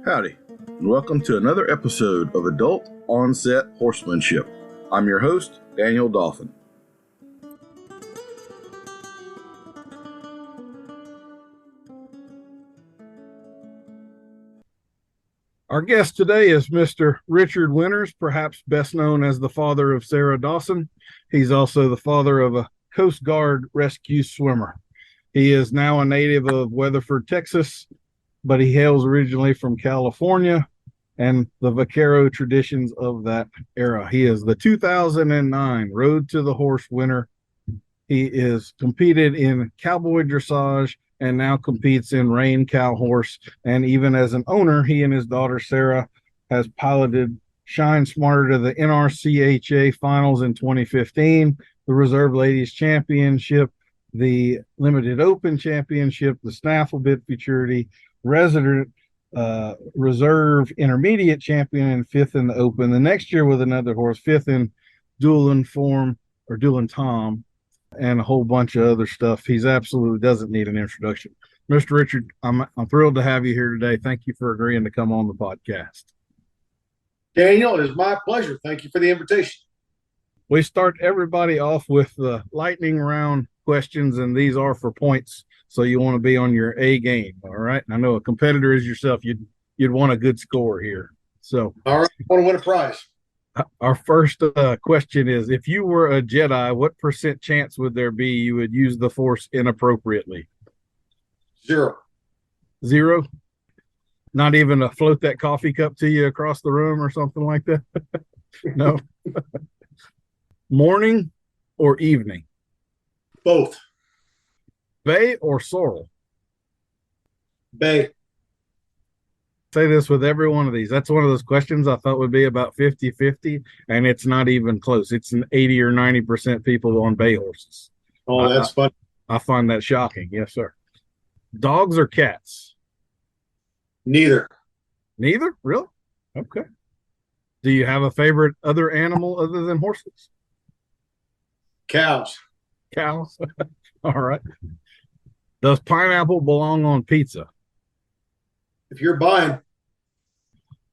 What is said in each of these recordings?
Howdy, and welcome to another episode of Adult Onset Horsemanship. I'm your host, Daniel Dolphin. Our guest today is Mr. Richard Winters, perhaps best known as the father of Sarah Dawson. He's also the father of a Coast Guard rescue swimmer. He is now a native of Weatherford, Texas, but he hails originally from California and the vaquero traditions of that era. He is the 2009 Road to the Horse winner. He is competed in cowboy dressage and now competes in Reined cow horse. And even as an owner, he and his daughter Sarah has piloted Shine Smarter to the NRCHA finals in 2015, the Reserve Ladies Championship, the Limited Open Championship, the Snaffle Bit Futurity, Resident Reserve Intermediate Champion, and fifth in the Open. The next year with another horse, fifth in Dueling Form or Dueling Tom, and a whole bunch of other stuff. He's absolutely doesn't need an introduction. Mr. Richard, I'm thrilled to have you here today. Thank you for agreeing to come on the podcast. Daniel, it is my pleasure. Thank you for the invitation. We start everybody off with the lightning round questions, and these are for points. So you want to be on your A game, all right? And I know a competitor as yourself, you'd want a good score here. So, all right, I want to win a prize. Our first question is: if you were a Jedi, what % chance would there be you would use the Force inappropriately? 0. 0? Not even to float that coffee cup to you across the room or something like that? No. Morning or evening? Both. Bay or sorrel? Bay. Say this with every one of these. That's one of those questions I thought would be about 50-50, and it's not even close. It's an 80 or 90% people on bay horses. Oh, that's fun. I find that shocking. Yes, sir. Dogs or cats? Neither. Neither? Really? Okay. Do you have a favorite other animal other than horses? Cows. Cows? All right. Does pineapple belong on pizza? If you're buying.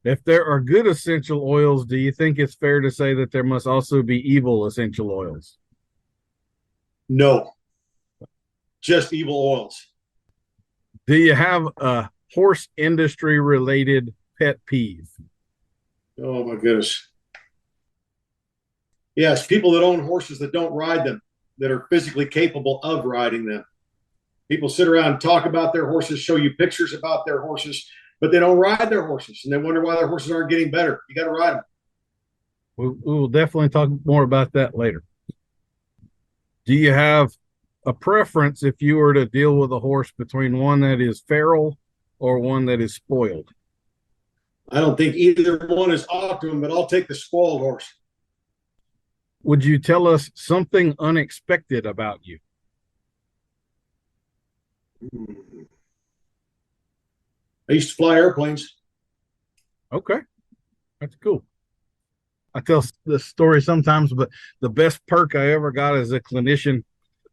If there are good essential oils, do you think it's fair to say that there must also be evil essential oils? No. Just evil oils. Do you have a horse industry related pet peeve? Oh my goodness. Yes, people that own horses that don't ride them, that are physically capable of riding them. People sit around and talk about their horses, show you pictures about their horses, but they don't ride their horses, and they wonder why their horses aren't getting better. You got to ride them. We'll definitely talk more about that later. Do you have a preference if you were to deal with a horse between one that is feral or one that is spoiled? I don't think either one is optimum, but I'll take the spoiled horse. Would you tell us something unexpected about you? I used to fly airplanes. Okay. That's cool. I tell this story sometimes, but the best perk I ever got as a clinician,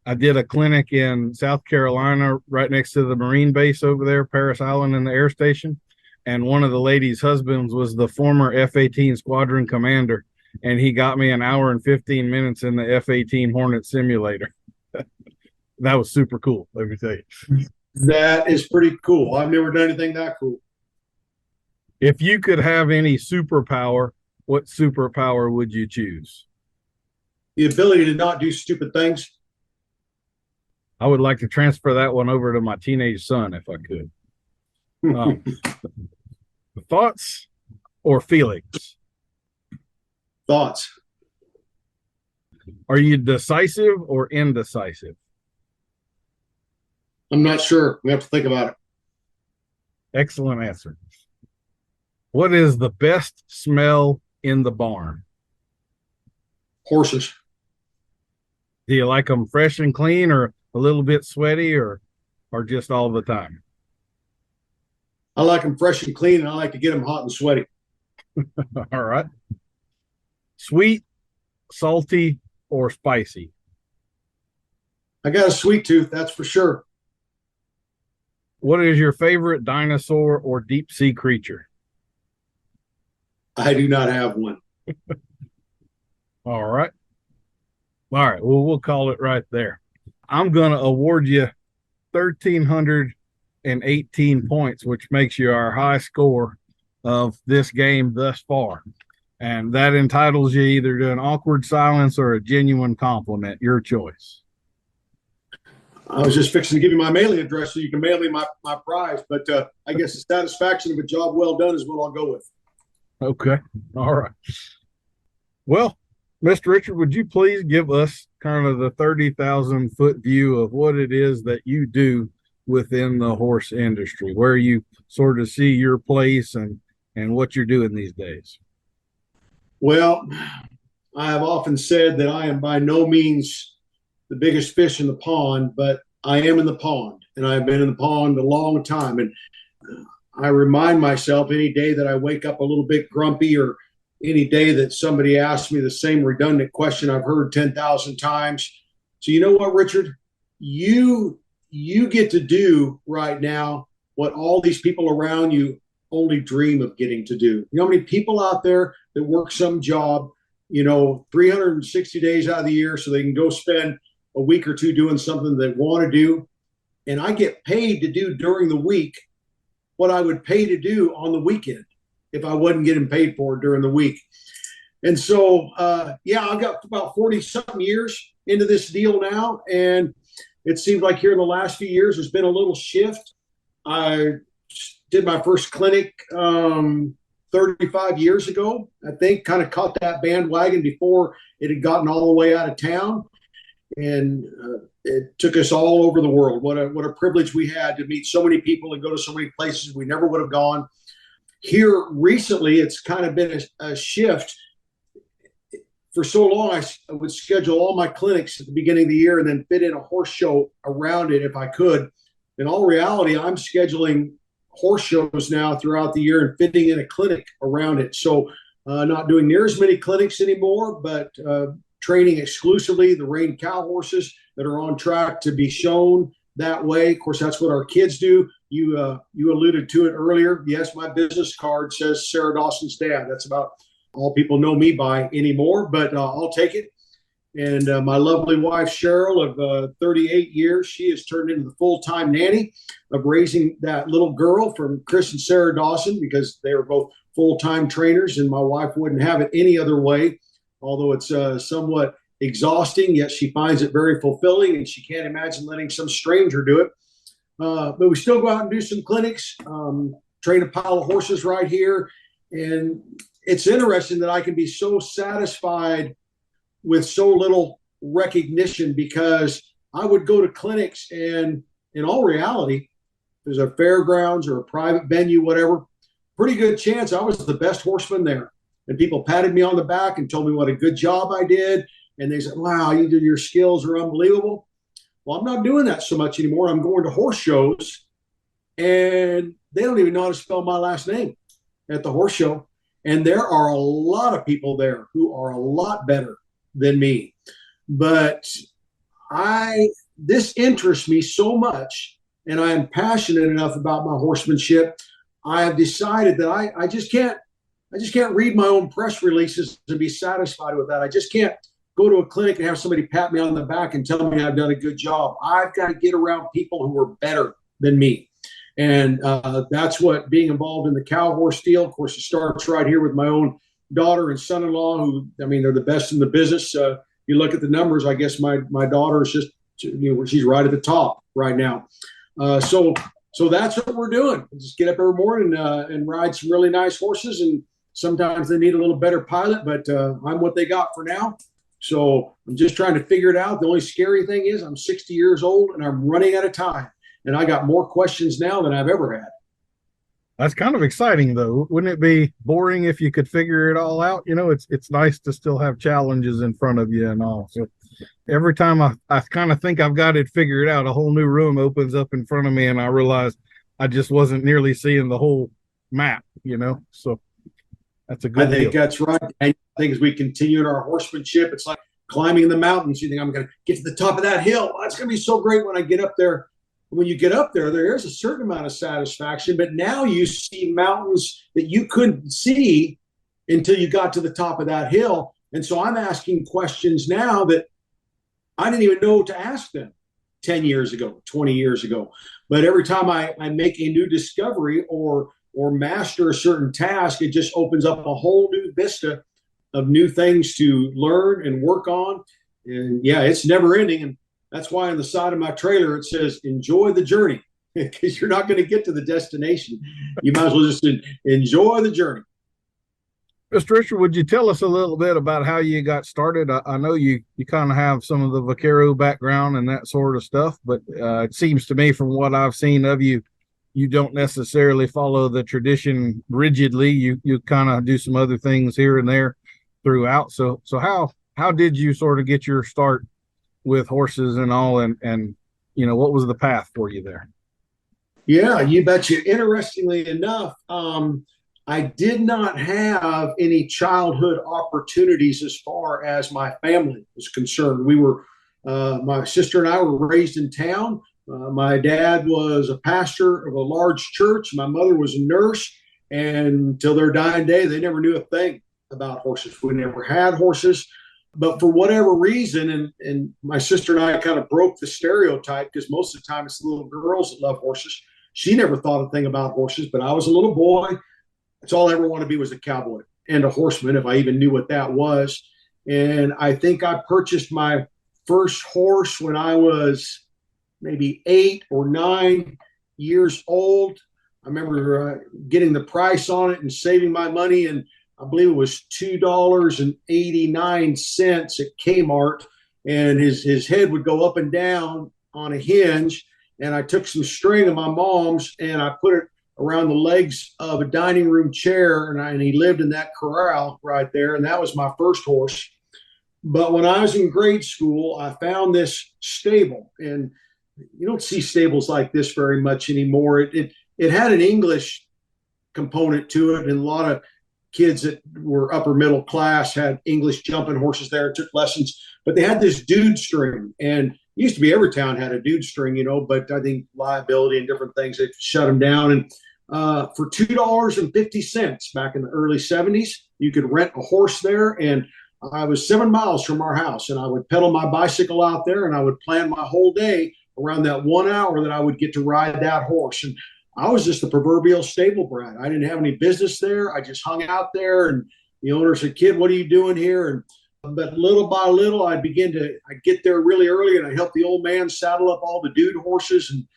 I did a clinic in South Carolina right next to the Marine base over there, Paris Island in the air station. And one of the ladies' husbands was the former F-18 squadron commander. And he got me an hour and 15 minutes in the F-18 Hornet simulator. That was super cool, let me tell you. That is pretty cool. I've never done anything that cool. If you could have any superpower, what superpower would you choose? The ability to not do stupid things. I would like to transfer that one over to my teenage son if I could. Thoughts or feelings? Thoughts. Are you decisive or indecisive? I'm not sure. We have to think about it. Excellent answer. What is the best smell in the barn? Horses. Do you like them fresh and clean or a little bit sweaty or just all the time? I like them fresh and clean, and I like to get them hot and sweaty. All right. Sweet, salty, or spicy? I got a sweet tooth, that's for sure. What is your favorite dinosaur or deep sea creature? I do not have one. All right. All right. Well, we'll call it right there. I'm going to award you 1,318 points, which makes you our high score of this game thus far. And that entitles you either to an awkward silence or a genuine compliment, your choice. I was just fixing to give you my mailing address so you can mail me my prize, but I guess the satisfaction of a job well done is what I'll go with. Okay. All right. Well, Mr. Richard, would you please give us kind of the 30,000-foot view of what it is that you do within the horse industry, where you sort of see your place and what you're doing these days? Well, I have often said that I am by no means the biggest fish in the pond, but I am in the pond, and I've been in the pond a long time. And I remind myself any day that I wake up a little bit grumpy, or any day that somebody asks me the same redundant question I've heard 10,000 times. So you know what, Richard? You get to do right now what all these people around you only dream of getting to do. You know how many people out there that work some job, 360 days out of the year so they can go spend a week or two doing something they want to do. And I get paid to do during the week what I would pay to do on the weekend if I wasn't getting paid for it during the week. And so, I've got about 40-something years into this deal now. And it seems like here in the last few years, there's been a little shift. I did my first clinic 35 years ago, I think, kind of caught that bandwagon before it had gotten all the way out of town. And it took us all over the world. What a privilege we had to meet so many people and go to so many places we never would have gone. Here recently, it's kind of been a shift. For so long, I would schedule all my clinics at the beginning of the year and then fit in a horse show around it if I could. In all reality, I'm scheduling horse shows now throughout the year and fitting in a clinic around it. So not doing near as many clinics anymore, but training exclusively the Reined cow horses that are on track to be shown that way. Of course, that's what our kids do. You alluded to it earlier. Yes, my business card says Sarah Dawson's dad. That's about all people know me by anymore, but I'll take it. And my lovely wife, Cheryl, of 38 years, she has turned into the full-time nanny of raising that little girl from Chris and Sarah Dawson, because they are both full-time trainers, and my wife wouldn't have it any other way, although it's somewhat exhausting, yet she finds it very fulfilling, and she can't imagine letting some stranger do it. But we still go out and do some clinics, train a pile of horses right here. And it's interesting that I can be so satisfied with so little recognition, because I would go to clinics and in all reality, there's a fairgrounds or a private venue, whatever, pretty good chance I was the best horseman there. And people patted me on the back and told me what a good job I did. And they said, wow, your skills are unbelievable. Well, I'm not doing that so much anymore. I'm going to horse shows and they don't even know how to spell my last name at the horse show. And there are a lot of people there who are a lot better than me. But this interests me so much, and I am passionate enough about my horsemanship. I have decided that I just can't read my own press releases and be satisfied with that. I just can't go to a clinic and have somebody pat me on the back and tell me I've done a good job. I've got to get around people who are better than me. And that's what being involved in the cow horse deal. Of course, it starts right here with my own daughter and son-in-law, who, I mean, they're the best in the business. You look at the numbers, I guess my daughter is just, she's right at the top right now. So that's what we're doing. Just get up every morning and ride some really nice horses. And sometimes they need a little better pilot, but I'm what they got for now. So I'm just trying to figure it out. The only scary thing is I'm 60 years old and I'm running out of time. And I got more questions now than I've ever had. That's kind of exciting, though. Wouldn't it be boring if you could figure it all out? It's nice to still have challenges in front of you and all. So every time I kind of think I've got it figured out, a whole new room opens up in front of me, and I realize I just wasn't nearly seeing the whole map, So that's a good deal. I think that's right. And I think as we continue in our horsemanship, it's like climbing the mountains. You think I'm going to get to the top of that hill. That's going to be so great when I get up there. When you get up there, there is a certain amount of satisfaction, but now you see mountains that you couldn't see until you got to the top of that hill. And so I'm asking questions now that I didn't even know to ask them 10 years ago, 20 years ago. But every time I make a new discovery or master a certain task, it just opens up a whole new vista of new things to learn and work on. And yeah, it's never ending. And that's why on the side of my trailer, it says, enjoy the journey, because you're not going to get to the destination. You might as well just enjoy the journey. Mr. Richard, would you tell us a little bit about how you got started? I know you kind of have some of the vaquero background and that sort of stuff, but it seems to me from what I've seen of you, you don't necessarily follow the tradition rigidly. You kind of do some other things here and there throughout. So how did you sort of get your start with horses and all, and what was the path for you there? Yeah, you betcha. Interestingly enough, I did not have any childhood opportunities as far as my family was concerned. We were, my sister and I were raised in town. My dad was a pastor of a large church. My mother was a nurse. And until their dying day, they never knew a thing about horses. We never had horses. But for whatever reason, and my sister and I kind of broke the stereotype, because most of the time it's the little girls that love horses. She never thought a thing about horses, but I was a little boy. That's all I ever wanted to be, was a cowboy and a horseman, if I even knew what that was. And I think I purchased my first horse when I was maybe 8 or 9 years old. I remember getting the price on it and saving my money, and I believe it was $2.89 at Kmart, and his head would go up and down on a hinge. And I took some string of my mom's and I put it around the legs of a dining room chair, and he lived in that corral right there. And that was my first horse. But when I was in grade school, I found this stable, and you don't see stables like this very much anymore. It had an English component to it, and a lot of kids that were upper middle class had English jumping horses there, took lessons. But they had this dude string, and it used to be every town had a dude string, but I think liability and different things, they shut them down. And for $2.50 back in the early 70s, you could rent a horse there. And I was 7 miles from our house, and I would pedal my bicycle out there, and I would plan my whole day around that 1 hour that I would get to ride that horse. And I was just the proverbial stable brat. I didn't have any business there. I just hung out there, and the owner said, "Kid, what are you doing here?" But little by little, I'd get there really early, and I helped the old man saddle up all the dude horses, and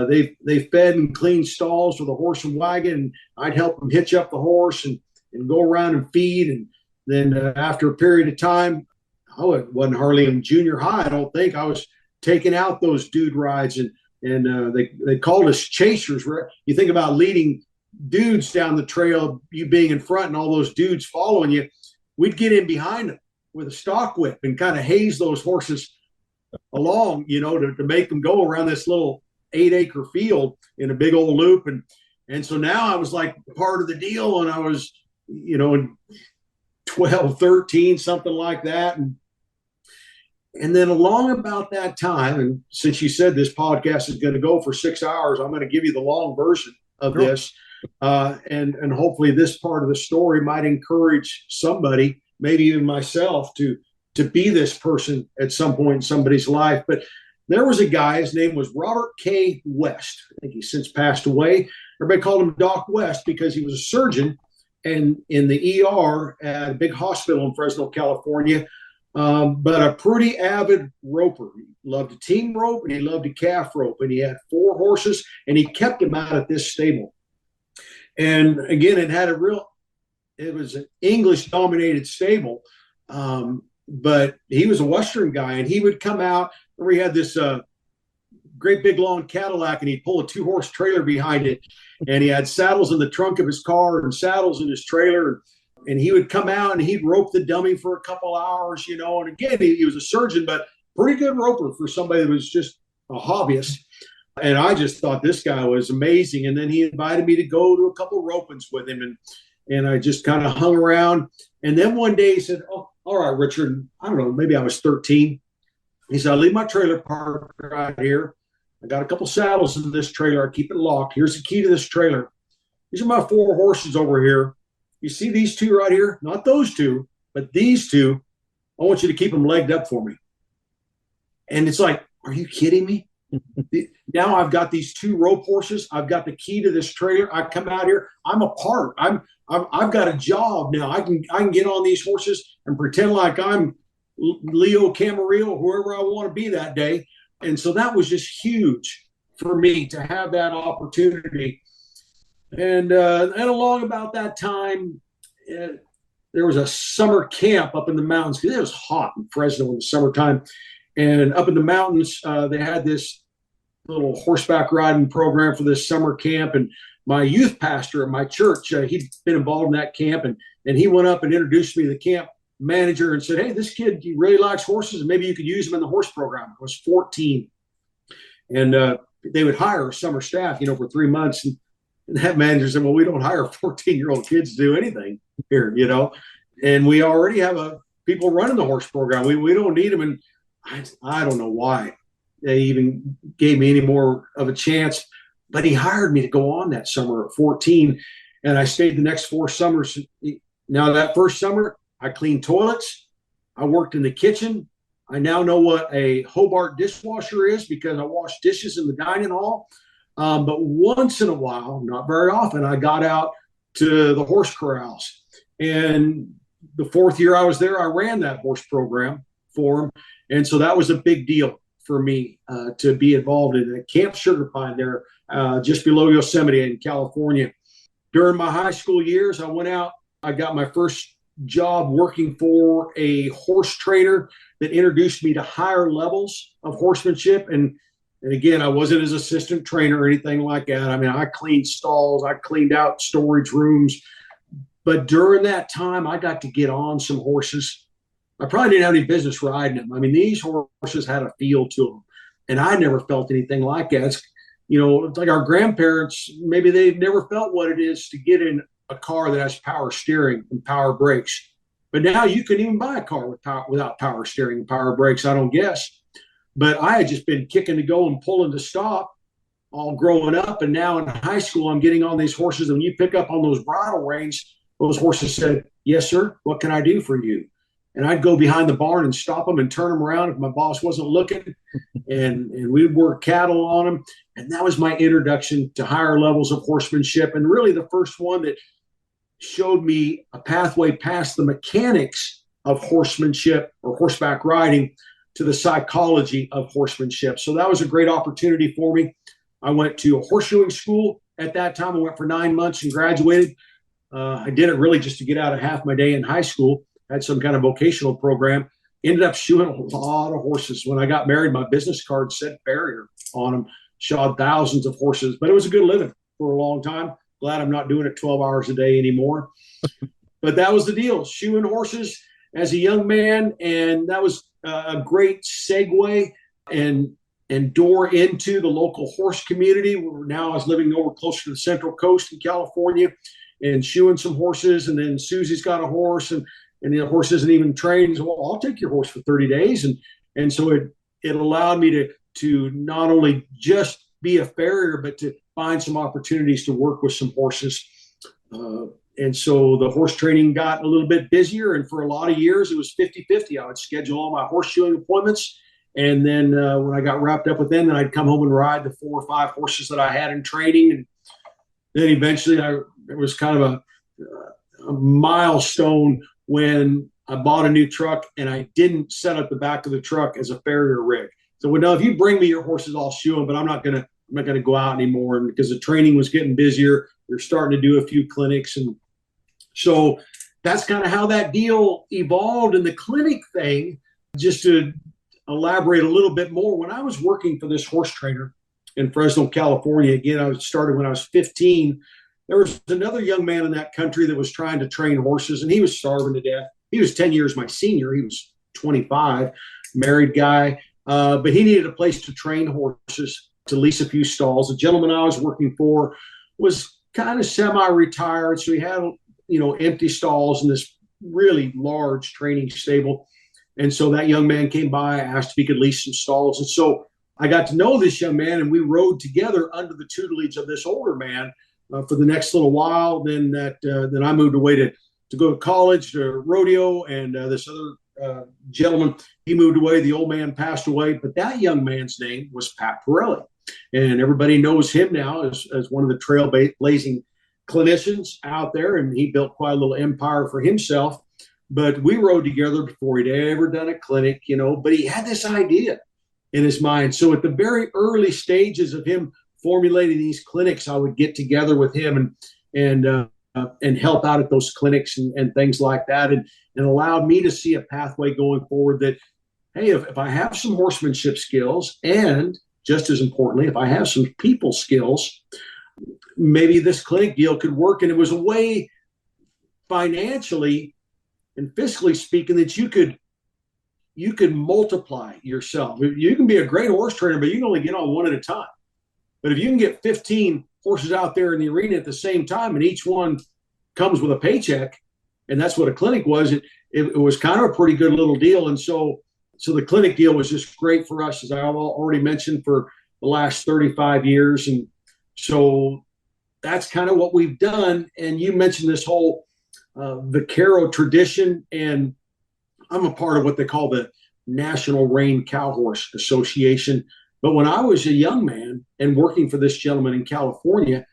they fed and cleaned stalls for the horse and wagon, and I'd help them hitch up the horse and go around and feed. And then after a period of time, I wasn't hardly in junior high, I don't think. I was taking out those dude rides, and they called us chasers. Where you think about leading dudes down the trail, you being in front and all those dudes following you, we'd get in behind them with a stock whip and kind of haze those horses along, to make them go around this little 8-acre field in a big old loop. And so now I was like part of the deal, and I was, 12, 13, something like that. And then along about that time, and since you said this podcast is going to go for 6 hours, I'm going to give you the long version of this. And hopefully this part of the story might encourage somebody, maybe even myself, to be this person at some point in somebody's life. But there was a guy, his name was Robert K. West. I think he's since passed away. Everybody called him Doc West because he was a surgeon and in the ER at a big hospital in Fresno, California. But a pretty avid roper. He loved to team rope, and he loved to calf rope, and he had 4 horses, and he kept them out at this stable. And again, it was an English dominated stable. But he was a Western guy, and he would come out where he had this great big long Cadillac, and he'd pull a 2-horse trailer behind it. And he had saddles in the trunk of his car and saddles in his trailer. And he would come out and he'd rope the dummy for a couple hours, And again, he was a surgeon, but pretty good roper for somebody that was just a hobbyist. And I just thought this guy was amazing. And then he invited me to go to a couple ropings with him. And I just kind of hung around. And then one day he said, "Oh, all right, Richard." I don't know, maybe I was 13. He said, "I leave my trailer parked right here. I got a couple saddles in this trailer. I keep it locked. Here's the key to this trailer. These are my 4 horses over here. you see these two right here? Not those two, but these two. I want you to keep them legged up for me. And it's like, are you kidding me? Now I've got these two rope horses. I've got the key to this trailer. I come out here. I'm a part. I've got a job now. I can get on these horses and pretend like I'm Leo Camarillo, whoever I want to be that day. And so that was just huge for me to have that opportunity. And along about that time, there was a summer camp up in the mountains because it was hot in Fresno in the summertime. And up in the mountains, they had this little horseback riding program for this summer camp. And my youth pastor at my church, he'd been involved in that camp. And he went up and introduced me to the camp manager and said, hey, this kid, he really likes horses, and maybe you could use him in the horse program. I was 14. And they would hire a summer staff, for 3 months. And that manager said, well, we don't hire 14-year-old kids to do anything here, And we already have people running the horse program. We don't need them. And I don't know why they even gave me any more of a chance, but he hired me to go on that summer at 14. And I stayed the next 4 summers. Now that first summer, I cleaned toilets. I worked in the kitchen. I now know what a Hobart dishwasher is because I washed dishes in the dining hall. But once in a while, not very often, I got out to the horse corrals. And the 4th year I was there, I ran that horse program for him. And so that was a big deal for me to be involved in Camp Sugar Pine there just below Yosemite in California. During my high school years, I went out. I got my first job working for a horse trainer that introduced me to higher levels of horsemanship. And again, I wasn't his assistant trainer or anything like that. I mean, I cleaned stalls, I cleaned out storage rooms. But during that time, I got to get on some horses. I probably didn't have any business riding them. I mean, these horses had a feel to them. And I never felt anything like that. It's like our grandparents, maybe they've never felt what it is to get in a car that has power steering and power brakes. But now you can even buy a car without power steering and power brakes, I don't guess. But I had just been kicking to go and pulling to stop all growing up. And now in high school, I'm getting on these horses. And when you pick up on those bridle reins, those horses said, yes, sir, what can I do for you? And I'd go behind the barn and stop them and turn them around if my boss wasn't looking. And we'd work cattle on them. And that was my introduction to higher levels of horsemanship. And really the first one that showed me a pathway past the mechanics of horsemanship or horseback riding to the psychology of horsemanship. So that was a great opportunity for me. I went to a horseshoeing school at that time. I went for 9 months and graduated. I did it really just to get out of half my day in high school. Had some kind of vocational program. Ended up shoeing a lot of horses. When I got married, my business card said farrier on them. Shod thousands of horses, but it was a good living for a long time. Glad I'm not doing it 12 hours a day anymore. But that was the deal, shoeing horses as a young man. And that was a great segue and door into the local horse community. Now I was living over closer to the Central Coast in California and shoeing some horses. And then Susie's got a horse and the horse isn't even trained. So, well, I'll take your horse for 30 days. And so it allowed me to not only just be a farrier, but to find some opportunities to work with some horses. And so the horse training got a little bit busier. And for a lot of years, it was 50-50. I would schedule all my horseshoeing appointments. And then when I got wrapped up with them, then I'd come home and ride the 4 or 5 horses that I had in training. And then eventually it was kind of a milestone when I bought a new truck and I didn't set up the back of the truck as a farrier rig. So, well, no, if you bring me your horses, I'll shoe them, but I'm not gonna go out anymore. And because the training was getting busier, we're starting to do a few clinics. And so that's kind of how that deal evolved. And the clinic thing, just to elaborate a little bit more, when I was working for this horse trainer in Fresno, California, again, I started when I was 15. There was another young man in that country that was trying to train horses, and he was starving to death. He was 10 years my senior. He was 25, married guy, but he needed a place to train horses, to lease a few stalls. The gentleman I was working for was kind of semi-retired, so he had, empty stalls in this really large training stable. And so that young man came by, asked if he could lease some stalls. And so I got to know this young man, and we rode together under the tutelage of this older man for the next little while. Then I moved away to go to college, to rodeo, and this other gentleman, he moved away. The old man passed away, but that young man's name was Pat Pirelli, and everybody knows him now as one of the trailblazing clinicians out there, and he built quite a little empire for himself. But we rode together before he'd ever done a clinic, but he had this idea in his mind. So at the very early stages of him formulating these clinics, I would get together with him and help out at those clinics and things like that, and allowed me to see a pathway going forward that, hey, if I have some horsemanship skills, and just as importantly, if I have some people skills, maybe this clinic deal could work. And it was a way, financially and fiscally speaking, that you could multiply yourself. You can be a great horse trainer, but you can only get on one at a time. But if you can get 15 horses out there in the arena at the same time, and each one comes with a paycheck, and that's what a clinic was, it was kind of a pretty good little deal. And so the clinic deal was just great for us, as I already mentioned, for the last 35 years. And so that's kind of what we've done. And you mentioned this whole vaquero tradition, and I'm a part of what they call the National Reined Cowhorse Association. But when I was a young man and working for this gentleman in California,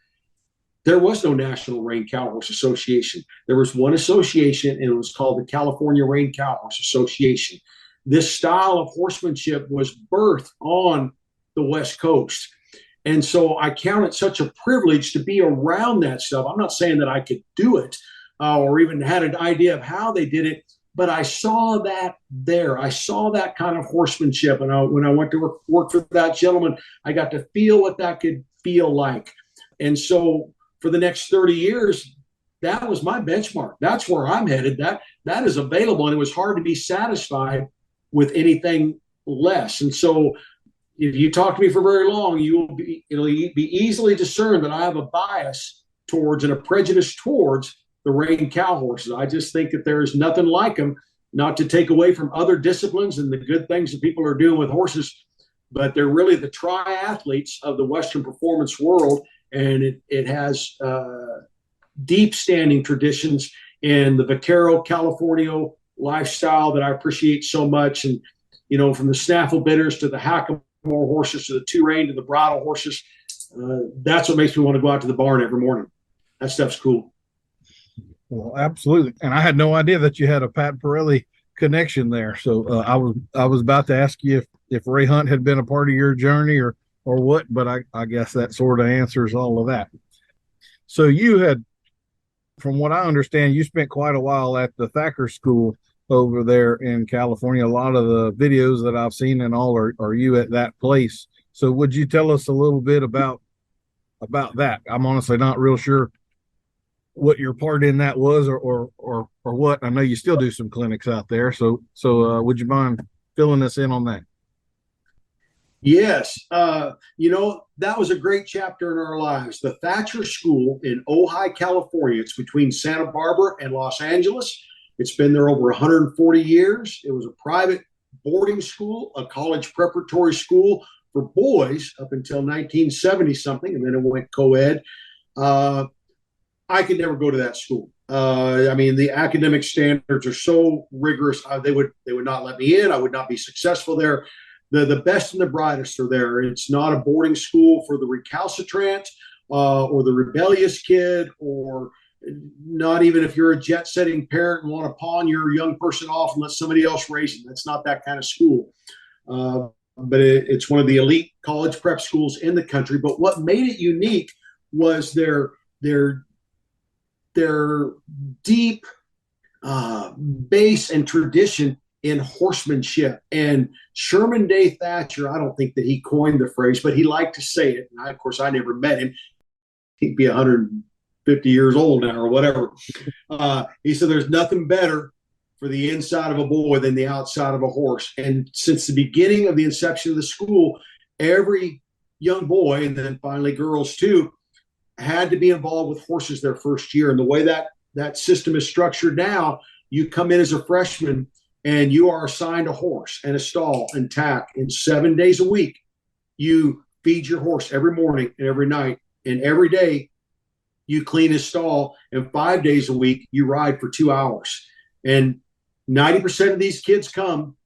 there was no National Reined Cowhorse Association. There was one association, and it was called the California Reined Cowhorse Association. This style of horsemanship was birthed on the West Coast. And so I count it such a privilege to be around that stuff. I'm not saying that I could do it or even had an idea of how they did it, but I saw that there. I saw that kind of horsemanship. And when I went to work for that gentleman, I got to feel what that could feel like. And so for the next 30 years, that was my benchmark. That's where I'm headed. That is available. And it was hard to be satisfied with anything less. And so if you talk to me for very long, it'll be easily discerned that I have a bias towards and a prejudice towards the reined cow horses. I just think that there is nothing like them, not to take away from other disciplines and the good things that people are doing with horses, but they're really the triathletes of the Western performance world. And it has deep standing traditions in the vaquero California lifestyle that I appreciate so much. And, from the snaffle bitters to the hackamore horses to the two-rein to the bridle horses, that's what makes me want to go out to the barn every morning. That stuff's cool. Well, absolutely. And I had no idea that you had a Pat Pirelli connection there. So I was about to ask you if Ray Hunt had been a part of your journey or what, but I guess that sort of answers all of that. So you had, from what I understand, you spent quite a while at the Thacher School over there in California. A lot of the videos that I've seen and all are you at that place. So would you tell us a little bit about that? I'm honestly not real sure what your part in that was or what. I know you still do some clinics out there. So would you mind filling us in on that? Yes. That was a great chapter in our lives. The Thacher School in Ojai, California. It's between Santa Barbara and Los Angeles. It's been there over 140 years. It was a private boarding school, a college preparatory school for boys up until 1970 something, and then it went co-ed. I could never go to that school. The academic standards are so rigorous. They would not let me in. I would not be successful there. The best and the brightest are there. It's not a boarding school for the recalcitrant or the rebellious kid, or not even if you're a jet-setting parent and want to pawn your young person off and let somebody else raise them. That's not that kind of school. But it's one of the elite college prep schools in the country. But what made it unique was their deep base and tradition in horsemanship. And Sherman Day Thacher, I don't think that he coined the phrase, but he liked to say it. And of course, I never met him. He'd be 150 years old now or whatever. He said, there's nothing better for the inside of a boy than the outside of a horse. And since the beginning of the inception of the school, every young boy, and then finally girls too, had to be involved with horses their first year. And the way that system is structured now, you come in as a freshman and you are assigned a horse and a stall and tack, and 7 days a week. You feed your horse every morning and every night, and every day you clean his stall, and 5 days a week you ride for 2 hours. And 90% of these kids come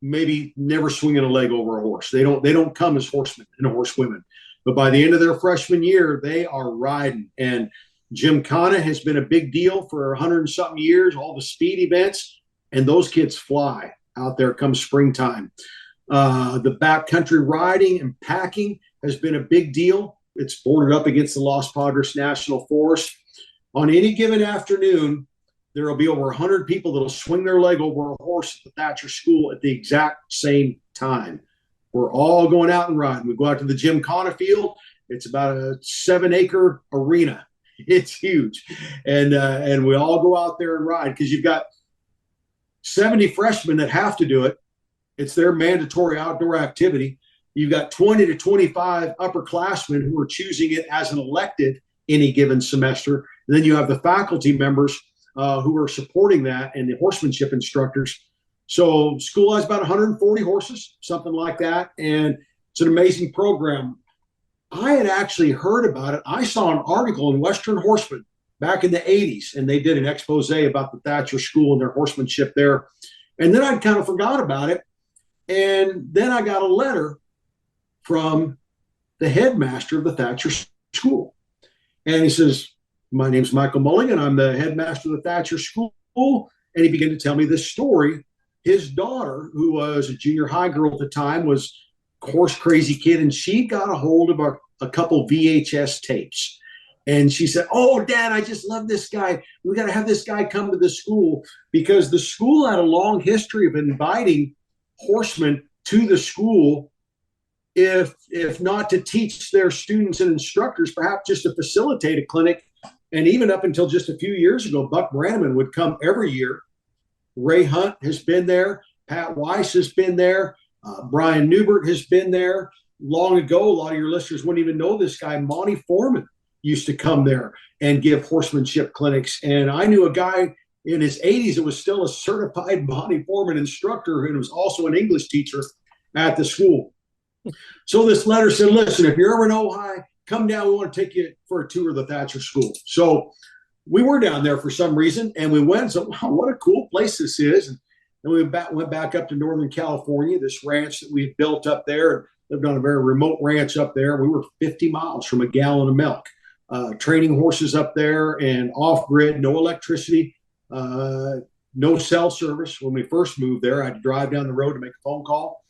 maybe never swinging a leg over a horse. They don't come as horsemen and horsewomen. But by the end of their freshman year, they are riding. And Gymkhana has been a big deal for 100 and something years, all the speed events, and those kids fly out there come springtime. The backcountry riding and packing has been a big deal. It's bordered up against the Los Padres National Forest. On any given afternoon, there will be over 100 people that will swing their leg over a horse at the Thacher School at the exact same time. We're all going out and riding. We go out to the Gymkhana field. It's about a 7-acre arena. It's huge. And we all go out there and ride because you've got 70 freshmen that have to do it. It's their mandatory outdoor activity. You've got 20 to 25 upperclassmen who are choosing it as an elective any given semester. And then you have the faculty members who are supporting that and the horsemanship instructors. So school has about 140 horses, something like that. And it's an amazing program. I had actually heard about it. I saw an article in Western Horseman back in the 80s, and they did an expose about the Thacher School and their horsemanship there. And then I kind of forgot about it. And then I got a letter from the headmaster of the Thacher School. And he says, my name's Michael Mulligan. I'm the headmaster of the Thacher School. And he began to tell me this story. His daughter, who was a junior high girl at the time, was a horse crazy kid, and she got a hold of a couple VHS tapes. And she said, oh, Dad, I just love this guy. We got to have this guy come to the school, because the school had a long history of inviting horsemen to the school, if not to teach their students and instructors, perhaps just to facilitate a clinic. And even up until just a few years ago, Buck Brannaman would come every year. Ray Hunt has been there. Pat Weiss has been there. Brian Newbert has been there. Long ago, a lot of your listeners wouldn't even know this guy. Monty Foreman used to come there and give horsemanship clinics. And I knew a guy in his 80s that was still a certified Monty Foreman instructor and was also an English teacher at the school. So this letter said, listen, if you're ever in Ojai, come down. We want to take you for a tour of the Thacher School. So we were down there for some reason, and we went. So, wow, what a cool place this is. And then we went back up to Northern California, this ranch that we built up there. Lived on a very remote ranch up there. We were 50 miles from a gallon of milk, training horses up there and off-grid, no electricity, no cell service. When we first moved there, I had to drive down the road to make a phone call.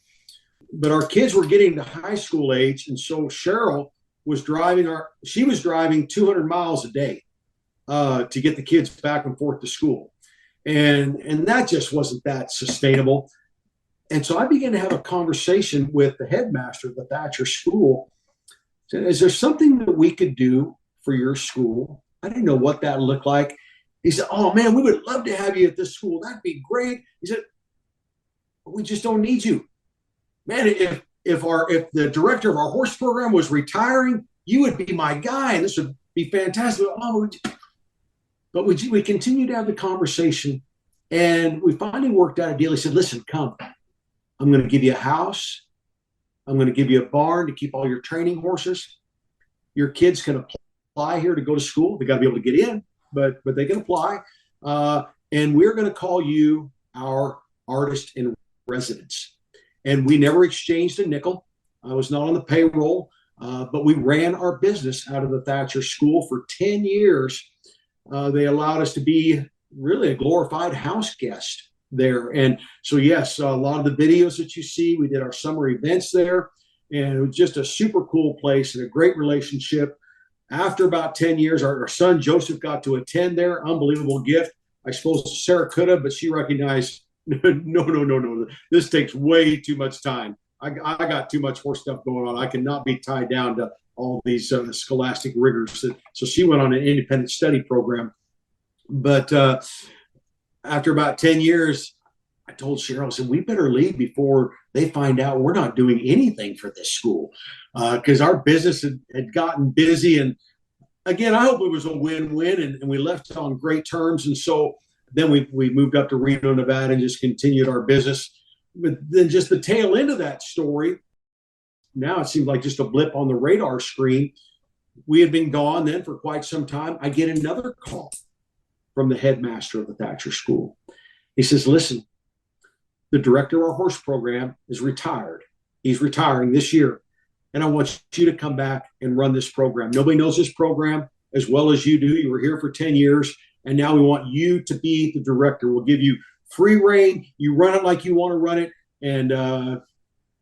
But our kids were getting to high school age, and so Cheryl was driving 200 miles a day to get the kids back and forth to school. And that just wasn't that sustainable. And so I began to have a conversation with the headmaster of the Thacher School. I said, is there something that we could do for your school? I didn't know what that looked like. He said, oh, man, we would love to have you at this school. That'd be great. He said, we just don't need you. Man, if the director of our horse program was retiring, you would be my guy, and this would be fantastic. But we continued to have the conversation, and we finally worked out a deal. He said, listen, come. I'm going to give you a house. I'm going to give you a barn to keep all your training horses. Your kids can apply here to go to school. They got to be able to get in, but they can apply. And we're going to call you our artist in residence. And we never exchanged a nickel. I was not on the payroll, but we ran our business out of the Thacher School for 10 years. They allowed us to be really a glorified house guest there. And so, yes, a lot of the videos that you see, we did our summer events there, and it was just a super cool place and a great relationship. After about 10 years, our son Joseph got to attend there. Unbelievable gift. I suppose Sarah could have, but she recognized, no. This takes way too much time. I got too much horse stuff going on. I cannot be tied down to all these scholastic rigors. So she went on an independent study program. But after about 10 years, I told Cheryl, I said, we better leave before they find out we're not doing anything for this school, because our business had gotten busy. And again, I hope it was a win-win, and we left on great terms. And so then we moved up to Reno, Nevada, and just continued our business. But then just the tail end of that story, now it seems like just a blip on the radar screen. we had been gone then for quite some time. I get another call from the headmaster of the Thacher School. He says, listen, the director of our horse program is retired. He's retiring this year. And I want you to come back and run this program. Nobody knows this program as well as you do. You were here for 10 years. And now we want you to be the director. We'll give you free rein. You run it like you want to run it. And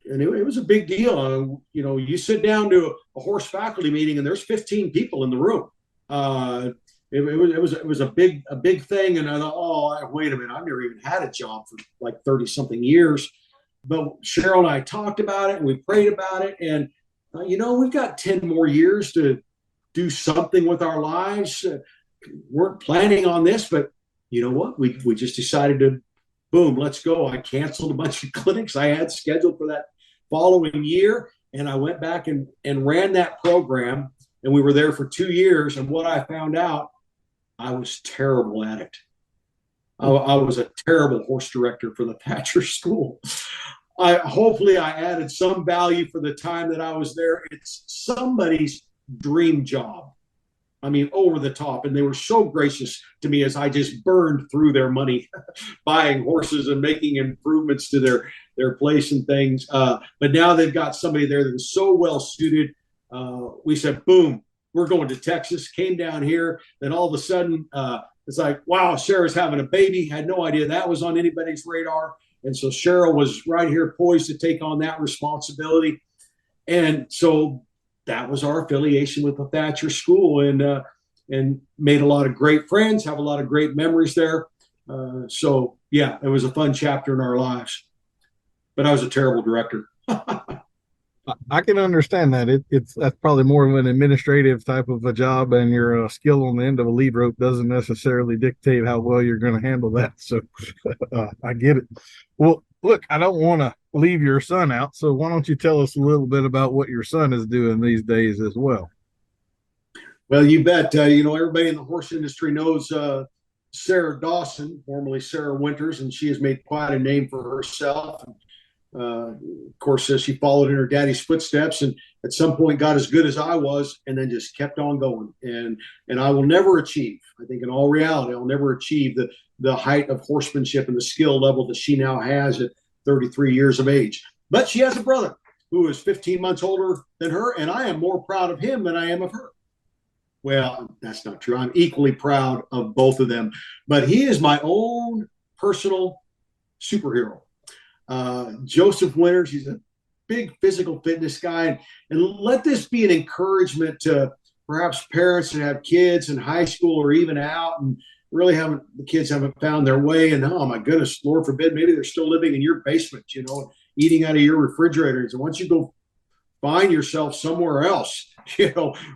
it was a big deal. You sit down to a horse faculty meeting and there's 15 people in the room. It was a big thing. And I thought, oh, wait a minute, I've never even had a job for like 30 something years. But Cheryl and I talked about it and we prayed about it. And, we've got 10 more years to do something with our lives. Weren't planning on this, but you know what? We just decided to, boom, let's go. I canceled a bunch of clinics I had scheduled for that following year. And I went back and ran that program. And we were there for 2 years. And what I found out, I was terrible at it. I was a terrible horse director for the Thacher School. Hopefully I added some value for the time that I was there. It's somebody's dream job. I mean, over the top. And they were so gracious to me as I just burned through their money buying horses and making improvements to their place and things. But now they've got somebody there that is so well suited. We said, boom, we're going to Texas, came down here. Then all of a sudden, it's like, wow, Sarah's having a baby. Had no idea that was on anybody's radar. And so Cheryl was right here poised to take on that responsibility. And so that was our affiliation with the Thacher School, and made a lot of great friends, have a lot of great memories there. So yeah, it was a fun chapter in our lives, but I was a terrible director. I can understand that. That's probably more of an administrative type of a job, and your skill on the end of a lead rope doesn't necessarily dictate how well you're going to handle that. So I get it. Well, look, I don't want to leave your son out, so why don't you tell us a little bit about what your son is doing these days as well? Well, you bet. Everybody in the horse industry knows Sarah Dawson, formerly Sarah Winters, and she has made quite a name for herself. Of course, she followed in her daddy's footsteps, and at some point got as good as I was, and then just kept on going. And I will never achieve, I think in all reality, I'll never achieve the height of horsemanship and the skill level that she now has at 33 years of age. But she has a brother who is 15 months older than her, and I am more proud of him than I am of her. Well, that's not true. I'm equally proud of both of them. But he is my own personal superhero. Joseph Winters, he's a big physical fitness guy. And let this be an encouragement to perhaps parents that have kids in high school or even out and really the kids haven't found their way. And oh my goodness, Lord forbid, maybe they're still living in your basement, eating out of your refrigerators. And once you go find yourself somewhere else,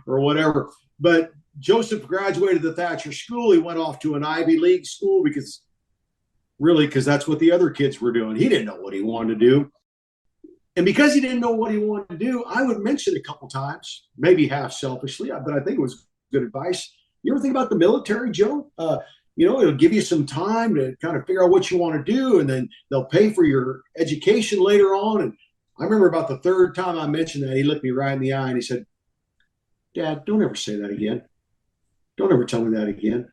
or whatever. But Joseph graduated the Thacher School. He went off to an Ivy League school because that's what the other kids were doing. He didn't know what he wanted to do. And because he didn't know what he wanted to do, I would mention a couple times, maybe half selfishly, but I think it was good advice. You ever think about the military, Joe? It'll give you some time to kind of figure out what you want to do, and then they'll pay for your education later on. And I remember about the third time I mentioned that, he looked me right in the eye and he said, Dad, don't ever say that again. Don't ever tell me that again.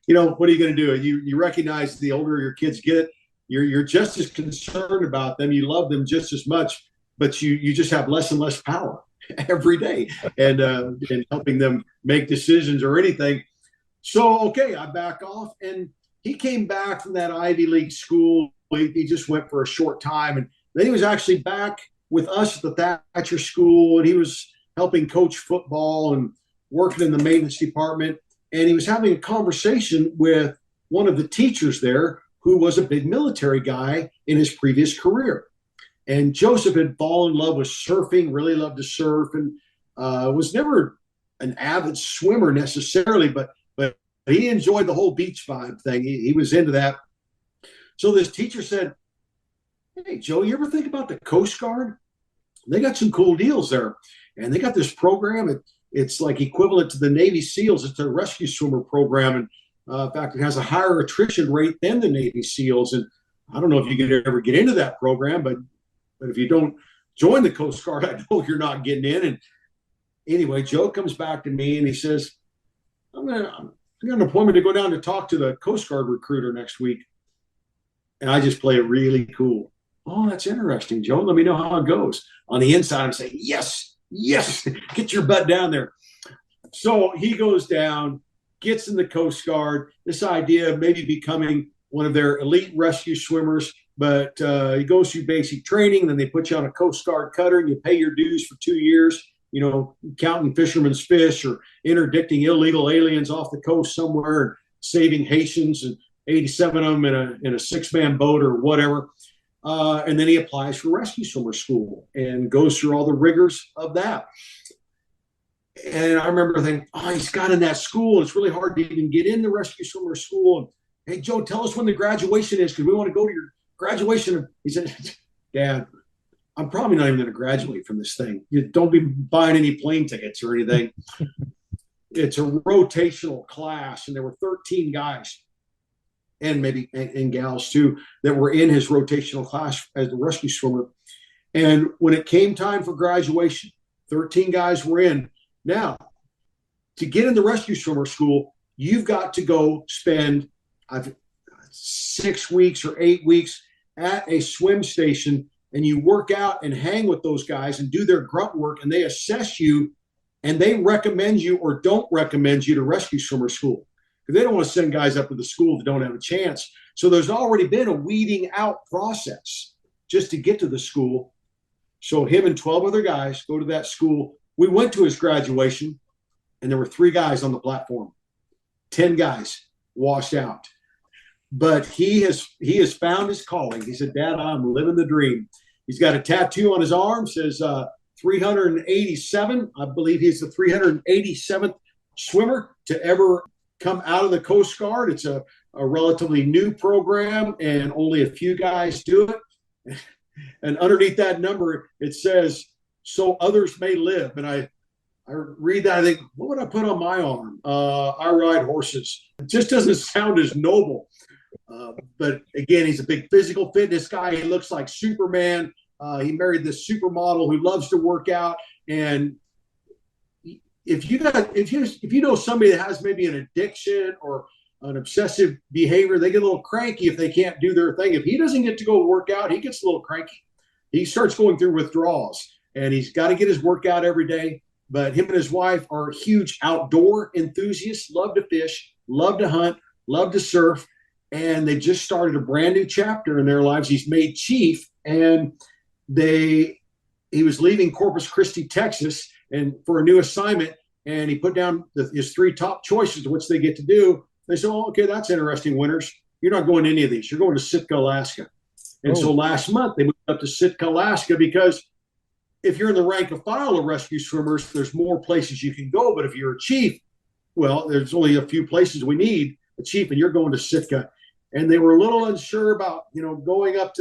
What are you going to do? You recognize the older your kids get, you're just as concerned about them. You love them just as much, but you just have less and less power every day and helping them make decisions or anything. So, okay, I back off. And he came back from that Ivy League school. He just went for a short time. And then he was actually back with us at the Thacher School, and he was helping coach football and working in the maintenance department. And he was having a conversation with one of the teachers there who was a big military guy in his previous career. And Joseph had fallen in love with surfing, really loved to surf, and was never an avid swimmer necessarily, but he enjoyed the whole beach vibe thing. He was into that. So this teacher said, hey, Joe, you ever think about the Coast Guard? They got some cool deals there. And they got this program. It's like equivalent to the Navy SEALs. It's a rescue swimmer program. And in fact, it has a higher attrition rate than the Navy SEALs. And I don't know if you could ever get into that program, but if you don't join the Coast Guard, I know you're not getting in. Anyway, Joe comes back to me and he says, I got an appointment to go down to talk to the Coast Guard recruiter next week. And I just play it really cool. Oh, that's interesting, Joe. Let me know how it goes. On the inside, I'm saying, yes, get your butt down there. So he goes down, gets in the Coast Guard, this idea of maybe becoming one of their elite rescue swimmers, but he goes through basic training, then they put you on a Coast Guard cutter and you pay your dues for 2 years, counting fishermen's fish or interdicting illegal aliens off the coast somewhere and saving Haitians and 87 of them in a 6-man boat or whatever. And then he applies for rescue swimmer school and goes through all the rigors of that. And I remember thinking, he's got in that school. It's really hard to even get in the rescue swimmer school. And, hey, Joe, tell us when the graduation is because we want to go to your graduation. He said, Dad, I'm probably not even going to graduate from this thing. You don't be buying any plane tickets or anything. It's a rotational class, and there were 13 guys and maybe and gals too that were in his rotational class as the rescue swimmer. And when it came time for graduation, 13 guys were in. Now, to get in the rescue swimmer school, you've got to go spend 6 weeks or 8 weeks at a swim station, and you work out and hang with those guys and do their grunt work, and they assess you, and they recommend you or don't recommend you to rescue swimmer school. Because they don't want to send guys up to the school that don't have a chance. So there's already been a weeding out process just to get to the school. So him and 12 other guys go to that school. We went to his graduation, and there were 3 guys on the platform. 10 guys washed out. But he has found his calling. He said, Dad, I'm living the dream. He's got a tattoo on his arm, says 387. I believe he's the 387th swimmer to ever come out of the Coast Guard. It's a relatively new program, and only a few guys do it. And underneath that number, it says, so others may live. And I read that, I think, what would I put on my arm? I ride horses. It just doesn't sound as noble. But again, he's a big physical fitness guy. He looks like Superman. He married this supermodel who loves to work out. And if you know somebody that has maybe an addiction or an obsessive behavior, they get a little cranky if they can't do their thing. If he doesn't get to go work out, he gets a little cranky. He starts going through withdrawals, and he's got to get his workout every day. But him and his wife are huge outdoor enthusiasts, love to fish, love to hunt, love to surf. And they just started a brand new chapter in their lives. He's made chief, and he was leaving Corpus Christi, Texas, and for a new assignment, and he put down his 3 top choices of which they get to do. They said, oh, okay, that's interesting, Winters. You're not going to any of these. You're going to Sitka, Alaska. And so last month they moved up to Sitka, Alaska, because if you're in the rank and file of rescue swimmers, there's more places you can go. But if you're a chief, well, there's only a few places we need a chief, and you're going to Sitka. And they were a little unsure about, going up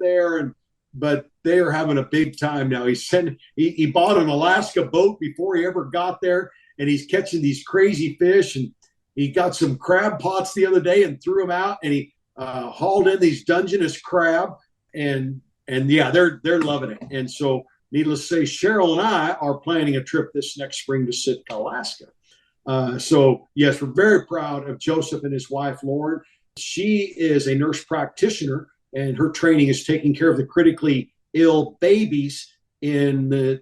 there, but they are having a big time now. He bought an Alaska boat before he ever got there, and he's catching these crazy fish. And he got some crab pots the other day and threw them out, and he hauled in these Dungeness crab, and yeah, they're loving it. And so, needless to say, Cheryl and I are planning a trip this next spring to Sitka, Alaska. So yes, we're very proud of Joseph and his wife, Lauren. She is a nurse practitioner, and her training is taking care of the critically ill babies in the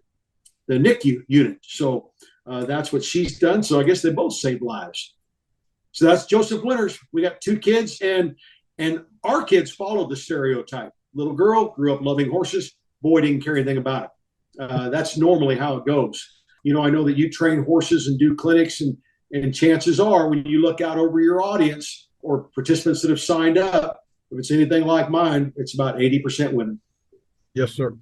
NICU unit. So that's what she's done. So I guess they both saved lives. So that's Joseph Winters. We got 2 kids, and our kids followed the stereotype. Little girl grew up loving horses. Boy didn't care anything about it. That's normally how it goes. I know that you train horses and do clinics, and chances are when you look out over your audience or participants that have signed up, if it's anything like mine, it's about 80% women. Yes, sir.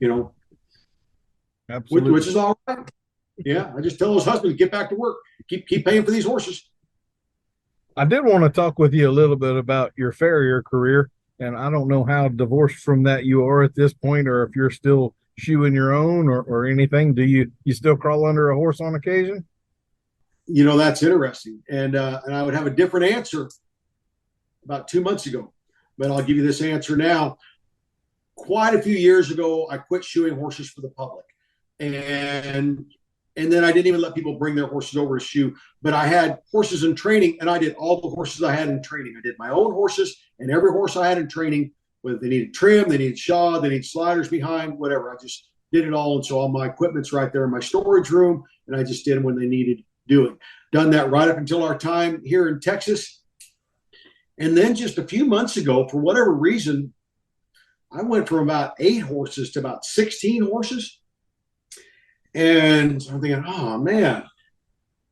Absolutely. Which is all right. Yeah, I just tell those husbands, get back to work. Keep paying for these horses. I did want to talk with you a little bit about your farrier career, and I don't know how divorced from that you are at this point, or if you're still shoeing your own or anything. Do you still crawl under a horse on occasion? That's interesting. And I would have a different answer about 2 months ago, but I'll give you this answer now. Quite a few years ago, I quit shoeing horses for the public. And And then I didn't even let people bring their horses over to shoe. But I had horses in training, and I did all the horses I had in training. I did my own horses and every horse I had in training, whether they needed trim, they needed shod, they needed sliders behind, whatever. I just did it all. And so all my equipment's right there in my storage room, and I just did them when they needed doing. Done that right up until our time here in Texas. And then just a few months ago, for whatever reason, I went from about 8 horses to about 16 horses. And I'm thinking, oh man.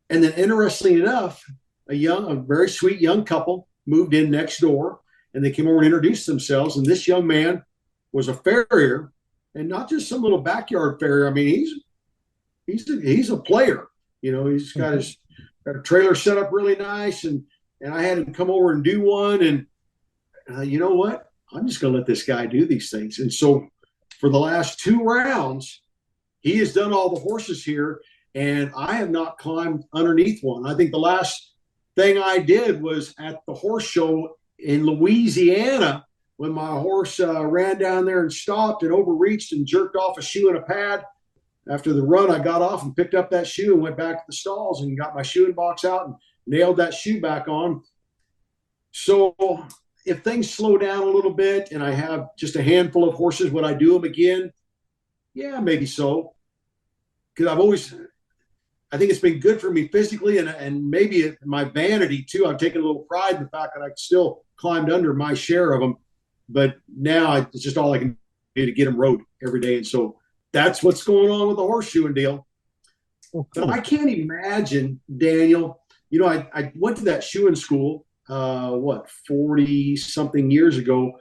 And then interestingly enough, a very sweet young couple moved in next door, and they came over and introduced themselves. And this young man was a farrier, and not just some little backyard farrier. I mean, he's a player. You know, he's got a trailer set up really nice, and I had him come over and do one. And you know what? I'm just going to let this guy do these things. And so for the last 2 rounds, he has done all the horses here, and I have not climbed underneath one. I think the last thing I did was at the horse show in Louisiana when my horse ran down there and stopped and overreached and jerked off a shoe and a pad. After the run, I got off and picked up that shoe and went back to the stalls and got my shoeing box out and nailed that shoe back on. So if things slow down a little bit and I have just a handful of horses, would I do them again? Yeah, maybe so. Because I think it's been good for me physically and maybe my vanity too. I've taken a little pride in the fact that I still climbed under my share of them. But now it's just all I can do to get them rode every day. And so that's what's going on with the horseshoeing deal. But I can't imagine, Daniel, you know, I went to that shoeing school, 40 something years ago.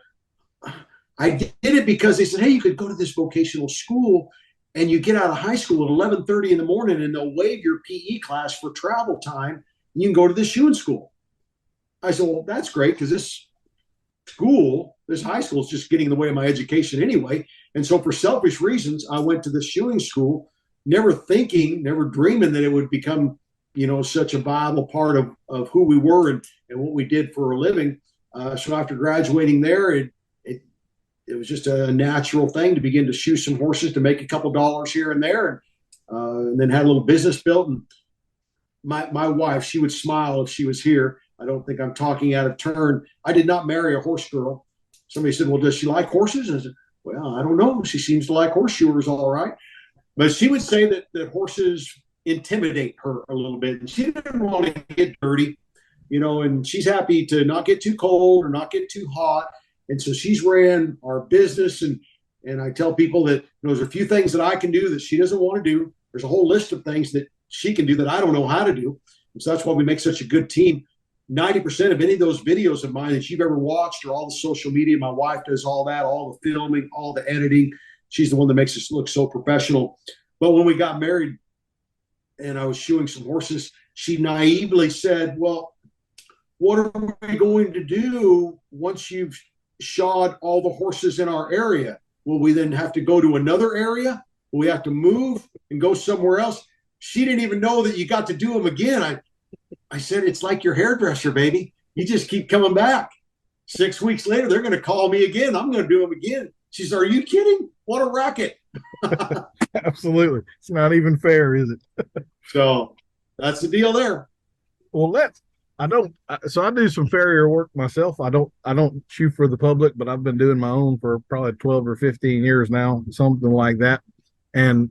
I did it because they said, hey, you could go to this vocational school and you get out of high school at 11:30 in the morning and they'll waive your PE class for travel time. And you can go to this shoeing school. I said, well, that's great because this high school is just getting in the way of my education anyway. And so for selfish reasons, I went to this shoeing school, never dreaming that it would become, you know, such a viable part of who we were and what we did for a living. So after graduating there, it was just a natural thing to begin to shoe some horses to make a couple dollars here and there. And then had a little business built. And my wife, she would smile if she was here. I don't think I'm talking out of turn. I did not marry a horse girl. Somebody said, well, does she like horses? And I said, well, I don't know. She seems to like horseshoers all right. But she would say that horses intimidate her a little bit. And she didn't want to get dirty, you know, and she's happy to not get too cold or not get too hot. And so she's ran our business. And I tell people that there's a few things that I can do that she doesn't want to do. There's a whole list of things that she can do that I don't know how to do. And so that's why we make such a good team. 90% of any of those videos of mine that you've ever watched or all the social media, my wife does all that, all the filming, all the editing. She's the one that makes us look so professional. But when we got married and I was shoeing some horses, she naively said, well, what are we going to do once you've shod all the horses in our area? Will we then have to go to another area? Will we have to move and go somewhere else? She didn't even know that you got to do them again. I said, it's like your hairdresser, baby. You just keep coming back. 6 weeks later, they're going to call me again. I'm going to do them again. She said, are you kidding? What a racket. Absolutely. It's not even fair, is it? So that's the deal there. Well, I do some farrier work myself. I don't shoe for the public, but I've been doing my own for probably 12 or 15 years now, something like that. And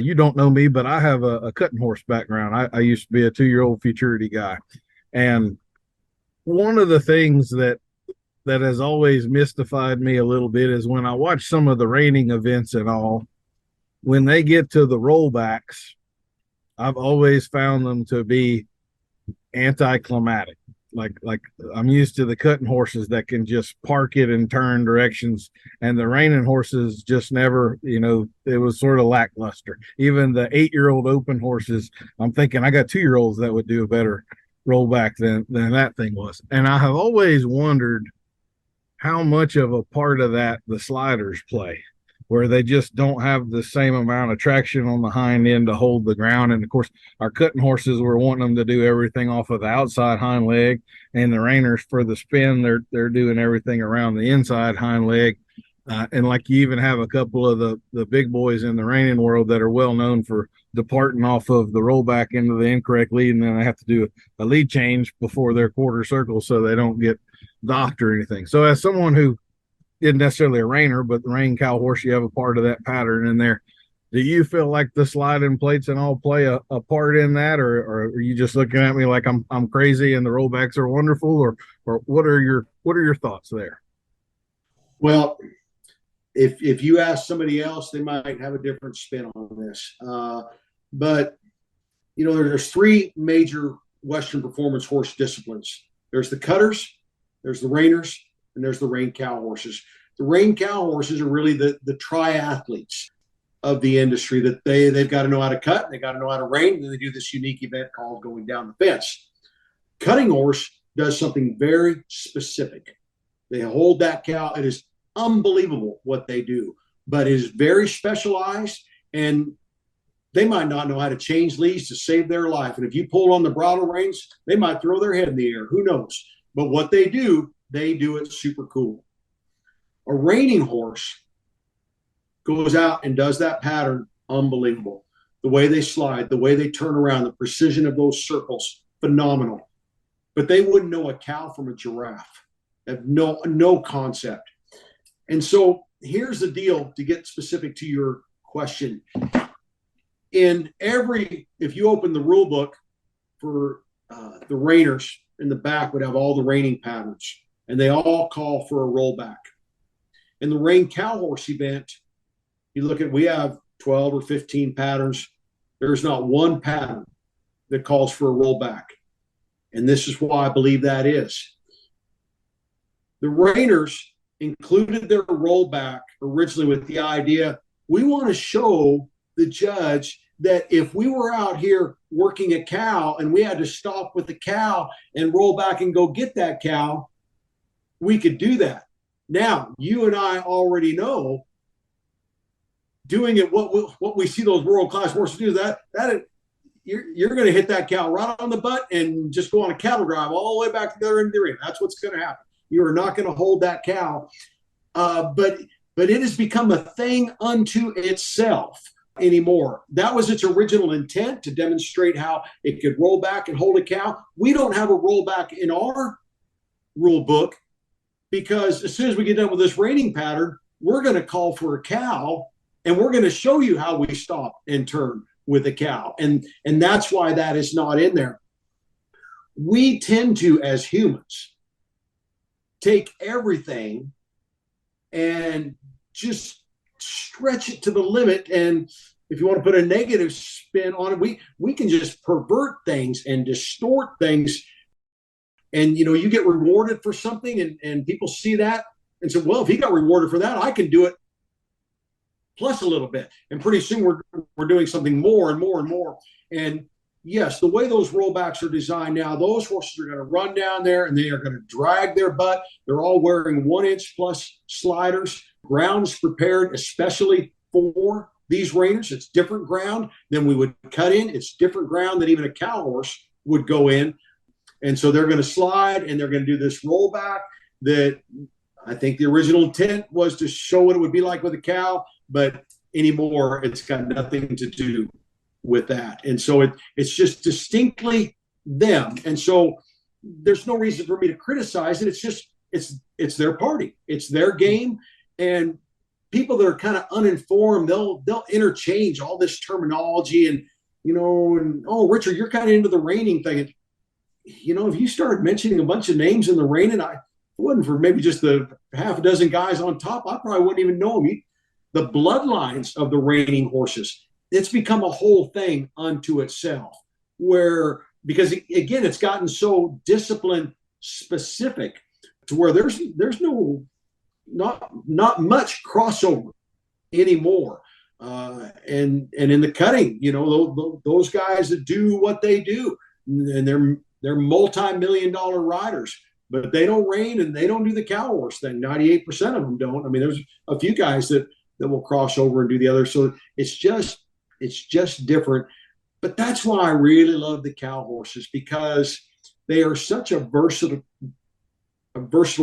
you don't know me, but I have a cutting horse background. I used to be a 2-year-old futurity guy. And one of the things that has always mystified me a little bit is when I watch some of the reining events and all, when they get to the rollbacks, I've always found them to be anticlimactic. Like I'm used to the cutting horses that can just park it and turn directions, and the reining horses just never, it was sort of lackluster. Even the 8-year-old open horses, I'm thinking I got 2-year-olds that would do a better rollback than that thing was. And I have always wondered how much of a part of that the sliders play, where they just don't have the same amount of traction on the hind end to hold the ground. And of course, our cutting horses, we're wanting them to do everything off of the outside hind leg, and the reiners for the spin, they're doing everything around the inside hind leg. And like you even have a couple of the big boys in the reining world that are well known for departing off of the rollback into the incorrect lead, and then they have to do a lead change before their quarter circle so they don't get docked or anything. So as someone who isn't necessarily a reiner, but the rein cow horse, you have a part of that pattern in there. Do you feel like the sliding plates and all play a part in that, or are you just looking at me like I'm crazy and the rollbacks are wonderful, or what are your thoughts there? Well, if you ask somebody else, they might have a different spin on this. But there's three major Western performance horse disciplines. There's the cutters, there's the reiners, and there's the rein cow horses. The rein cow horses are really the triathletes of the industry, that they've got to know how to cut, they got to know how to rein, and then they do this unique event called going down the fence. Cutting horse does something very specific. They hold that cow. It is unbelievable what they do, but it is very specialized, and they might not know how to change leads to save their life. And if you pull on the bridle reins, they might throw their head in the air. Who knows? But what they do it super cool. A reining horse goes out and does that pattern unbelievable. The way they slide, the way they turn around, the precision of those circles, phenomenal. But they wouldn't know a cow from a giraffe. They have no concept. And so here's the deal, to get specific to your question. If you open the rule book for the reiners, in the back would have all the reining patterns, and they all call for a rollback. In the rein cow horse event, we have 12 or 15 patterns. There's not one pattern that calls for a rollback. And this is why I believe that is. The reiners included their rollback originally with the idea, we want to show the judge that if we were out here working a cow and we had to stop with the cow and roll back and go get that cow, we could do that. Now, you and I already know, doing it what we see those world-class horses do, that you're going to hit that cow right on the butt and just go on a cattle drive all the way back to the other end of the ring. That's what's going to happen. You are not going to hold that cow. But it has become a thing unto itself anymore. That was its original intent, to demonstrate how it could roll back and hold a cow. We don't have a rollback in our rule book, because as soon as we get done with this reining pattern, we're going to call for a cow, and we're going to show you how we stop and turn with a cow. And that's why that is not in there. We tend to, as humans, take everything and just stretch it to the limit. And if you want to put a negative spin on it, we can just pervert things and distort things. And, you get rewarded for something, and people see that and say, well, if he got rewarded for that, I can do it plus a little bit. And pretty soon we're doing something more and more and more. And yes, the way those rollbacks are designed now, those horses are going to run down there and they are going to drag their butt. They're all wearing 1-inch plus sliders. Ground is prepared especially for these reiners. It's different ground than we would cut in. It's different ground than even a cow horse would go in. And so they're going to slide, and they're going to do this rollback that I think the original intent was to show what it would be like with a cow, but anymore it's got nothing to do with that. And so it's just distinctly them. And so there's no reason for me to criticize it. It's just, it's their party. It's their game. And people that are kind of uninformed, they'll interchange all this terminology and, oh, Richard, you're kind of into the reining thing. And, if you start mentioning a bunch of names in the reining, I wasn't for maybe just the half a dozen guys on top, I probably wouldn't even know them. The bloodlines of the reining horses, it's become a whole thing unto itself, because again, it's gotten so discipline specific to where there's not much crossover anymore. And in the cutting, those guys that do what they do, and they're multi-million-dollar riders, but they don't rein and they don't do the cow horse thing. 98% of them don't. I mean, there's a few guys that will cross over and do the other. So it's just different. But that's why I really love the cow horses, because they are such a versatile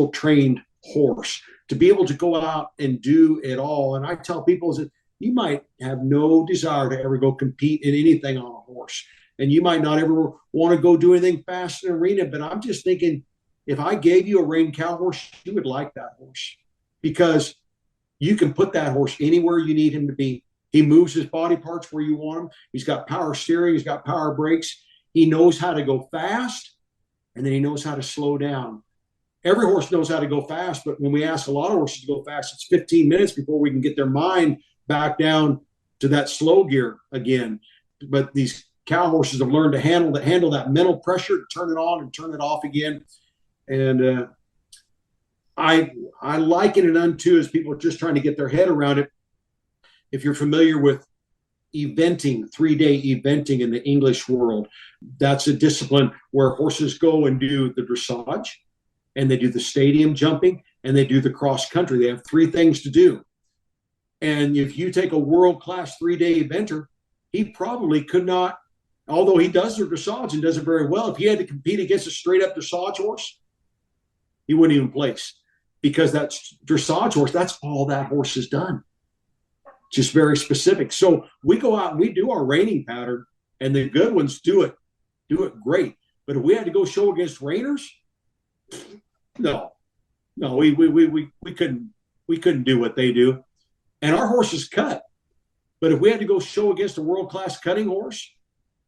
trained horse to be able to go out and do it all. And I tell people that you might have no desire to ever go compete in anything on a horse. And you might not ever want to go do anything fast in an arena. But I'm just thinking, if I gave you a reined cow horse, you would like that horse, because you can put that horse anywhere you need him to be. He moves his body parts where you want him. He's got power steering. He's got power brakes. He knows how to go fast, and then he knows how to slow down. Every horse knows how to go fast, but when we ask a lot of horses to go fast, it's 15 minutes before we can get their mind back down to that slow gear again. But these cow horses have learned to handle that mental pressure, to turn it on and turn it off again. And I liken it unto, as people are just trying to get their head around it. If you're familiar with eventing, 3-day eventing in the English world, that's a discipline where horses go and do the dressage, and they do the stadium jumping, and they do the cross country. They have 3 things to do. And if you take a world-class 3-day eventer, he probably could not, although he does the dressage and does it very well, if he had to compete against a straight-up dressage horse, he wouldn't even place, because that dressage horse, that's all that horse has done. Just very specific. So we go out and we do our reining pattern, and the good ones do it great. But if we had to go show against reiners, no, we couldn't do what they do. And our horses cut. But if we had to go show against a world-class cutting horse,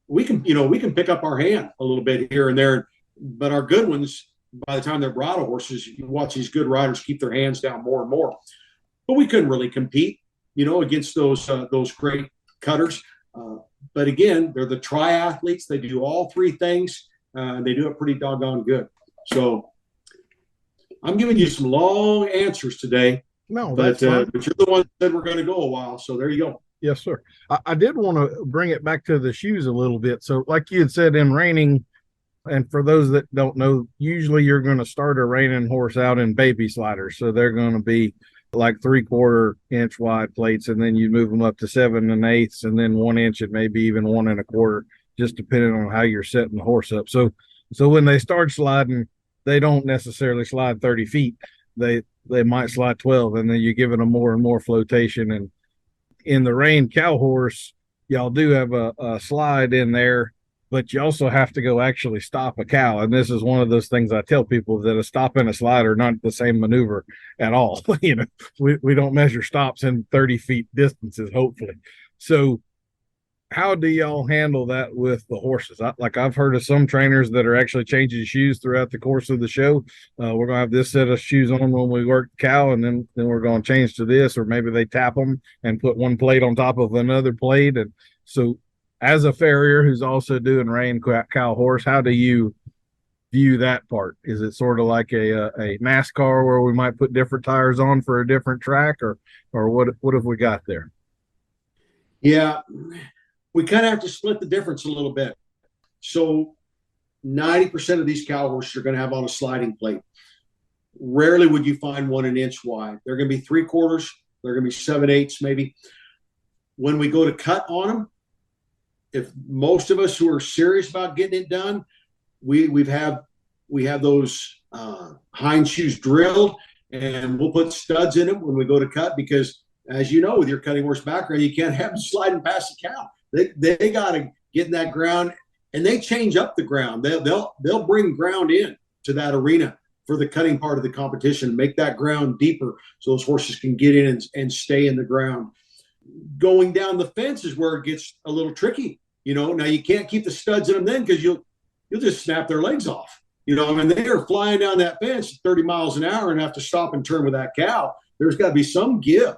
we can pick up our hand a little bit here and there. But our good ones, by the time they're bridle horses, you watch these good riders keep their hands down more and more. But we couldn't really compete, against those great cutters. But again, they're the triathletes. They do all 3 things, and they do it pretty doggone good. So I'm giving you some long answers today. No, but that's but you're the one that said we're going to go a while. So there you go. Yes, sir. I did want to bring it back to the shoes a little bit. So like you had said, in reining, and for those that don't know, usually you're going to start a reining horse out in baby sliders. So they're going to be like 3/4 inch wide plates, and then you move them up to 7 1/8, and then 1 inch and maybe even 1 1/4, just depending on how you're setting the horse up. So when they start sliding, they don't necessarily slide 30 feet. They might slide 12, and then you're giving them more and more flotation. And in the reined cow horse, y'all do have a slide in there, but you also have to go actually stop a cow. And this is one of those things I tell people, that a stop and a slide are not the same maneuver at all. We don't measure stops in 30 feet distances, hopefully. So how do y'all handle that with the horses? I've heard of some trainers that are actually changing shoes throughout the course of the show. We're going to have this set of shoes on when we work the cow, and then we're going to change to this, or maybe they tap them and put one plate on top of another plate. And so as a farrier who's also doing reined cow horse, how do you view that part? Is it sort of like a NASCAR where we might put different tires on for a different track, or what have we got there? Yeah, we kind of have to split the difference a little bit. So 90% of these cow horses are going to have on a sliding plate. Rarely would you find one an inch wide. They're going to be 3/4. They're going to be 7/8 maybe. When we go to cut on them, if most of us who are serious about getting it done, we have those hind shoes drilled, and we'll put studs in them when we go to cut, because as you know, with your cutting horse background, you can't have them sliding past the cow. They got to get in that ground, and they change up the ground. They'll bring ground in to that arena for the cutting part of the competition, make that ground deeper so those horses can get in and stay in the ground. Going down the fence is where it gets a little tricky. Now you can't keep the studs in them then, because you'll just snap their legs off. They are flying down that fence at 30 miles an hour and have to stop and turn with that cow. There's got to be some give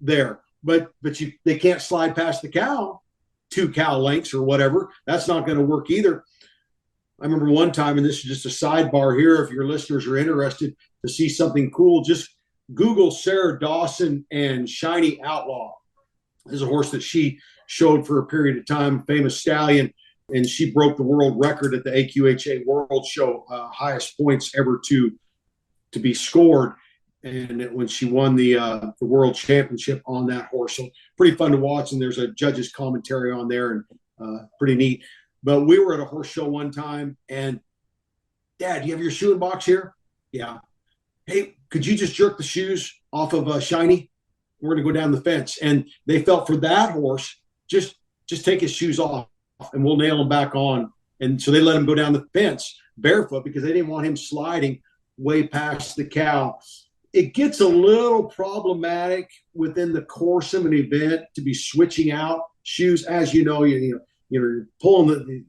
there. But they can't slide past the cow 2 cow lengths or whatever. That's not going to work either. I remember one time, and this is just a sidebar here, if your listeners are interested to see something cool, just Google Sarah Dawson and Shiney Outlaw. This is a horse that she showed for a period of time, famous stallion, and she broke the world record at the AQHA World Show, highest points ever to be scored. And when she won the World Championship on that horse. So pretty fun to watch, and there's a judge's commentary on there, and pretty neat. But we were at a horse show one time, and Dad, do you have your shoeing box here? Yeah. Hey, could you just jerk the shoes off of Shiney? we're going to go down the fence. And they felt for that horse, just take his shoes off and we'll nail him back on. And so they let him go down the fence barefoot because they didn't want him sliding way past the cow. It gets a little problematic within the course of an event to be switching out shoes. As you know, you're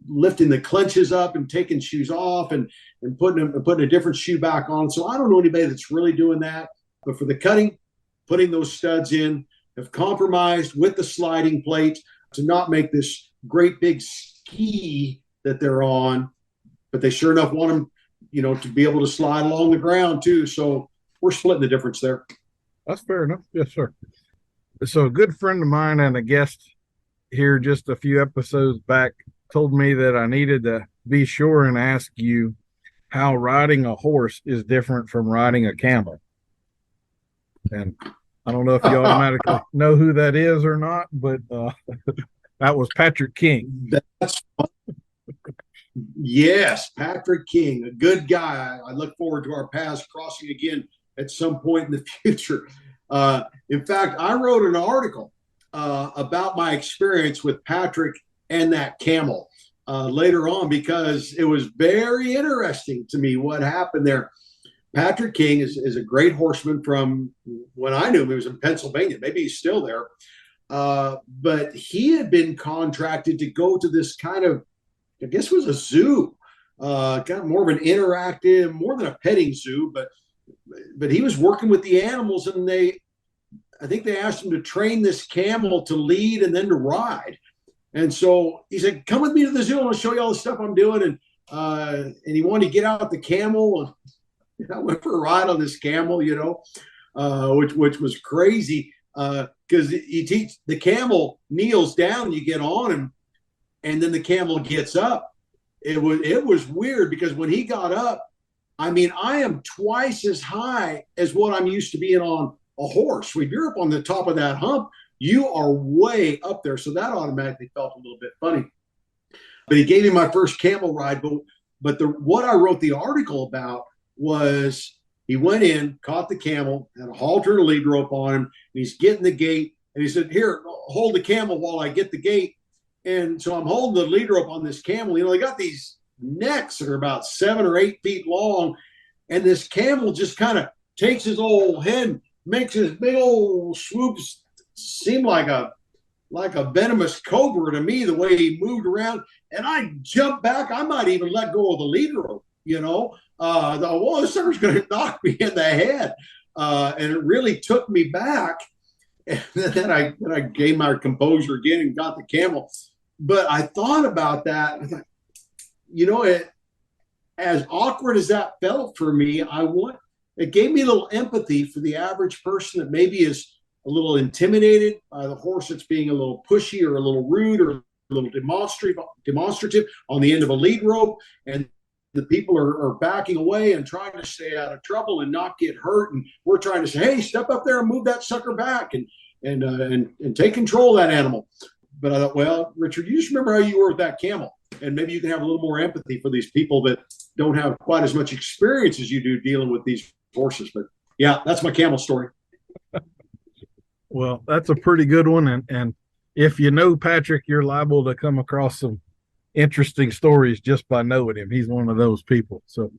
lifting the clenches up and taking shoes off and putting a different shoe back on. So I don't know anybody that's really doing that. But for the cutting, putting those studs in, have compromised with the sliding plate to not make this great big ski that they're on. But they sure enough want them, to be able to slide along the ground too. So we're splitting the difference there. That's fair enough. Yes, sir. So a good friend of mine and a guest here just a few episodes back told me that I needed to be sure and ask you how riding a horse is different from riding a camel. And I don't know if you automatically know who that is or not, but that was Patrick King. That's fun. Yes, Patrick King, a good guy. I look forward to our paths crossing again at some point in the future. In fact, I wrote an article about my experience with Patrick and that camel later on because it was very interesting to me what happened there. Patrick King is a great horseman from when I knew him. He was in Pennsylvania. Maybe he's still there. But he had been contracted to go to this kind of, I guess it was a zoo, kind of more of an interactive, more than a petting zoo, but he was working with the animals, and I think they asked him to train this camel to lead and then to ride. And so he said, come with me to the zoo and I'll show you all the stuff I'm doing. And he wanted to get out the camel. And I went for a ride on this camel, which was crazy because the camel kneels down, you get on him, and then the camel gets up. It was weird because when he got up, I mean, I am twice as high as what I'm used to being on a horse. When you're up on the top of that hump, you are way up there. So that automatically felt a little bit funny. But he gave me my first camel ride. But what I wrote the article about was he went in, caught the camel, had a halter and a lead rope on him, and he's getting the gate. And he said, here, hold the camel while I get the gate. And so I'm holding the lead rope on this camel. They got these necks that are about 7 or 8 feet long. And this camel just kind of takes his old head, makes his big old swoops seem like a venomous cobra to me, the way he moved around. And I jumped back. I might even let go of the lead rope, well, this sucker's going to knock me in the head. And it really took me back. And then I gained my composure again and got the camel. But I thought about that. I thought, as awkward as that felt for me, it gave me a little empathy for the average person that maybe is a little intimidated by the horse that's being a little pushy or a little rude or a little demonstrative on the end of a lead rope. And the people are backing away and trying to stay out of trouble and not get hurt. And we're trying to say, hey, step up there and move that sucker back and take control of that animal. But I thought, well, Richard, you just remember how you were with that camel. And maybe you can have a little more empathy for these people that don't have quite as much experience as you do dealing with these horses. But yeah, that's my camel story. Well, that's a pretty good one. And if you know Patrick, you're liable to come across some interesting stories just by knowing him. He's one of those people. So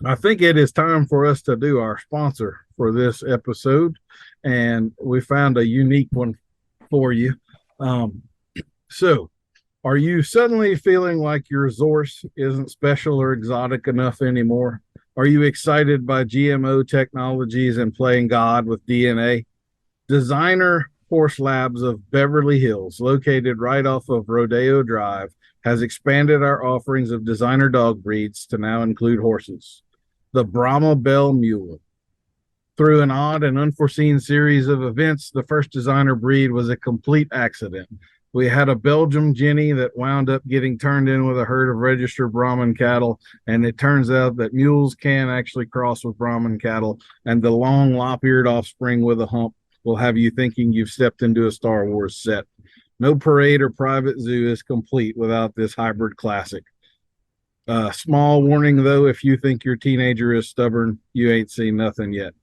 I think it is time for us to do our sponsor for this episode. And we found a unique one for you. So are you suddenly feeling like your Zorse isn't special or exotic enough anymore? Are you excited by GMO technologies and playing God with DNA? Designer Horse Labs of Beverly Hills, located right off of Rodeo Drive, has expanded our offerings of designer dog breeds to now include horses. The Brahma Bell Mule. Through an odd and unforeseen series of events, the first designer breed was a complete accident. We had a Belgium Jenny that wound up getting turned in with a herd of registered Brahman cattle, and it turns out that mules can actually cross with Brahman cattle, and the long lop-eared offspring with a hump will have you thinking you've stepped into a Star Wars set. No parade or private zoo is complete without this hybrid classic. Small warning, though, if you think your teenager is stubborn, you ain't seen nothing yet.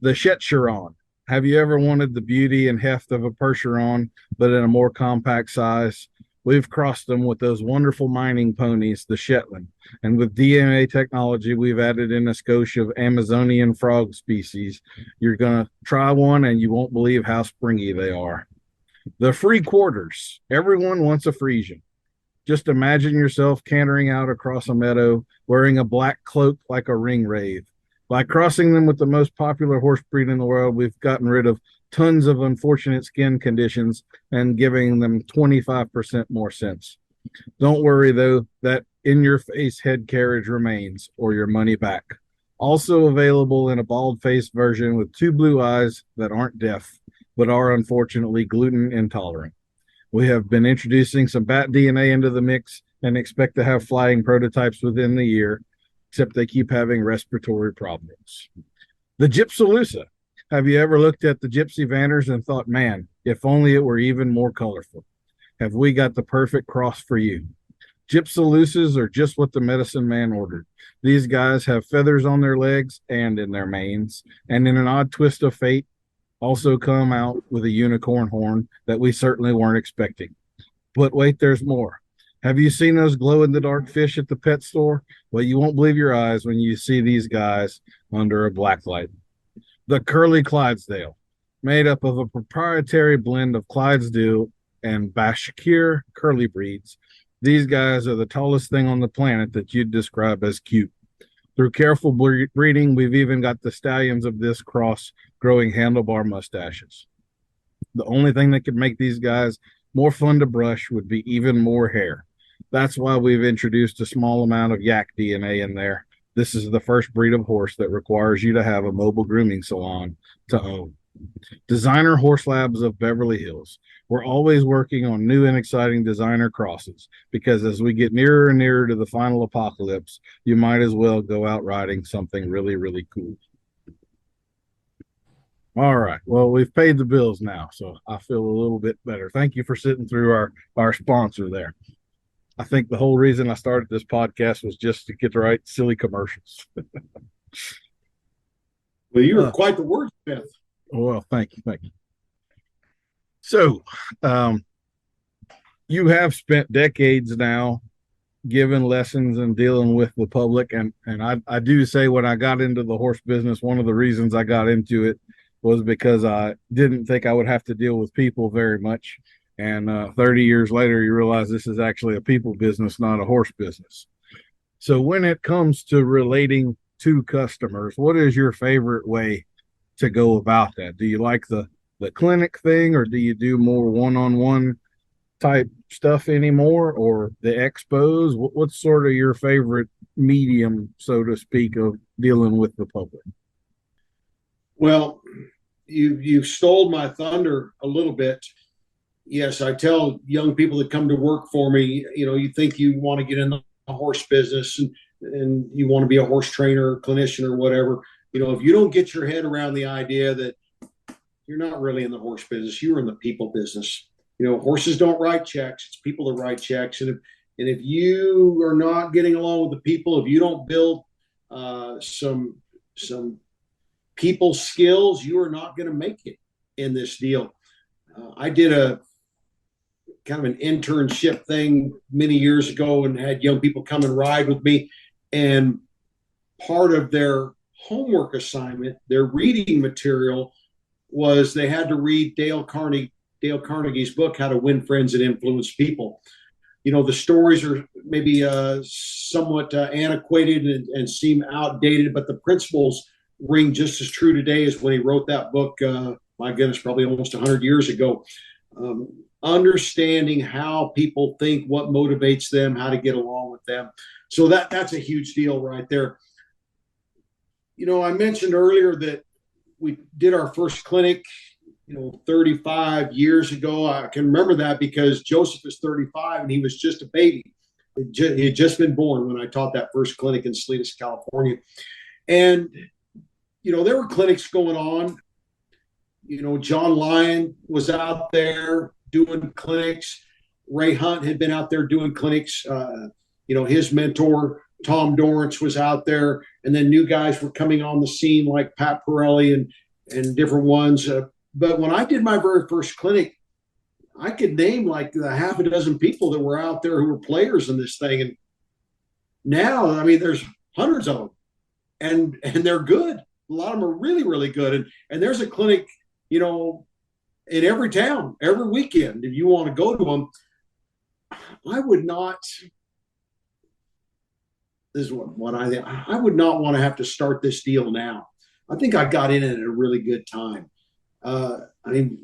The Shetcheron. Have you ever wanted the beauty and heft of a Percheron, but in a more compact size? We've crossed them with those wonderful mining ponies, the Shetland. And with DNA technology, we've added in a skosh of Amazonian frog species. You're going to try one and you won't believe how springy they are. The free quarters. Everyone wants a Frisian. Just imagine yourself cantering out across a meadow wearing a black cloak like a ring wraith. By crossing them with the most popular horse breed in the world, we've gotten rid of tons of unfortunate skin conditions and giving them 25% more sense. Don't worry, though, that in your face head carriage remains or your money back. Also available in a bald face version with two blue eyes that aren't deaf, but are unfortunately gluten intolerant. We have been introducing some bat DNA into the mix and expect to have flying prototypes within the year, except they keep having respiratory problems. The Gypsaloosa. Have you ever looked at the Gypsy Vanners and thought, man, if only it were even more colorful? Have we got the perfect cross for you? Gypsaloosas are just what the medicine man ordered. These guys have feathers on their legs and in their manes, and in an odd twist of fate, also come out with a unicorn horn that we certainly weren't expecting. But wait, there's more. Have you seen those glow-in-the-dark fish at the pet store? Well, you won't believe your eyes when you see these guys under a black light. The Curly Clydesdale, made up of a proprietary blend of Clydesdale and Bashkir curly breeds. These guys are the tallest thing on the planet that you'd describe as cute. Through careful breeding, we've even got the stallions of this cross growing handlebar mustaches. The only thing that could make these guys more fun to brush would be even more hair. That's why we've introduced a small amount of yak DNA in there. This is the first breed of horse that requires you to have a mobile grooming salon to own. Designer Horse Labs of Beverly Hills. We're always working on new and exciting designer crosses because as we get nearer and nearer to the final apocalypse, you might as well go out riding something really, really cool. All right. Well, we've paid the bills now, so I feel a little bit better. Thank you for sitting through our sponsor there. I think the whole reason I started this podcast was just to get the right silly commercials. Well, you were quite the wordsmith. Well, thank you. So, you have spent decades now giving lessons and dealing with the public. And I do say when I got into the horse business, one of the reasons I got into it was because I didn't think I would have to deal with people very much. And 30 years later, you realize this is actually a people business, not a horse business. So when it comes to relating to customers, what is your favorite way to go about that? Do you like the clinic thing, or do you do more one-on-one type stuff anymore, or the expos? What's sort of your favorite medium, so to speak, of dealing with the public? Well, you stole my thunder a little bit. Yes, I tell young people that come to work for me, you think you want to get in the horse business and you want to be a horse trainer or clinician or whatever. If you don't get your head around the idea that you're not really in the horse business, you're in the people business. Horses don't write checks. It's people that write checks. And if you are not getting along with the people, if you don't build some people skills, you are not going to make it in this deal. I did a kind of an internship thing many years ago and had young people come and ride with me. And part of their homework assignment, their reading material, was they had to read Dale Carnegie's book, How to Win Friends and Influence People. The stories are maybe somewhat antiquated and seem outdated, but the principles ring just as true today as when he wrote that book, my goodness, probably almost 100 years ago. Understanding how people think, what motivates them, how to get along with them. So that's a huge deal right there. I mentioned earlier that we did our first clinic, 35 years ago. I can remember that because Joseph is 35 and he was just a baby. He had just been born when I taught that first clinic in Salinas, California. And, there were clinics going on. John Lyon was out there doing clinics. Ray Hunt had been out there doing clinics. His mentor, Tom Dorrance, was out there. And then new guys were coming on the scene like Pat Pirelli and different ones. But when I did my very first clinic, I could name like a half a dozen people that were out there who were players in this thing. And now, I mean, there's hundreds of them, and they're good. A lot of them are really, really good. And there's a clinic, you know, in every town, every weekend. If you want to go to them, I would not. This is what I think. I would not want to have to start this deal now. I think I got in it at a really good time. I mean,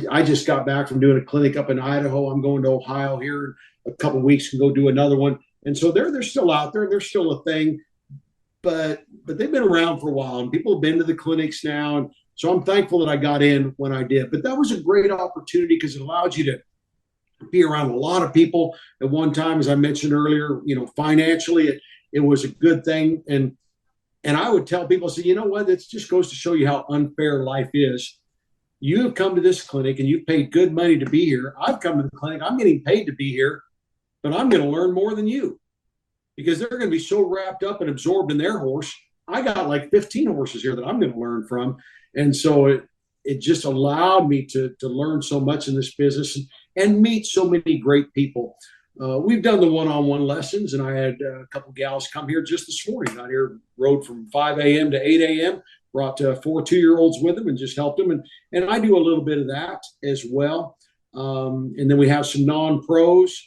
I just got back from doing a clinic up in Idaho. I'm going to Ohio here in a couple of weeks and go do another one. And so they're still out there. They're still a thing, but they've been around for a while, and people have been to the clinics now. And so I'm thankful that I got in when I did. But that was a great opportunity because it allowed you to be around a lot of people at one time. As I mentioned earlier, you know, financially, it was a good thing. And I would tell people, say, you know what, it just goes to show you how unfair life is. You have come to this clinic and you've paid good money to be here. I've come to the clinic, I'm getting paid to be here, but I'm going to learn more than you because they're going to be so wrapped up and absorbed in their horse. I got like 15 horses here that I'm going to learn from. And so it just allowed me to learn so much in this business and meet so many great people. We've done the one-on-one lessons, and I had a couple gals come here just this morning. Got here, rode from 5 a.m. to 8 a.m., brought 4 2-year-olds with them and just helped them. And I do a little bit of that as well. And then we have some non-pros.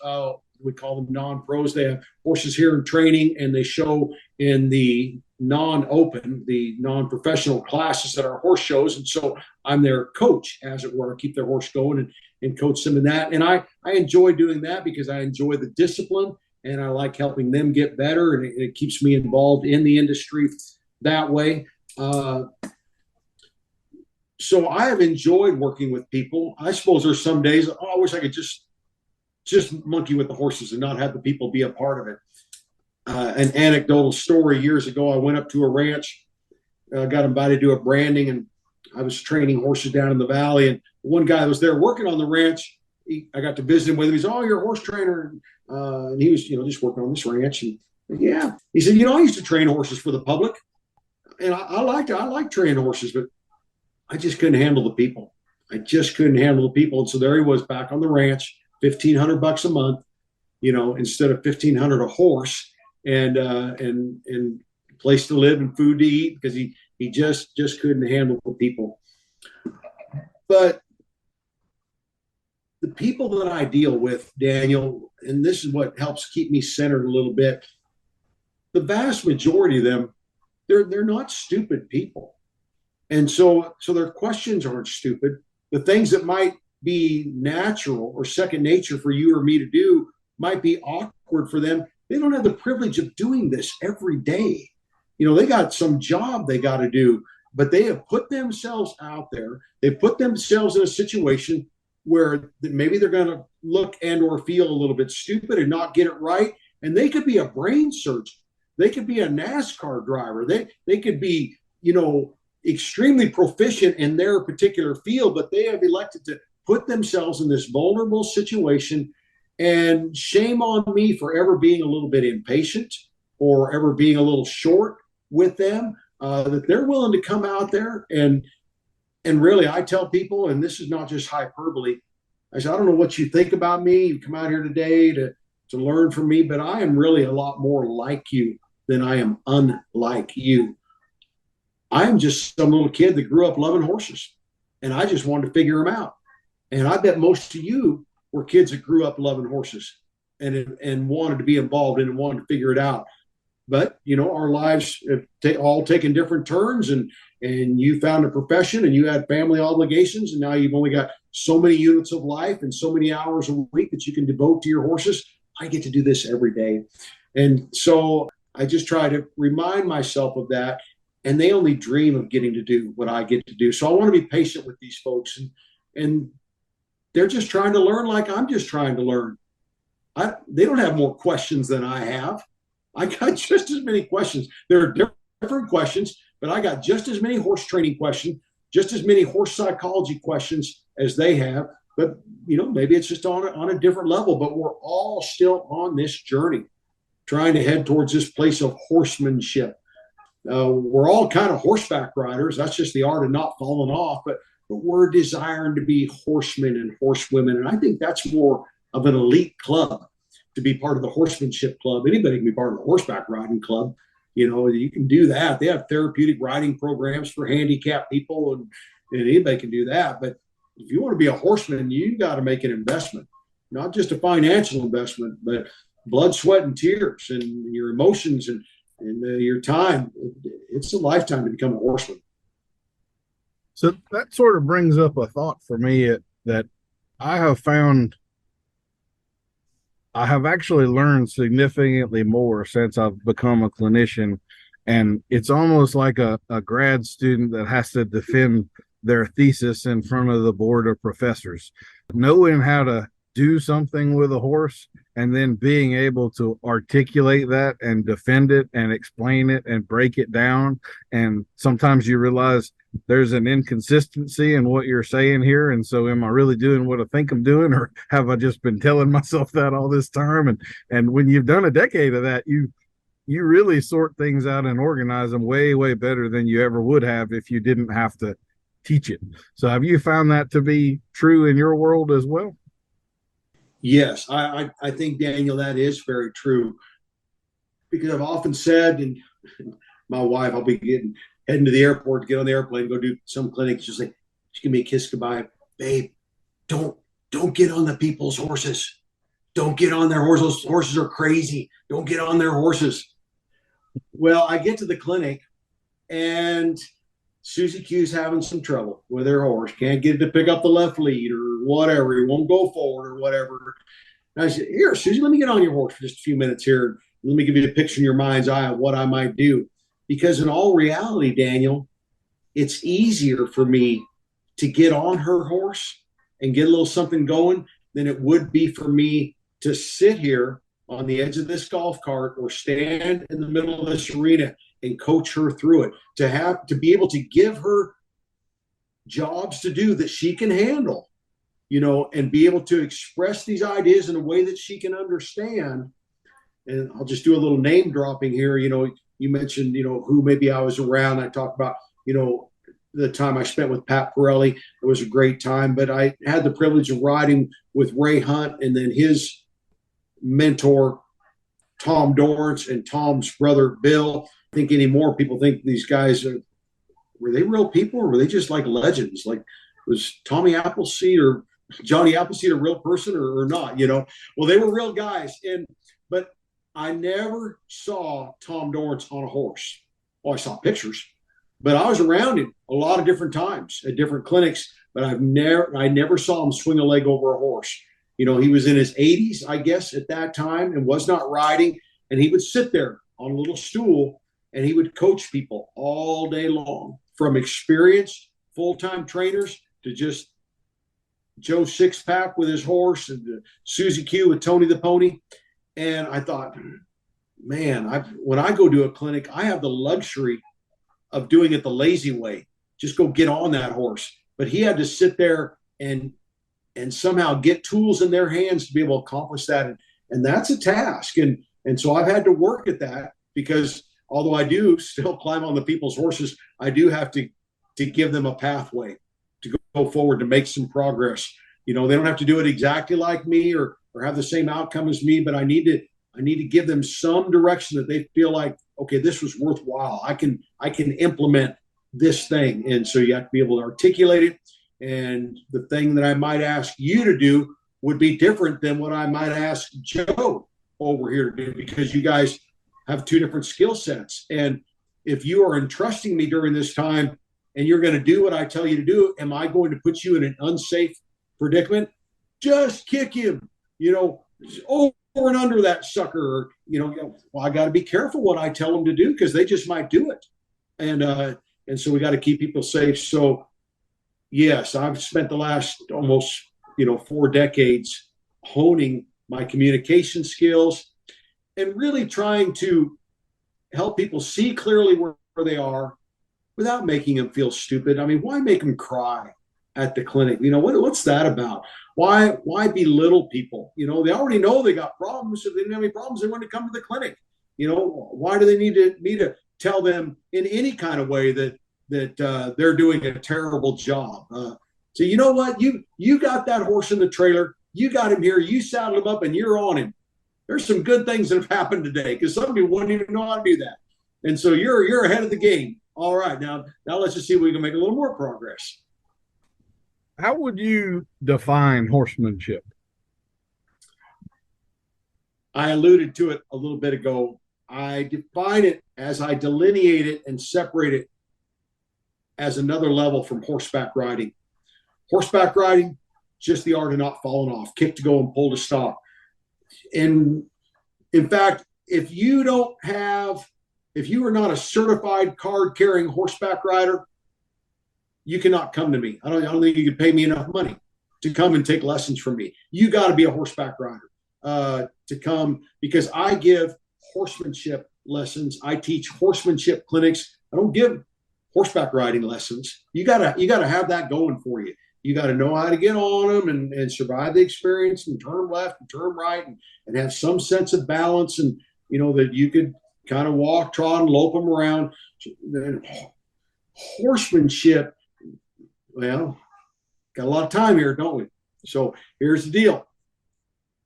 We call them non-pros. They have horses here in training, and they show in the non-open, the non-professional classes at our horse shows. And so I'm their coach, as it were, keep their horse going and coach them in that. And I enjoy doing that because I enjoy the discipline and I like helping them get better. And it keeps me involved in the industry that way. So I have enjoyed working with people. I suppose there's some days, I wish I could just monkey with the horses and not have the people be a part of it. An anecdotal story: years ago, I went up to a ranch, got invited to do a branding, and I was training horses down in the valley. And one guy that was there working on the ranch, I got to visit him with him. He said, "Oh, you're a horse trainer," and he was, just working on this ranch. And yeah, he said, "I used to train horses for the public, and I like training horses, but I just couldn't handle the people. I just couldn't handle the people." And so there he was back on the ranch, $1,500 a month, instead of $1,500 a horse. And place to live and food to eat because he just couldn't handle the people. But the people that I deal with, Daniel, and this is what helps keep me centered a little bit, the vast majority of them, they're not stupid people. And so their questions aren't stupid. The things that might be natural or second nature for you or me to do might be awkward for them. They don't have the privilege of doing this every day. They got some job they got to do, but they have put themselves out there. They put themselves in a situation where maybe they're going to look and or feel a little bit stupid and not get it right. And they could be a brain surgeon. They could be a NASCAR driver. They could be, extremely proficient in their particular field, but they have elected to put themselves in this vulnerable situation. And shame on me for ever being a little bit impatient or ever being a little short with them, that they're willing to come out there. And really, I tell people, and this is not just hyperbole, I say, I don't know what you think about me. You come out here today to learn from me, but I am really a lot more like you than I am unlike you. I am just some little kid that grew up loving horses, and I just wanted to figure them out. And I bet most of you were kids that grew up loving horses and wanted to be involved in and wanted to figure it out. But, our lives have all taken different turns, and you found a profession and you had family obligations, and now you've only got so many units of life and so many hours a week that you can devote to your horses. I get to do this every day. And so I just try to remind myself of that, and they only dream of getting to do what I get to do. So I want to be patient with these folks, and they're just trying to learn like I'm just trying to learn. They don't have more questions than I have. I got just as many questions. There are different questions, but I got just as many horse training questions, just as many horse psychology questions as they have. But, maybe it's just on a different level, but we're all still on this journey, trying to head towards this place of horsemanship. we're all kind of horseback riders. That's just the art of not falling off, but we're desiring to be horsemen and horsewomen. And I think that's more of an elite club to be part of the horsemanship club. Anybody can be part of the horseback riding club. You can do that. They have therapeutic riding programs for handicapped people, and anybody can do that. But if you want to be a horseman, you got to make an investment, not just a financial investment, but blood, sweat, and tears, and your emotions and your time. It's a lifetime to become a horseman. So that sort of brings up a thought for me that I have found I have actually learned significantly more since I've become a clinician. And it's almost like a grad student that has to defend their thesis in front of the board of professors. Knowing how to do something with a horse and then being able to articulate that and defend it and explain it and break it down. And sometimes you realize there's an inconsistency in what you're saying here. And so am I really doing what I think I'm doing, or have I just been telling myself that all this time? And when you've done a decade of that, you really sort things out and organize them way, way better than you ever would have if you didn't have to teach it. So have you found that to be true in your world as well? Yes, I think, Daniel, that is very true, because I've often said, and my wife, I'll be heading to the airport to get on the airplane, go do some clinic. She's like, she give me a kiss goodbye. Babe, don't get on the people's horses. Don't get on their horses. Those horses are crazy. Don't get on their horses. Well, I get to the clinic, and Susie Q's having some trouble with her horse. Can't get it to pick up the left lead or whatever. He won't go forward or whatever. And I said, here, Susie, let me get on your horse for just a few minutes here. Let me give you a picture in your mind's eye of what I might do. Because in all reality, Daniel, it's easier for me to get on her horse and get a little something going than it would be for me to sit here on the edge of this golf cart or stand in the middle of this arena and coach her through it, to be able to give her jobs to do that she can handle, and be able to express these ideas in a way that she can understand. And I'll just do a little name dropping here. You mentioned, who maybe I was around. I talked about, the time I spent with Pat Pirelli. It was a great time, but I had the privilege of riding with Ray Hunt and then his mentor, Tom Dorrance, and Tom's brother, Bill. I think anymore people think these guys were they real people, or were they just like legends? Like, was Tommy Appleseed or Johnny Appleseed a real person or not? Well, they were real guys. But I never saw Tom Dorrance on a horse. Well, I saw pictures, but I was around him a lot of different times at different clinics, but I never saw him swing a leg over a horse. He was in his 80s, I guess, at that time, and was not riding. And he would sit there on a little stool and he would coach people all day long, from experienced full-time trainers to just Joe Sixpack with his horse, and Susie Q with Tony the Pony. And I thought, man, when I go to a clinic, I have the luxury of doing it the lazy way. Just go get on that horse. But he had to sit there and somehow get tools in their hands to be able to accomplish that. And that's a task. And so I've had to work at that, because although I do still climb on the people's horses, I do have to give them a pathway to go forward, to make some progress. They don't have to do it exactly like me or have the same outcome as me, but I need to give them some direction that they feel like, okay, this was worthwhile. I can implement this thing. And so you have to be able to articulate it. And the thing that I might ask you to do would be different than what I might ask Joe over here to do, because you guys have two different skill sets. And if you are entrusting me during this time and you're going to do what I tell you to do, am I going to put you in an unsafe predicament? Just kick him, over and under that sucker. Well, I got to be careful what I tell them to do, because they just might do it. And so we got to keep people safe. So yes, I've spent the last almost, 4 decades honing my communication skills and really trying to help people see clearly where they are without making them feel stupid. I mean, why make them cry at the clinic? What's that about? Why belittle people? They already know they got problems. If they didn't have any problems, they wouldn't come to the clinic. Why do they need me to tell them in any kind of way that they're doing a terrible job. So you know what? You got that horse in the trailer. You got him here. You saddled him up, and you're on him. There's some good things that have happened today because somebody wouldn't even know how to do that. And so you're ahead of the game. All right, now let's just see if we can make a little more progress. How would you define horsemanship? I alluded to it a little bit ago. I define it as I delineate it and separate it as another level from horseback riding. Horseback riding, just the art of not falling off, kick to go and pull to stop. And in fact, if you are not a certified card-carrying horseback rider, you cannot come to me. I don't think you could pay me enough money to come and take lessons from me. You got to be a horseback rider to come, because I give horsemanship lessons. I teach horsemanship clinics. I don't give horseback riding lessons. You gotta have that going for you. You got to know how to get on them and survive the experience and turn left and turn right and have some sense of balance, and that you could kind of walk, trot, and lope them around. Horsemanship, well, got a lot of time here, don't we? So here's the deal.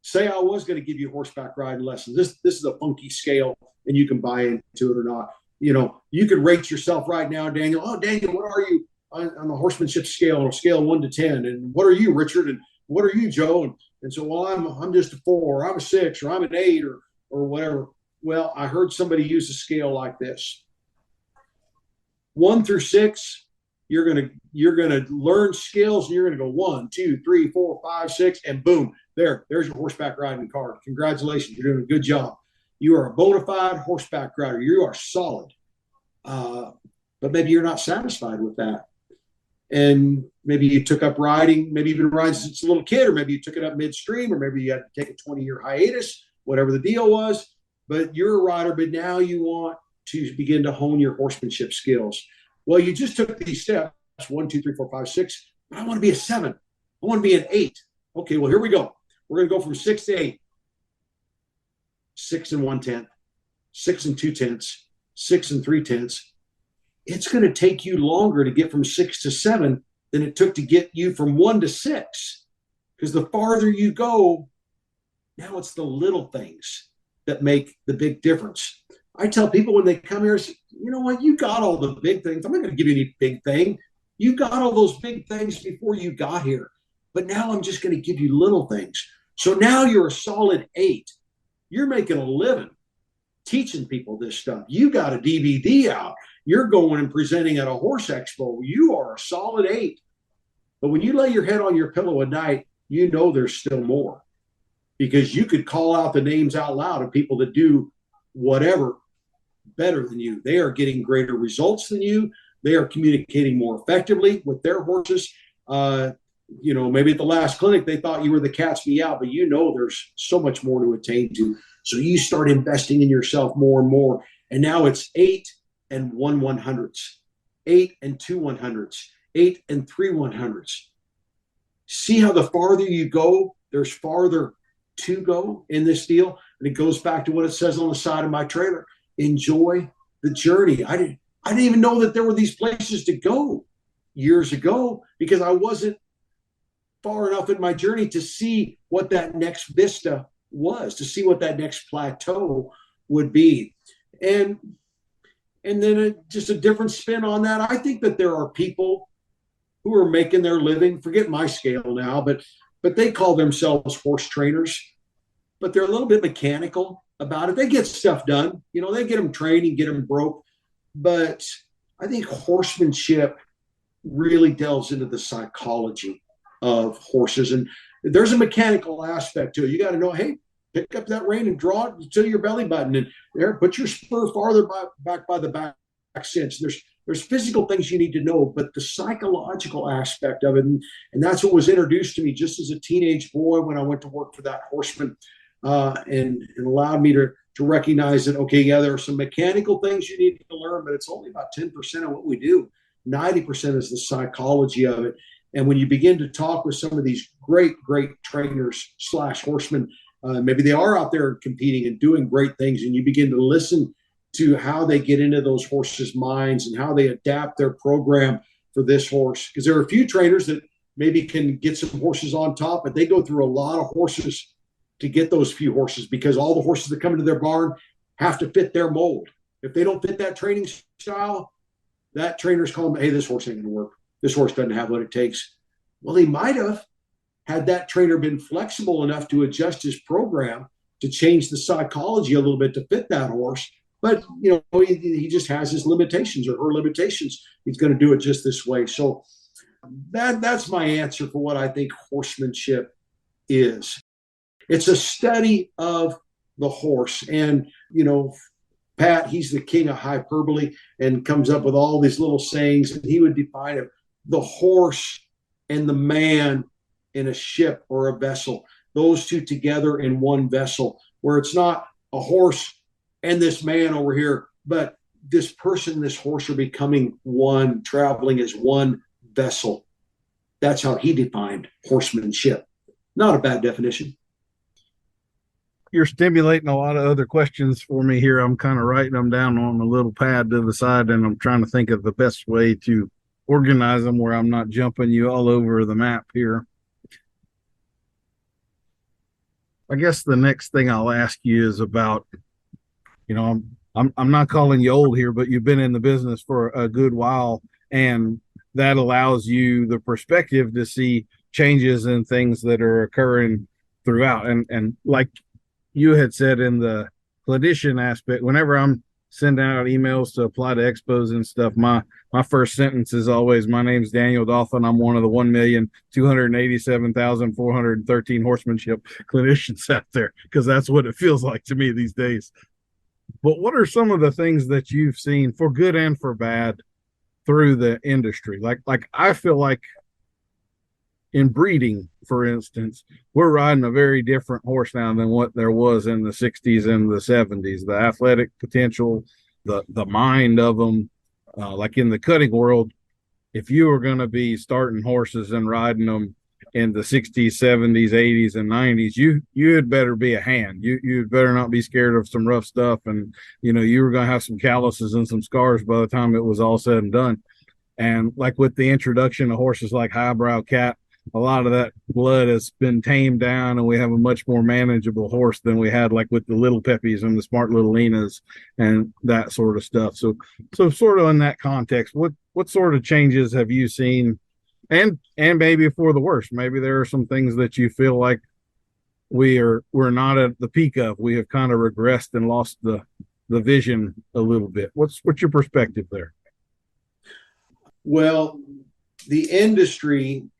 Say I was going to give you horseback riding lessons. This is a funky scale, and you can buy into it or not. You could rate yourself right now, Daniel. Oh, Daniel, what are you on the horsemanship scale, on a scale of 1 to 10? And what are you, Richard? And what are you, Joe? And so, well, I'm just a 4, or I'm a 6, or I'm an 8, or whatever. Well, I heard somebody use a scale like this. 1 through 6, you're gonna learn skills, and you're gonna go 1, 2, 3, 4, 5, 6, and boom, there's your horseback riding card. Congratulations, you're doing a good job. You are a bona fide horseback rider. You are solid. But maybe you're not satisfied with that. And maybe you took up riding, maybe you've been riding since a little kid, or maybe you took it up midstream, or maybe you had to take a 20-year hiatus, whatever the deal was. But you're a rider, but now you want to begin to hone your horsemanship skills. Well, you just took these steps, 1, 2, 3, 4, 5, 6, but I want to be a 7. I want to be an 8. Okay, well, here we go. We're going to go from 6 to 8. 6 and 1/10, 6 and 2/10, 6 and 3/10. It's going to take you longer to get from 6 to 7 than it took to get you from 1 to 6. Because the farther you go, now it's the little things that make the big difference. I tell people when they come here, you know what, you got all the big things. I'm not going to give you any big thing. You got all those big things before you got here. But now I'm just going to give you little things. So now you're a solid 8. You're making a living teaching people this stuff. You got a DVD out. You're going and presenting at a horse expo. You are a solid 8. But when you lay your head on your pillow at night, you know there's still more, because you could call out the names out loud of people that do whatever better than you. They are getting greater results than you. They are communicating more effectively with their horses. Maybe at the last clinic, they thought you were the cat's meow, but there's so much more to attain to. So you start investing in yourself more and more. And now it's 8 and 1 100ths, 8 and 2 100ths, 8 and 3 100ths. See how the farther you go, there's farther to go in this deal. And it goes back to what it says on the side of my trailer. Enjoy the journey. I didn't even know that there were these places to go years ago, because I wasn't far enough in my journey to see what that next vista was, to see what that next plateau would be. And then just a different spin on that. I think that there are people who are making their living, forget my scale now, but they call themselves horse trainers, but they're a little bit mechanical about it. They get stuff done. They get them trained and get them broke. But I think horsemanship really delves into the psychology of horses. And there's a mechanical aspect to it. You got to know, hey, pick up that rein and draw it to your belly button, and there, put your spur farther back by the back cinch. There's physical things you need to know, but the psychological aspect of it, and that's what was introduced to me just as a teenage boy when I went to work for that horseman, and allowed me to recognize that, okay, yeah, there are some mechanical things you need to learn, but it's only about 10% of what we do. 90% is the psychology of it. And when you begin to talk with some of these great trainers / horsemen, maybe they are out there competing and doing great things, and you begin to listen to how they get into those horses' minds and how they adapt their program for this horse. Because there are a few trainers that maybe can get some horses on top, but they go through a lot of horses to get those few horses, because all the horses that come into their barn have to fit their mold. If they don't fit that training style, that trainer's calling, hey, this horse ain't going to work. This horse doesn't have what it takes. Well, he might have, had that trainer been flexible enough to adjust his program to change the psychology a little bit to fit that horse. But, he just has his limitations or her limitations. He's going to do it just this way. So that's my answer for what I think horsemanship is. It's a study of the horse. And, Pat, he's the king of hyperbole and comes up with all these little sayings. And he would define it, the horse and the man in a ship or a vessel, those two together in one vessel, where it's not a horse and this man over here, but this person, this horse are becoming one, traveling as one vessel. That's how he defined horsemanship. Not a bad definition. You're stimulating a lot of other questions for me here. I'm kind of writing them down on a little pad to the side, and I'm trying to think of the best way to organize them where I'm not jumping you all over the map here. I guess the next thing I'll ask you is about, I'm not calling you old here, but you've been in the business for a good while, and that allows you the perspective to see changes and things that are occurring throughout. And like you had said in the clinician aspect, whenever I'm sending out emails to apply to expos and stuff, my first sentence is always, my name's Daniel Dolphin. I'm one of the 1,287,413 horsemanship clinicians out there, because that's what it feels like to me these days. But what are some of the things that you've seen, for good and for bad, through the industry? Like I feel like in breeding, for instance, we're riding a very different horse now than what there was in the 60s and the 70s. The athletic potential, the mind of them, like in the cutting world, if you were going to be starting horses and riding them in the 60s, 70s, 80s, and 90s, you had better be a hand. You'd better not be scared of some rough stuff. And, you were going to have some calluses and some scars by the time it was all said and done. And like with the introduction of horses like Highbrow Cat, a lot of that blood has been tamed down, and we have a much more manageable horse than we had like with the little Peppies and the Smart Little Lenas and that sort of stuff. So sort of in that context, what sort of changes have you seen? And maybe for the worse, maybe there are some things that you feel like we're not at the peak of. We have kind of regressed and lost the vision a little bit. What's your perspective there? Well, the industry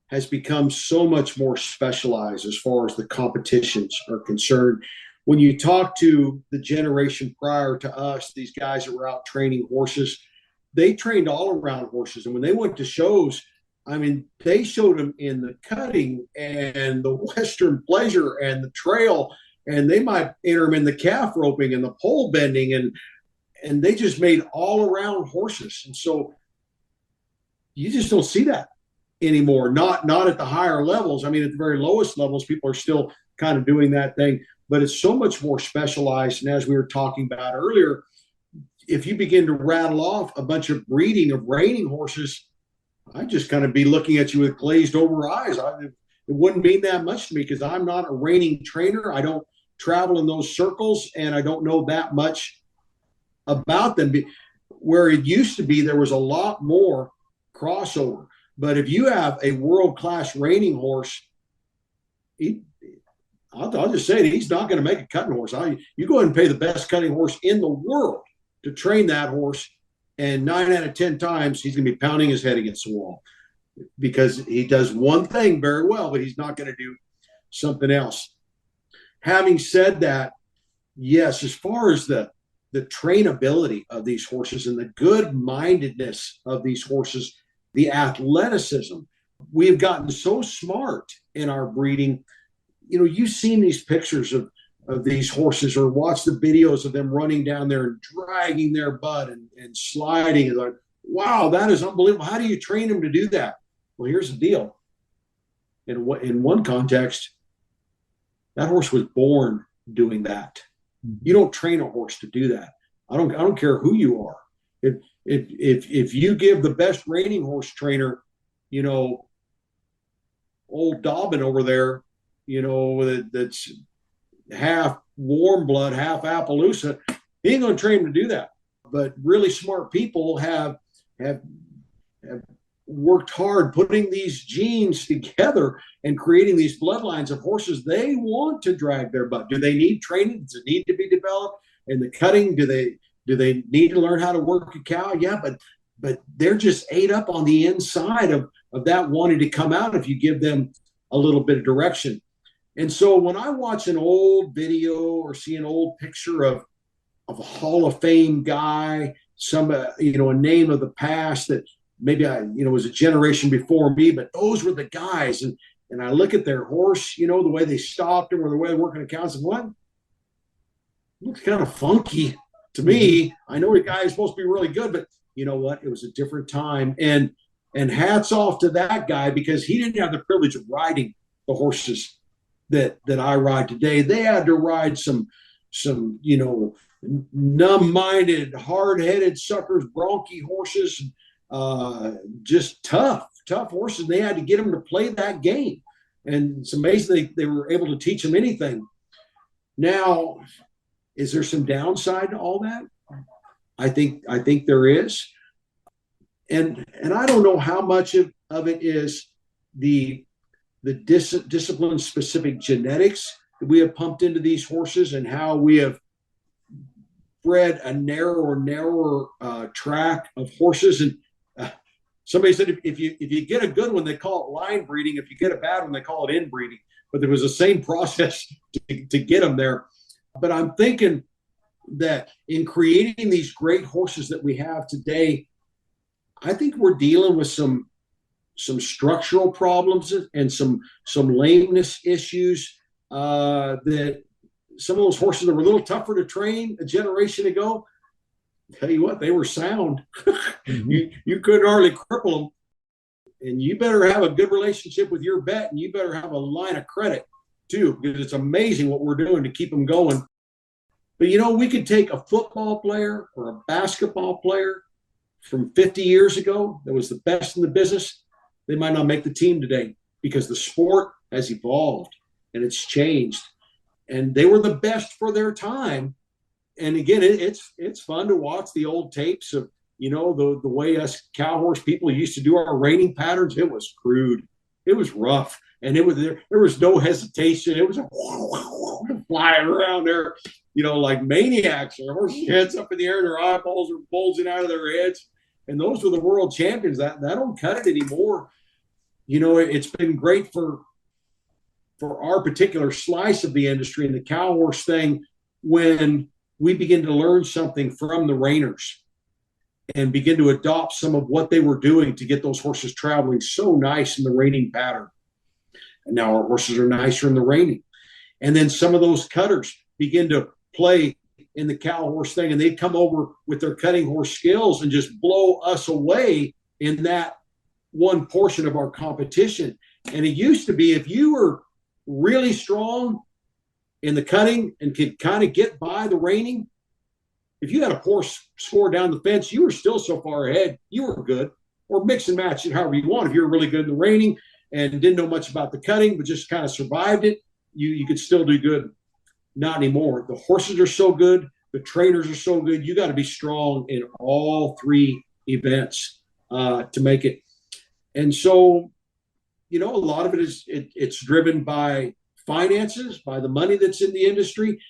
has become so much more specialized as far as the competitions are concerned. When you talk to the generation prior to us, these guys that were out training horses, they trained all around horses. And when they went to shows, they showed them in the cutting and the Western pleasure and the trail, and they might enter them in the calf roping and the pole bending, and they just made all around horses. And so you just don't see that anymore. Not at the higher levels. At the very lowest levels, people are still kind of doing that thing, but it's so much more specialized. And as we were talking about earlier, if you begin to rattle off a bunch of breeding of reining horses, I'd just kind of be looking at you with glazed over eyes. It wouldn't mean that much to me, because I'm not a reining trainer. I don't travel in those circles, and I don't know that much about them. Where it used to be, there was a lot more crossover. But if you have a world-class reining horse, I'll just say that he's not going to make a cutting horse. You go ahead and pay the best cutting horse in the world to train that horse, and 9 out of 10 times he's going to be pounding his head against the wall, because he does one thing very well, but he's not going to do something else. Having said that, yes, as far as the trainability of these horses and the good-mindedness of these horses, the athleticism, we have gotten so smart in our breeding. You've seen these pictures of these horses, or watched the videos of them running down there and dragging their butt and sliding. And like, wow, that is unbelievable. How do you train them to do that? Well, here's the deal. In one context, that horse was born doing that. You don't train a horse to do that. I don't care who you are. If you give the best reining horse trainer, you know, old Dobbin over there, you know, that's half warm blood, half Appaloosa, he ain't going to train him to do that. But really smart people have worked hard putting these genes together and creating these bloodlines of horses they want to drag their butt. Do they need training? Does it need to be developed? In the cutting, do they need to learn how to work a cow? Yeah, but they're just ate up on the inside of that wanting to come out if you give them a little bit of direction. And so when I watch an old video or see an old picture of a Hall of Fame guy, some you know, a name of the past that maybe was a generation before me, but those were the guys. And I look at their horse, you know, the way they stopped him or the way they're working accounts, and what? Looks kind of funky to me. I know the guy is supposed to be really good, but you know what? It was a different time. And hats off to that guy, because he didn't have the privilege of riding the horses that I ride today. They had to ride some you know, numb-minded, hard-headed suckers, bronchi horses, just tough horses. They had to get them to play that game. And it's amazing they were able to teach them anything. Now, is there some downside to all that? I think there is. And I don't know how much of it is the discipline-specific genetics that we have pumped into these horses, and how we have bred a narrower track of horses. And somebody said if you get a good one, they call it line breeding. If you get a bad one, they call it inbreeding. But there was the same process to get them there. But I'm thinking that in creating these great horses that we have today, I think we're dealing with some structural problems and some lameness issues that some of those horses that were a little tougher to train a generation ago, tell you what, they were sound. Mm-hmm. You couldn't hardly cripple them. And you better have a good relationship with your vet, and you better have a line of credit too, because it's amazing what we're doing to keep them going. But you know, we could take a football player or a basketball player from 50 years ago that was the best in the business. They might not make the team today because the sport has evolved and it's changed. And they were the best for their time. And again, it's fun to watch the old tapes of, you know, the way us cow horse people used to do our reining patterns. It was crude. It was rough. And there was no hesitation. It was flying around there, you know, like maniacs. Their horses' heads up in the air, and their eyeballs are bulging out of their heads. And those were the world champions. That don't cut it anymore. You know, it's been great for our particular slice of the industry and the cow horse thing when we begin to learn something from the reiners and begin to adopt some of what they were doing to get those horses traveling so nice in the reining pattern. And now our horses are nicer in the reining. And then some of those cutters begin to play in the cow horse thing, and they come over with their cutting horse skills and just blow us away in that one portion of our competition. And it used to be, if you were really strong in the cutting and could kind of get by the reining, if you had a poor score down the fence, you were still so far ahead, you were good. Or mix and match it however you want. If you were really good in the reining and didn't know much about the cutting, but just kind of survived it, you could still do good. Not anymore. The horses are so good. The trainers are so good. You got to be strong in all three events to make it. And so, you know, a lot of it is it's driven by finances, by the money that's in the industry,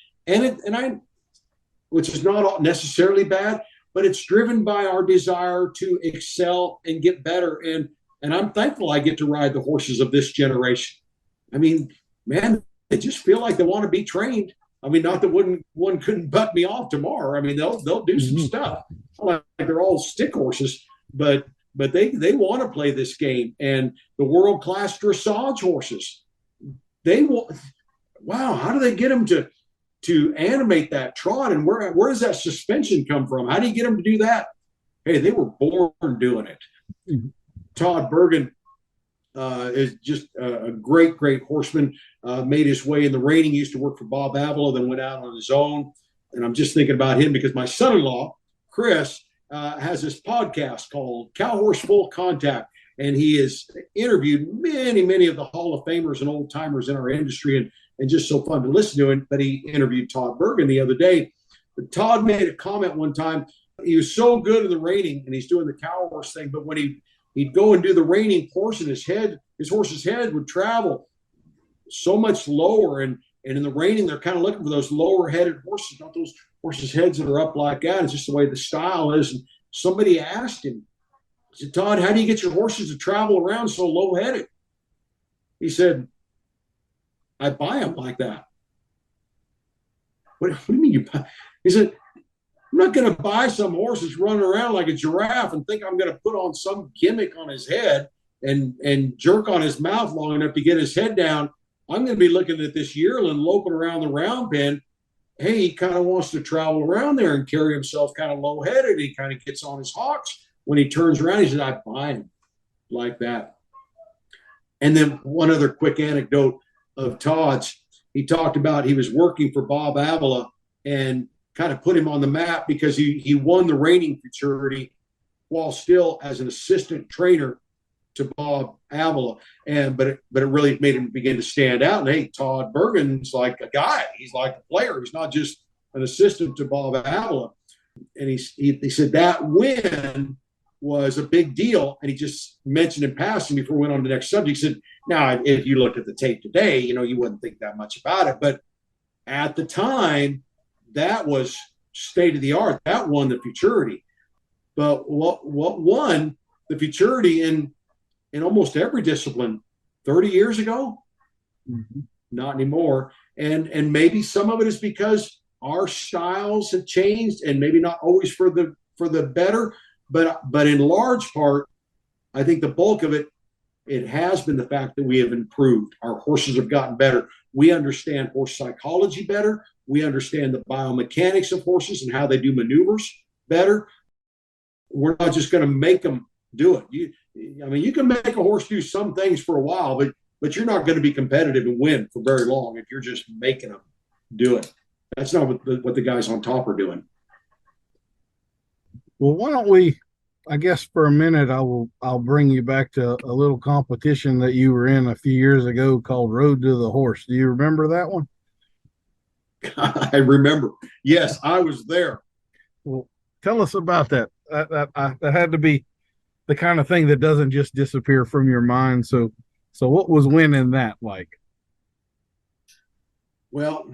which is not necessarily bad, but it's driven by our desire to excel and get better. And I'm thankful I get to ride the horses of this generation. I mean, man, they just feel like they want to be trained. I mean, not that one couldn't butt me off tomorrow. I mean, they'll do some stuff. Like they're all stick horses, but they want to play this game. And the world-class dressage horses, wow, how do they get them to animate that trot? And where does that suspension come from? How do you get them to do that? Hey, they were born doing it. Mm-hmm. Todd Bergen is just a great horseman, made his way in the reining, used to work for Bob Avila, then went out on his own. and I'm just thinking about him because my son-in-law, Chris, has this podcast called Cow Horse Full Contact. And he has interviewed many, many of the Hall of Famers and old timers in our industry, and just so fun to listen to him. But he interviewed Todd Bergen the other day. But Todd made a comment one time. He was so good in the reining, and he's doing the cow horse thing. But when he'd go and do the reining portion, his horse's head would travel so much lower. And in the reining, they're kind of looking for those lower-headed horses, not those horses' heads that are up like that. It's just the way the style is. And somebody asked him, I said, Todd, how do you get your horses to travel around so low-headed? He said, I buy them like that. What do you mean you buy? He said, I'm not going to buy some horse that's running around like a giraffe and think I'm going to put on some gimmick on his head and jerk on his mouth long enough to get his head down. I'm going to be looking at this yearling loping around the round pen. Hey, he kind of wants to travel around there and carry himself kind of low-headed. He kind of gets on his hocks. When he turns around, he said, I buy him like that. And then one other quick anecdote of Todd's. He talked about he was working for Bob Avila and kind of put him on the map because he won the reining futurity while still as an assistant trainer to Bob Avila. But it really made him begin to stand out. And hey, Todd Bergen's like a guy. He's like a player. He's not just an assistant to Bob Avila. And he said that win was a big deal. And he just mentioned in passing before we went on to the next subject. He said, now, if you looked at the tape today, you wouldn't think that much about it. But at the time, that was state of the art. That won the futurity. But what won the futurity in almost every discipline 30 years ago? Mm-hmm. Not anymore. And maybe some of it is because our styles have changed, and maybe not always for the better. But in large part, I think the bulk of it has been the fact that we have improved. Our horses have gotten better. We understand horse psychology better. We understand the biomechanics of horses and how they do maneuvers better. We're not just going to make them do it. You can make a horse do some things for a while, but you're not going to be competitive and win for very long if you're just making them do it. That's not what the guys on top are doing. Well, why don't we, I guess for a minute, I'll bring you back to a little competition that you were in a few years ago called Road to the Horse. Do you remember that one? I remember. Yes, I was there. Well, tell us about that. That had to be the kind of thing that doesn't just disappear from your mind. So what was winning that like? Well,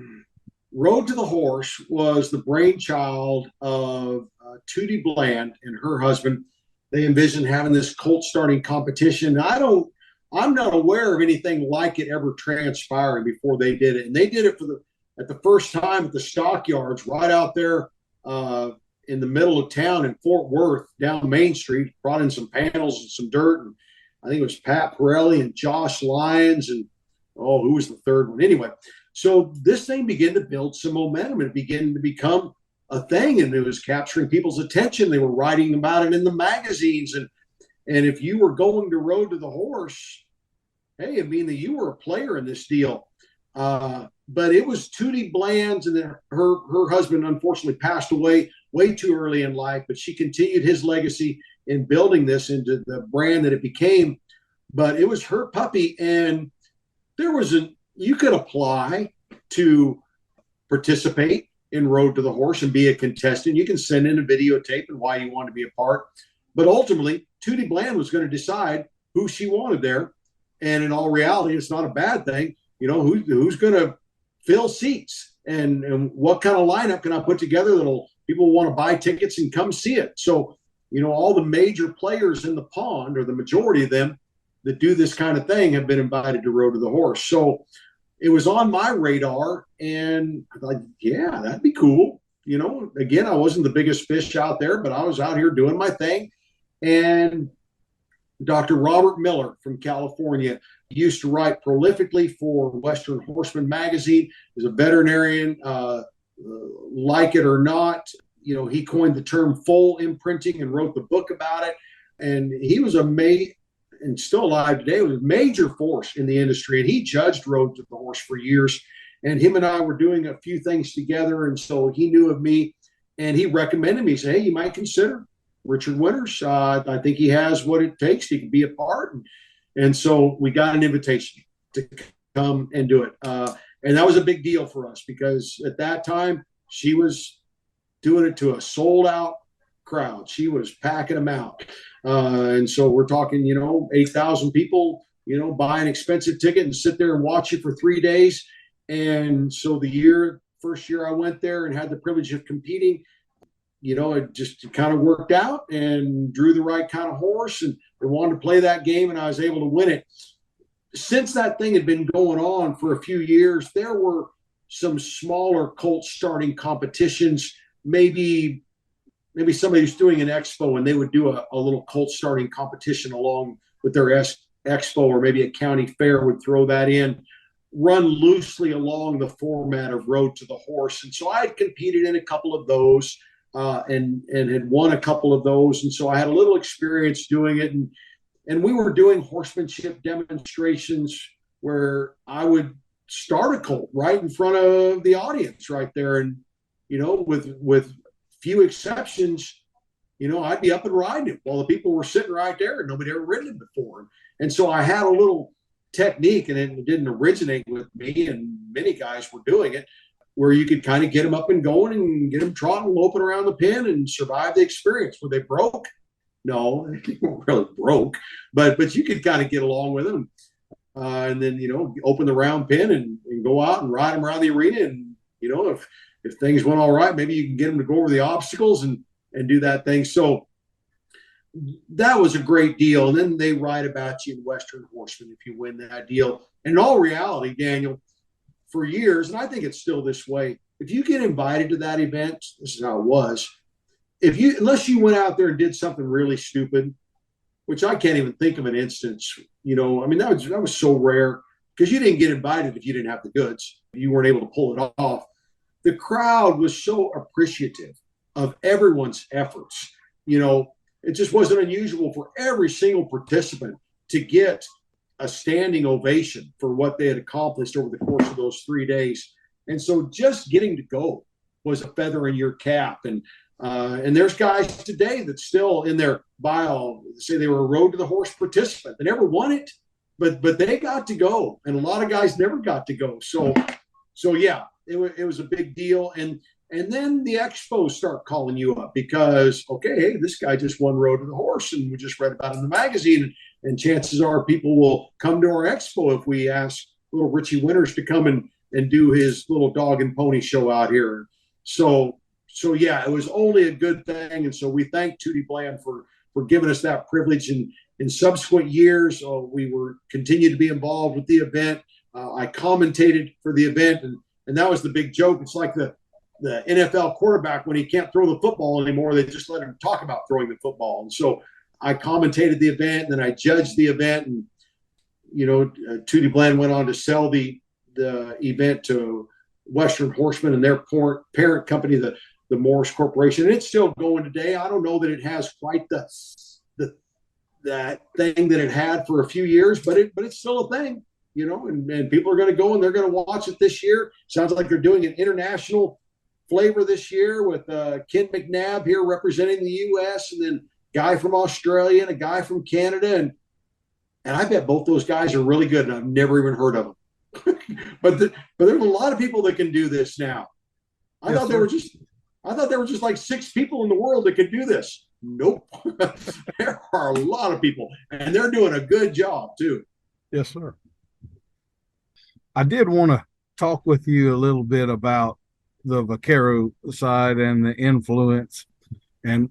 Road to the Horse was the brainchild of Tootie Bland and her husband. They envisioned having this colt starting competition. I'm not aware of anything like it ever transpiring before they did it. And they did it at the first time at the stockyards right out there in the middle of town in Fort Worth down Main Street. Brought in some panels and some dirt. And I think it was Pat Pirelli and Josh Lyons and, who was the third one? Anyway, so this thing began to build some momentum. It began to become a thing, and it was capturing people's attention. They were writing about it in the magazines. And if you were going to Road to the Horse, hey, it mean that you were a player in this deal. But it was Tootie Bland's, and then her husband unfortunately passed away way too early in life, but she continued his legacy in building this into the brand that it became. But it was her puppy, and you could apply to participate in Road to the Horse and be a contestant. You can send in a videotape and why you want to be a part. But ultimately, Tootie Bland was going to decide who she wanted there. And in all reality, it's not a bad thing. Who's going to fill seats and what kind of lineup can I put together that'll people want to buy tickets and come see it. So, all the major players in the pond, or the majority of them that do this kind of thing, have been invited to Road to the Horse. So it was on my radar, and I thought, yeah, that'd be cool. Again, I wasn't the biggest fish out there, but I was out here doing my thing. And Dr. Robert Miller from California used to write prolifically for Western Horseman magazine. He's a veterinarian, like it or not. He coined the term full imprinting and wrote the book about it. And he was and still alive today, was a major force in the industry. And he judged Road to the Horse for years. And him and I were doing a few things together. And so he knew of me and he recommended me, say, hey, you might consider Richard Winters. I think he has what it takes. He can be a part. And so we got an invitation to come and do it. And that was a big deal for us because at that time she was doing it to a sold out crowd. She was packing them out. And so we're talking, 8,000 people, buy an expensive ticket and sit there and watch it for 3 days. And so first year I went there and had the privilege of competing, it just kind of worked out and drew the right kind of horse and we wanted to play that game and I was able to win it. Since that thing had been going on for a few years, there were some smaller colt starting competitions. Maybe somebody was doing an expo and they would do a little colt starting competition along with their expo, or maybe a county fair would throw that in, run loosely along the format of Road to the Horse. And so I had competed in a couple of those and had won a couple of those. And so I had a little experience doing it. And we were doing horsemanship demonstrations where I would start a colt right in front of the audience right there. And, with few exceptions, I'd be up and riding it while the people were sitting right there and nobody ever ridden it before. And so I had a little technique, and it didn't originate with me, and many guys were doing it, where you could kind of get them up and going and get them trotting, loping around the pen and survive the experience. Were they broke? No, they weren't really broke, but you could kind of get along with them. And then, open the round pen and go out and ride them around the arena. And, if things went all right, maybe you can get them to go over the obstacles and do that thing. So that was a great deal. And then they write about you in Western Horseman if you win that deal. And in all reality, Daniel, for years, and I think it's still this way, if you get invited to that event, this is how it was, unless you went out there and did something really stupid, which I can't even think of an instance, that was so rare because you didn't get invited if you didn't have the goods. You weren't able to pull it off. The crowd was so appreciative of everyone's efforts. It just wasn't unusual for every single participant to get a standing ovation for what they had accomplished over the course of those 3 days. And so just getting to go was a feather in your cap. And there's guys today that still in their bio say they were a Road to the Horse participant. They never won it, but they got to go. And a lot of guys never got to go. So yeah, it was a big deal. And then the expos start calling you up because, okay, hey, this guy just won Road to the Horse and we just read about it in the magazine. And chances are people will come to our expo if we ask little Richie Winters to come and do his little dog and pony show out here. So yeah, it was only a good thing. And so we thank Tootie Bland for giving us that privilege. And in subsequent years, we continued to be involved with the event. I commentated for the event, and that was the big joke. It's like the NFL quarterback when he can't throw the football anymore, they just let him talk about throwing the football. And so I commentated the event, and then I judged the event. And Tootie Bland went on to sell the event to Western Horseman and their parent company, the Morris Corporation. And it's still going today. I don't know that it has quite that thing that it had for a few years, but it's still a thing. And people are going to go and they're going to watch it this year. Sounds like they're doing an international flavor this year with Ken McNabb here representing the U.S. and then a guy from Australia and a guy from Canada. And I bet both those guys are really good, and I've never even heard of them. but there's a lot of people that can do this now. I thought there were just like 6 people in the world that could do this. Nope. There are a lot of people, and they're doing a good job too. Yes, sir. I did want to talk with you a little bit about the vaquero side and the influence. And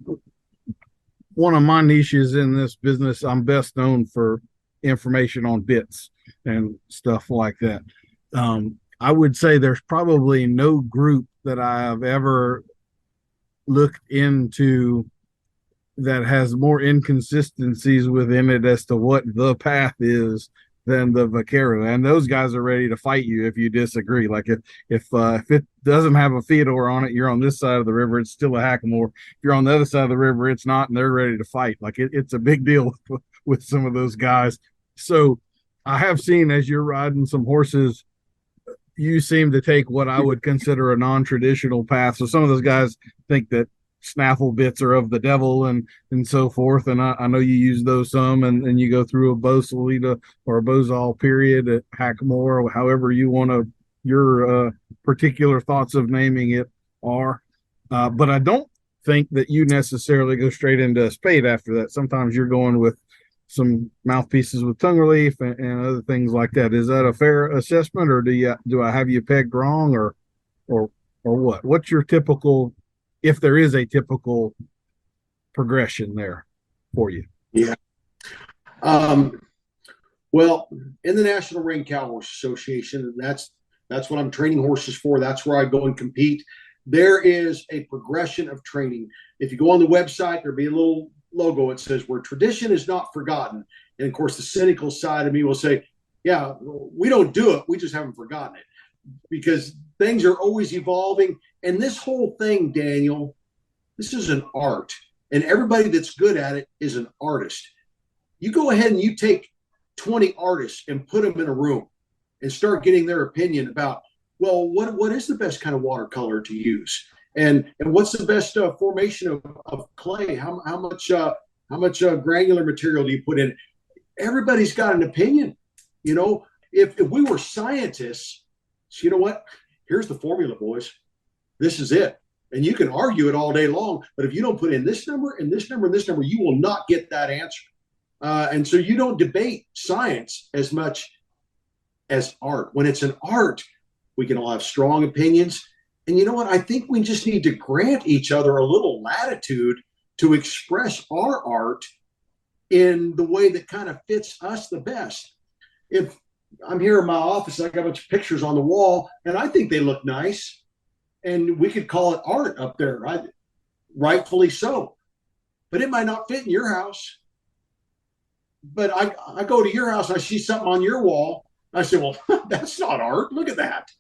one of my niches in this business, I'm best known for information on bits and stuff like that. I would say there's probably no group that I have ever looked into that has more inconsistencies within it as to what the path is than the vaquero. And those guys are ready to fight you if you disagree. Like if it doesn't have a Theodore on it, you're on this side of the river, it's still a Hackamore. If you're on the other side of the river, it's not, and they're ready to fight. Like it's a big deal with some of those guys. So I have seen, as you're riding some horses you seem to take what I would consider a non-traditional path. So some of those guys think that snaffle bits are of the devil and so forth. And I know you use those some, and you go through a bow solita or a bozal period at Hackamore, or however you want to, your particular thoughts of naming it are. But I don't think that you necessarily go straight into a spade after that. Sometimes you're going with some mouthpieces with tongue relief and other things like that. Is that a fair assessment, or do I have you pegged wrong, or what? What's your typical, if there is a typical progression there for you? Yeah. Well, in the National Reined Cow Horse Association, that's what I'm training horses for. That's where I go and compete. There is a progression of training. If you go on the website, there'll be a little logo. It says where tradition is not forgotten. And of course, the cynical side of me will say, yeah, we don't do it. We just haven't forgotten it, because things are always evolving. And this whole thing, Daniel, this is an art. And everybody that's good at it is an artist. You go ahead and you take 20 artists and put them in a room and start getting their opinion about, well, what is the best kind of watercolor to use, and what's the best formation of clay? How much granular material do you put in? Everybody's got an opinion. If we were scientists, you know what? Here's the formula, boys. This is it. And you can argue it all day long, but if you don't put in this number and this number and this number, you will not get that answer. And so you don't debate science as much as art. When it's an art, we can all have strong opinions. And you know what? I think we just need to grant each other a little latitude to express our art in the way that kind of fits us the best. If I'm here in my office, I got a bunch of pictures on the wall, and I think they look nice, and we could call it art up there, right? Rightfully so. But it might not fit in your house. But I go to your house, and I see something on your wall. I say, well, that's not art. Look at that.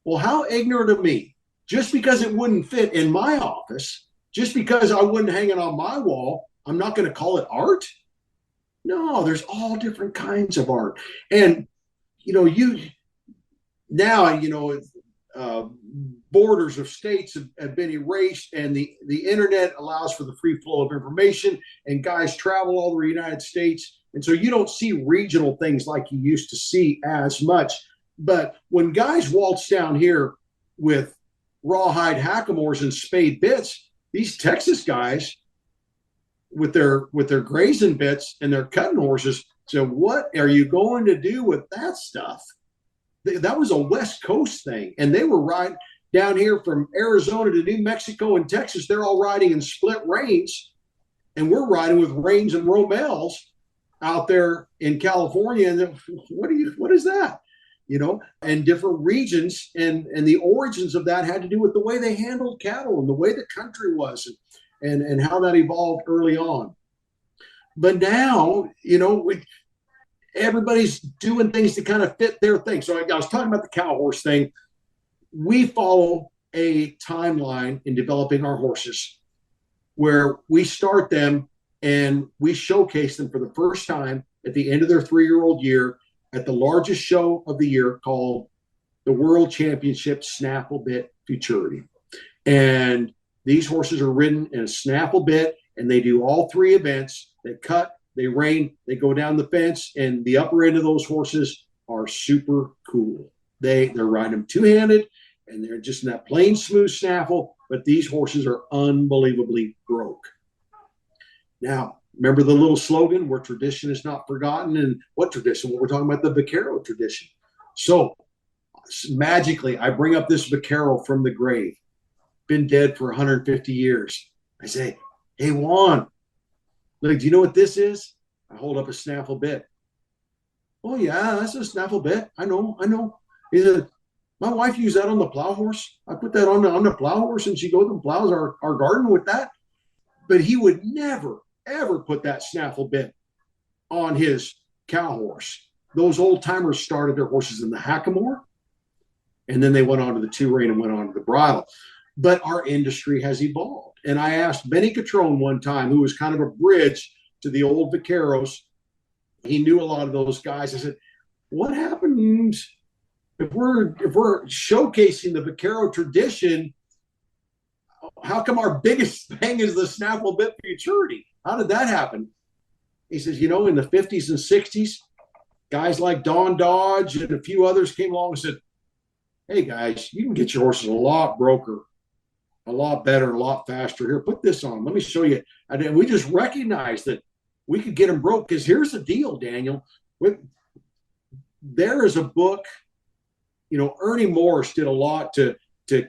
Well, how ignorant of me. Just because it wouldn't fit in my office, just because I wouldn't hang it on my wall, I'm not going to call it art? No, there's all different kinds of art. And, borders of states have been erased, and the internet allows for the free flow of information, and guys travel all over the United States. And so you don't see regional things like you used to see as much. But when guys waltz down here with rawhide hackamores and spade bits, these Texas guys with their grazing bits and their cutting horses, so what are you going to do with that stuff? That was a West Coast thing. And they were riding down here from Arizona to New Mexico and Texas. They're all riding in split reins, and we're riding with reins and Romels out there in California. And what is that? And different regions, and the origins of that had to do with the way they handled cattle and the way the country was, and how that evolved early on. But now, everybody's doing things to kind of fit their thing. So I was talking about the cow horse thing. We follow a timeline in developing our horses where we start them and we showcase them for the first time at the end of their 3-year-old year at the largest show of the year, called the World Championship Snaffle Bit Futurity. And these horses are ridden in a snaffle bit, and they do all 3 events. They cut, they rein, they go down the fence, and the upper end of those horses are super cool. They're riding them two-handed, and they're just in that plain smooth snaffle, but these horses are unbelievably broke. Now, remember the little slogan, where tradition is not forgotten? And what tradition? Well, we're talking about the vaquero tradition. So magically, I bring up this vaquero from the grave, been dead for 150 years. I say, hey, Juan, look, do you know what this is? I hold up a snaffle bit. Oh, yeah, that's a snaffle bit. I know. He said, my wife used that on the plow horse. I put that on the plow horse, and she goes and plows our garden with that. But he would never, ever put that snaffle bit on his cow horse. Those old timers started their horses in the hackamore, and then they went on to the 2-rein and went on to the bridle. But our industry has evolved. And I asked Benny Catrone one time, who was kind of a bridge to the old vaqueros. He knew a lot of those guys. I said, what happened if we're showcasing the vaquero tradition, how come our biggest thing is the snaffle bit futurity? How did that happen? He says, in the 50s and 60s, guys like Don Dodge and a few others came along and said, hey guys, you can get your horses a lot broker, a lot better, a lot faster. Here, put this on. Let me show you. And we just recognized that we could get them broke, because here's the deal, Daniel. There is a book, Ernie Morris did a lot to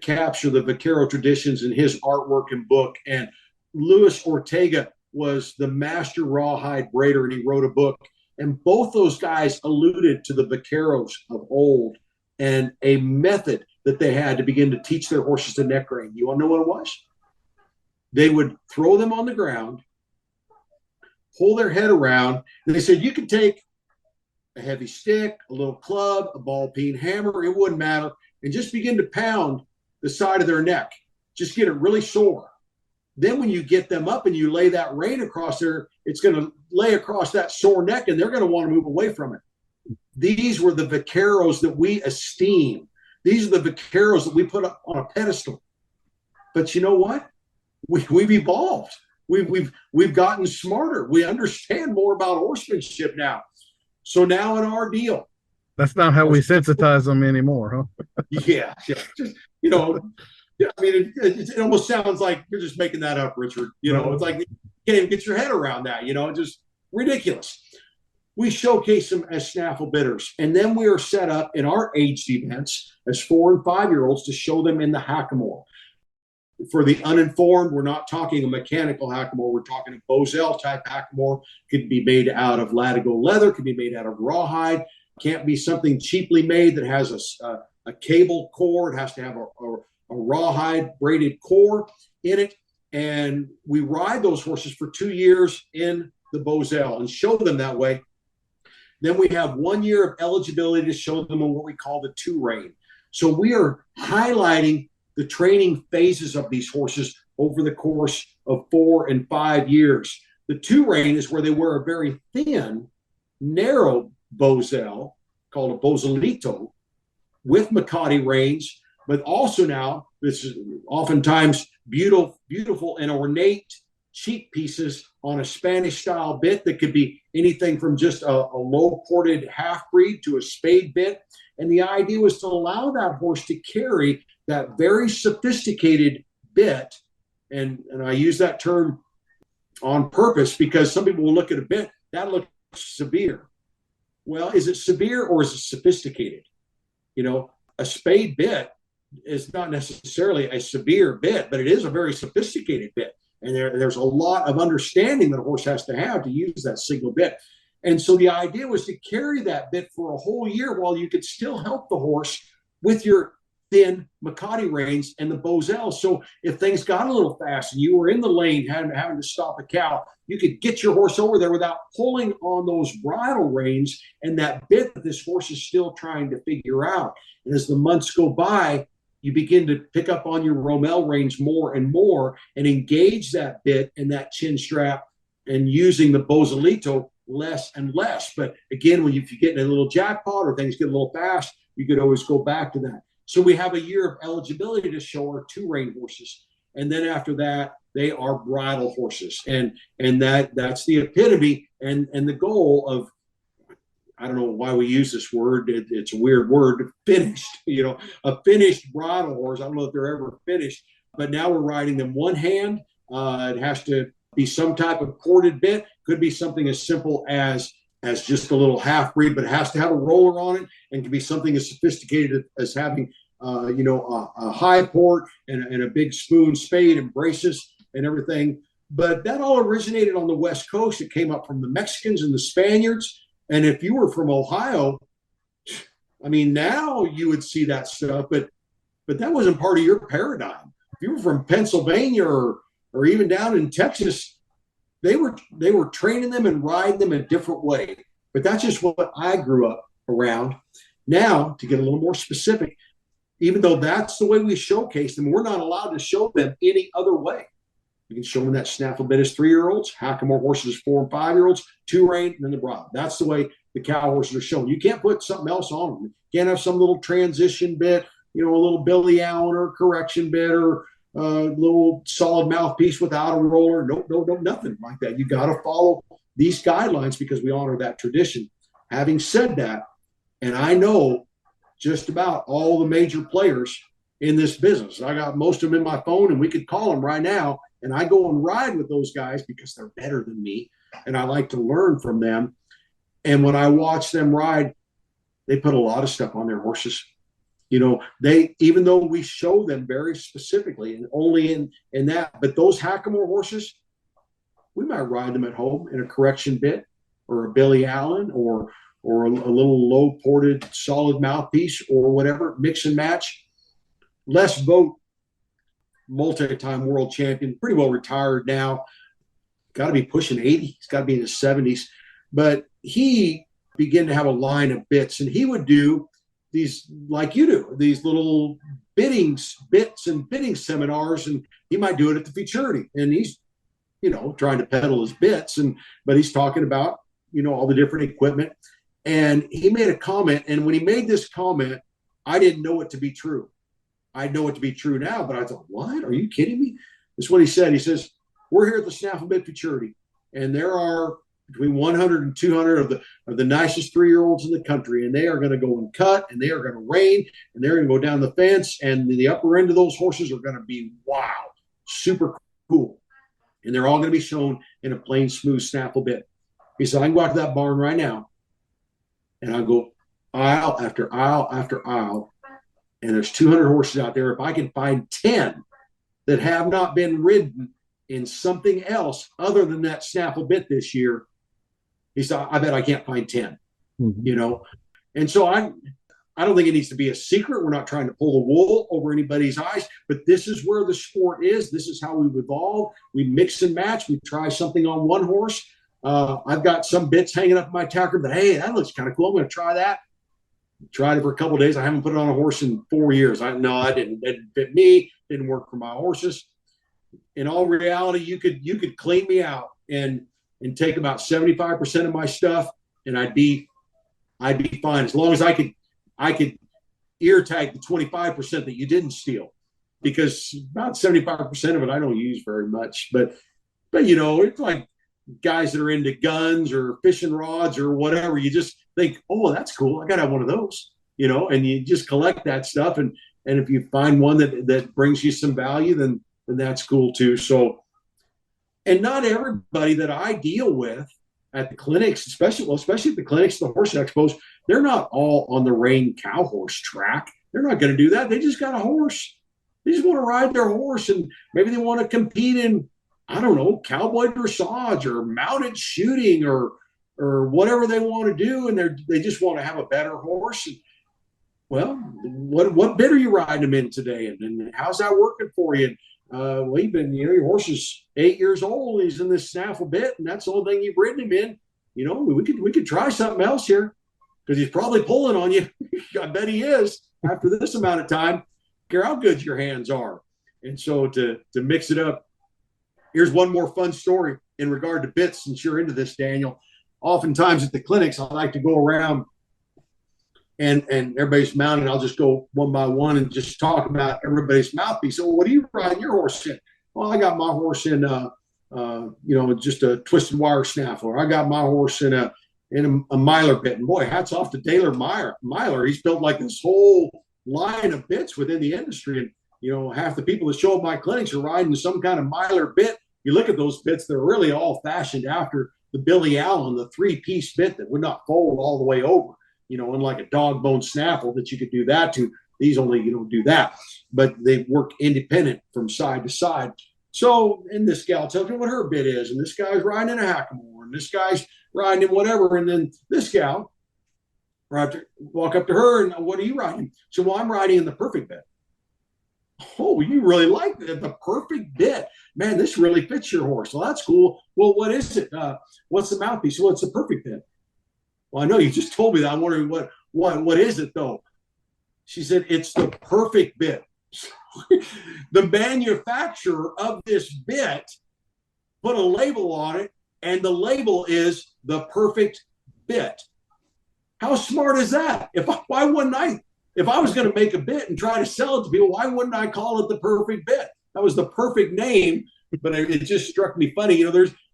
capture the vaquero traditions in his artwork and book. And Luis Ortega was the master rawhide braider, and he wrote a book. And both those guys alluded to the vaqueros of old and a method that they had to begin to teach their horses to neck rein. You want to know what it was? They would throw them on the ground, pull their head around, and they said, you could take a heavy stick, a little club, a ball peen hammer, it wouldn't matter, and just begin to pound the side of their neck. Just get it really sore. Then when you get them up and you lay that rein across there, it's going to lay across that sore neck, and they're going to want to move away from it. These were the vaqueros that we esteem. These are the vaqueros that we put up on a pedestal. But you know what? We've evolved. We've gotten smarter. We understand more about horsemanship now. So now in our deal, that's not how we sensitize them anymore, huh? Yeah. Just, I mean, it almost sounds like you're just making that up, Richard. It's like you can't even get your head around that. Just ridiculous. We showcase them as snaffle bitters, and then we are set up in our aged events as 4 and 5-year-olds to show them in the hackamore. For the uninformed, we're not talking a mechanical hackamore. We're talking a Bozell type hackamore. Could be made out of latigo leather, could be made out of rawhide. Can't be something cheaply made that has a cable core. It has to have a rawhide braided core in it. And we ride those horses for 2 years in the Bozell and show them that way. Then we have 1 year of eligibility to show them on what we call the 2-rein. So we are highlighting the training phases of these horses over the course of 4 and 5 years. The 2-rein is where they wear a very thin, narrow Bozell called a Bozelito with Makati reins, but also now this is oftentimes beautiful and ornate cheek pieces on a Spanish style bit that could be anything from just a low ported half breed to a spade bit. And the idea was to allow that horse to carry that very sophisticated bit. And I use that term on purpose because some people will look at a bit that looks severe. Well, is it severe or is it sophisticated? A spade bit is not necessarily a severe bit, but it is a very sophisticated bit. And there's a lot of understanding that a horse has to have to use that signal bit. And so the idea was to carry that bit for a whole year while you could still help the horse with your thin Makati reins and the Bozell. So if things got a little fast and you were in the lane having to stop a cow, you could get your horse over there without pulling on those bridle reins and that bit that this horse is still trying to figure out. And as the months go by, you begin to pick up on your Rommel reins more and more and engage that bit and that chin strap and using the Bozelito less and less. But again, if you get in a little jackpot or things get a little fast, you could always go back to that. So we have a year of eligibility to show our 2-rein horses. And then after that, they are bridle horses. And that's the epitome and the goal of, I don't know why we use this word. It's a weird word, finished, a finished bridle horse. I don't know if they're ever finished, but now we're riding them one hand. It has to be some type of corded bit. Could be something as simple as just a little half breed, but it has to have a roller on it, and can be something as sophisticated as having, a high port and a big spoon spade and braces and everything. But that all originated on the West Coast. It came up from the Mexicans and the Spaniards. And if you were from Ohio, I mean, now you would see that stuff, but that wasn't part of your paradigm. If you were from Pennsylvania or even down in Texas, they were training them and riding them a different way. But that's just what I grew up around. Now, to get a little more specific, even though that's the way we showcase them, we're not allowed to show them any other way. You can show them that snaffle bit as 3-year-olds, hackamore horses as 4 and 5-year-olds, 2-rein, and then the bridle. That's the way the cow horses are shown. You can't put something else on them. Can't have some little transition bit, a little Billy Allen or correction bit or a little solid mouthpiece without a roller. Nope, nothing like that. You got to follow these guidelines because we honor that tradition. Having said that, and I know just about all the major players in this business. I got most of them in my phone, and we could call them right now. And I go and ride with those guys because they're better than me, and I like to learn from them. And when I watch them ride, they put a lot of stuff on their horses. They, even though we show them very specifically and only in that, but those Hackamore horses, we might ride them at home in a correction bit or a Billy Allen or a little low ported solid mouthpiece or whatever, mix and match. Les Vogt, multi-time world champion, pretty well retired now, got to be pushing 80. He's got to be in his 70s. But he began to have a line of bits, and he would do these, like you do, these little bits and bidding seminars, and he might do it at the Futurity. And he's, trying to peddle his bits, but he's talking about, all the different equipment. And he made a comment, and when he made this comment, I didn't know it to be true. I know it to be true now, but I thought, what? Are you kidding me? That's what he said. He says, we're here at the Snaffle Bit Futurity, and there are between 100 and 200 of the nicest 3-year-olds in the country, and they are going to go and cut, and they are going to rein, and they're going to go down the fence, and the upper end of those horses are going to be, wow, super cool. And they're all going to be shown in a plain, smooth snaffle bit. He said, I can go out to that barn right now, and I'll go aisle after aisle after aisle, and there's 200 horses out there. If I can find 10 that have not been ridden in something else other than that snaffle bit this year, he said, I bet I can't find 10, And so I don't think it needs to be a secret. We're not trying to pull the wool over anybody's eyes, but this is where the sport is. This is how we've evolved. We mix and match. We try something on one horse. I've got some bits hanging up in my tacker, but hey, that looks kind of cool. I'm going to try that. Tried it for a couple of days. I haven't put it on a horse in 4 years. I didn't fit me. Didn't work for my horses. In all reality, you could clean me out and take about 75% of my stuff, and I'd be fine as long as I could ear tag the 25% that you didn't steal, because about 75% of it I don't use very much. But it's like guys that are into guns or fishing rods or whatever. You just think, oh, that's cool. I got to have one of those, and you just collect that stuff. And if you find one that brings you some value, then that's cool too. So, and not everybody that I deal with at the clinics, especially at the clinics, the horse expos, they're not all on the Reined cow horse track. They're not going to do that. They just got a horse. They just want to ride their horse, and maybe they want to compete in, I don't know, cowboy dressage or mounted shooting or whatever they want to do, and they just want to have a better horse. And, well, what bit are you riding them in today, and how's that working for you? You've been, your horse is 8 years old. He's in this snaffle bit, and that's the only thing you've ridden him in. We could try something else here, because he's probably pulling on you. I bet he is after this amount of time. Care how good your hands are. And so to mix it up, here's one more fun story in regard to bits, since you're into this, Daniel. Oftentimes at the clinics, I like to go around and everybody's mounted. I'll just go one by one and just talk about everybody's mouthpiece. So what are you riding your horse in? Well, I got my horse in, just a twisted wire snaffle. I got my horse in a Myler bit. And boy, hats off to Dale Myler. He's built like this whole line of bits within the industry. And, half the people that show up my clinics are riding some kind of Myler bit. You look at those bits, they're really all fashioned after the Billy Allen, the 3-piece bit that would not fold all the way over, unlike a dog bone snaffle that you could do that to. These only, do that. But they work independent from side to side. So, and this gal tells me what her bit is, and this guy's riding in a Hackamore, and this guy's riding in whatever, and then this gal, walk up to her, and what are you riding? So, well, I'm riding in the perfect bit. Oh, you really like the perfect bit. Man, this really fits your horse. Well, that's cool. Well, what is it? What's the mouthpiece? Well, it's the perfect bit. Well, I know you just told me that. I'm wondering what is it though? She said, it's the perfect bit. The manufacturer of this bit put a label on it, and the label is the perfect bit. How smart is that? Why wouldn't I? If I was going to make a bit and try to sell it to people, why wouldn't I call it the perfect bit? That was the perfect name, but it just struck me funny.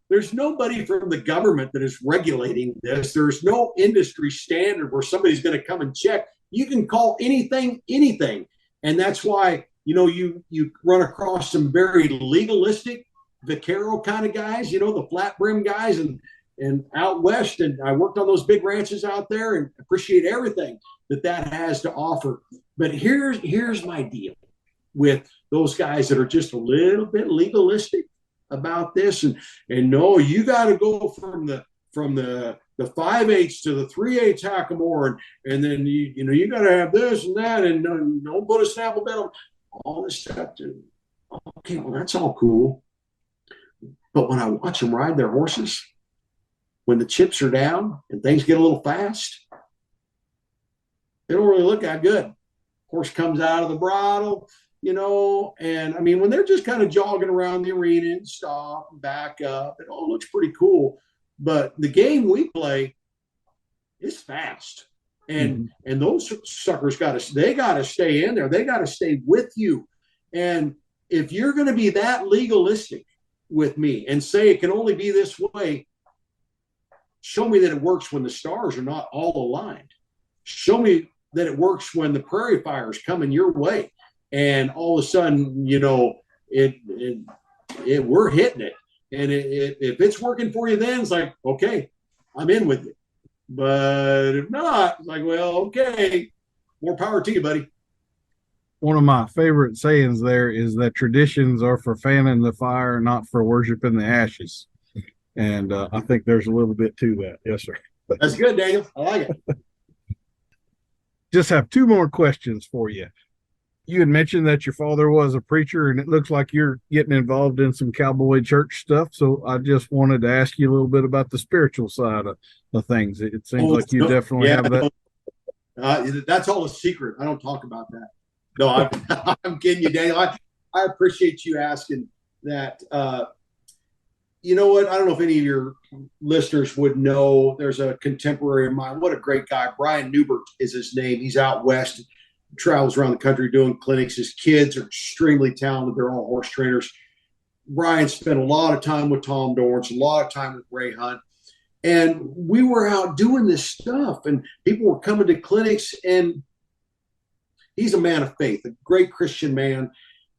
There's nobody from the government that is regulating this. There's no industry standard where somebody's going to come and check. You can call anything, and that's why you run across some very legalistic, vaquero kind of guys. The flat brim guys, and out west. And I worked on those big ranches out there, and appreciate everything that has to offer. But here's my deal with those guys that are just a little bit legalistic about this, and no, you got to go from the 5/8 to the 3/8 hackamore, and then you got to have this and that, and don't put a snaffle bed on all this stuff. Okay, well, that's all cool, but when I watch them ride their horses, when the chips are down and things get a little fast, they don't really look that good. Horse comes out of the bridle, and I mean, when they're just kind of jogging around the arena and stop and back up, it all looks pretty cool. But the game we play is fast. And those suckers got to stay in there. They got to stay with you. And if you're going to be that legalistic with me and say it can only be this way, show me that it works when the stars are not all aligned. Show me that it works when the prairie fire is coming your way, and all of a sudden, we're hitting it. And if it's working for you, then it's like, okay, I'm in with it. But if not, it's like, well, okay, more power to you, buddy. One of my favorite sayings there is that traditions are for fanning the fire, not for worshiping the ashes. And I think there's a little bit to that. Yes, sir. That's good, Daniel. I like it. Just have two more questions for you. You had mentioned that your father was a preacher, and it looks like you're getting involved in some cowboy church stuff. So I just wanted to ask you a little bit about the spiritual side of things. It seems like you definitely have that. That's all a secret. I don't talk about that. No, I'm kidding you, Daniel. I appreciate you asking that. You know what? I don't know if any of your listeners would know. There's a contemporary of mine. What a great guy. Brian Newbert is his name. He's out west, travels around the country doing clinics. His kids are extremely talented. They're all horse trainers. Brian spent a lot of time with Tom Dorrance, a lot of time with Ray Hunt. And we were out doing this stuff, and people were coming to clinics, and he's a man of faith, a great Christian man.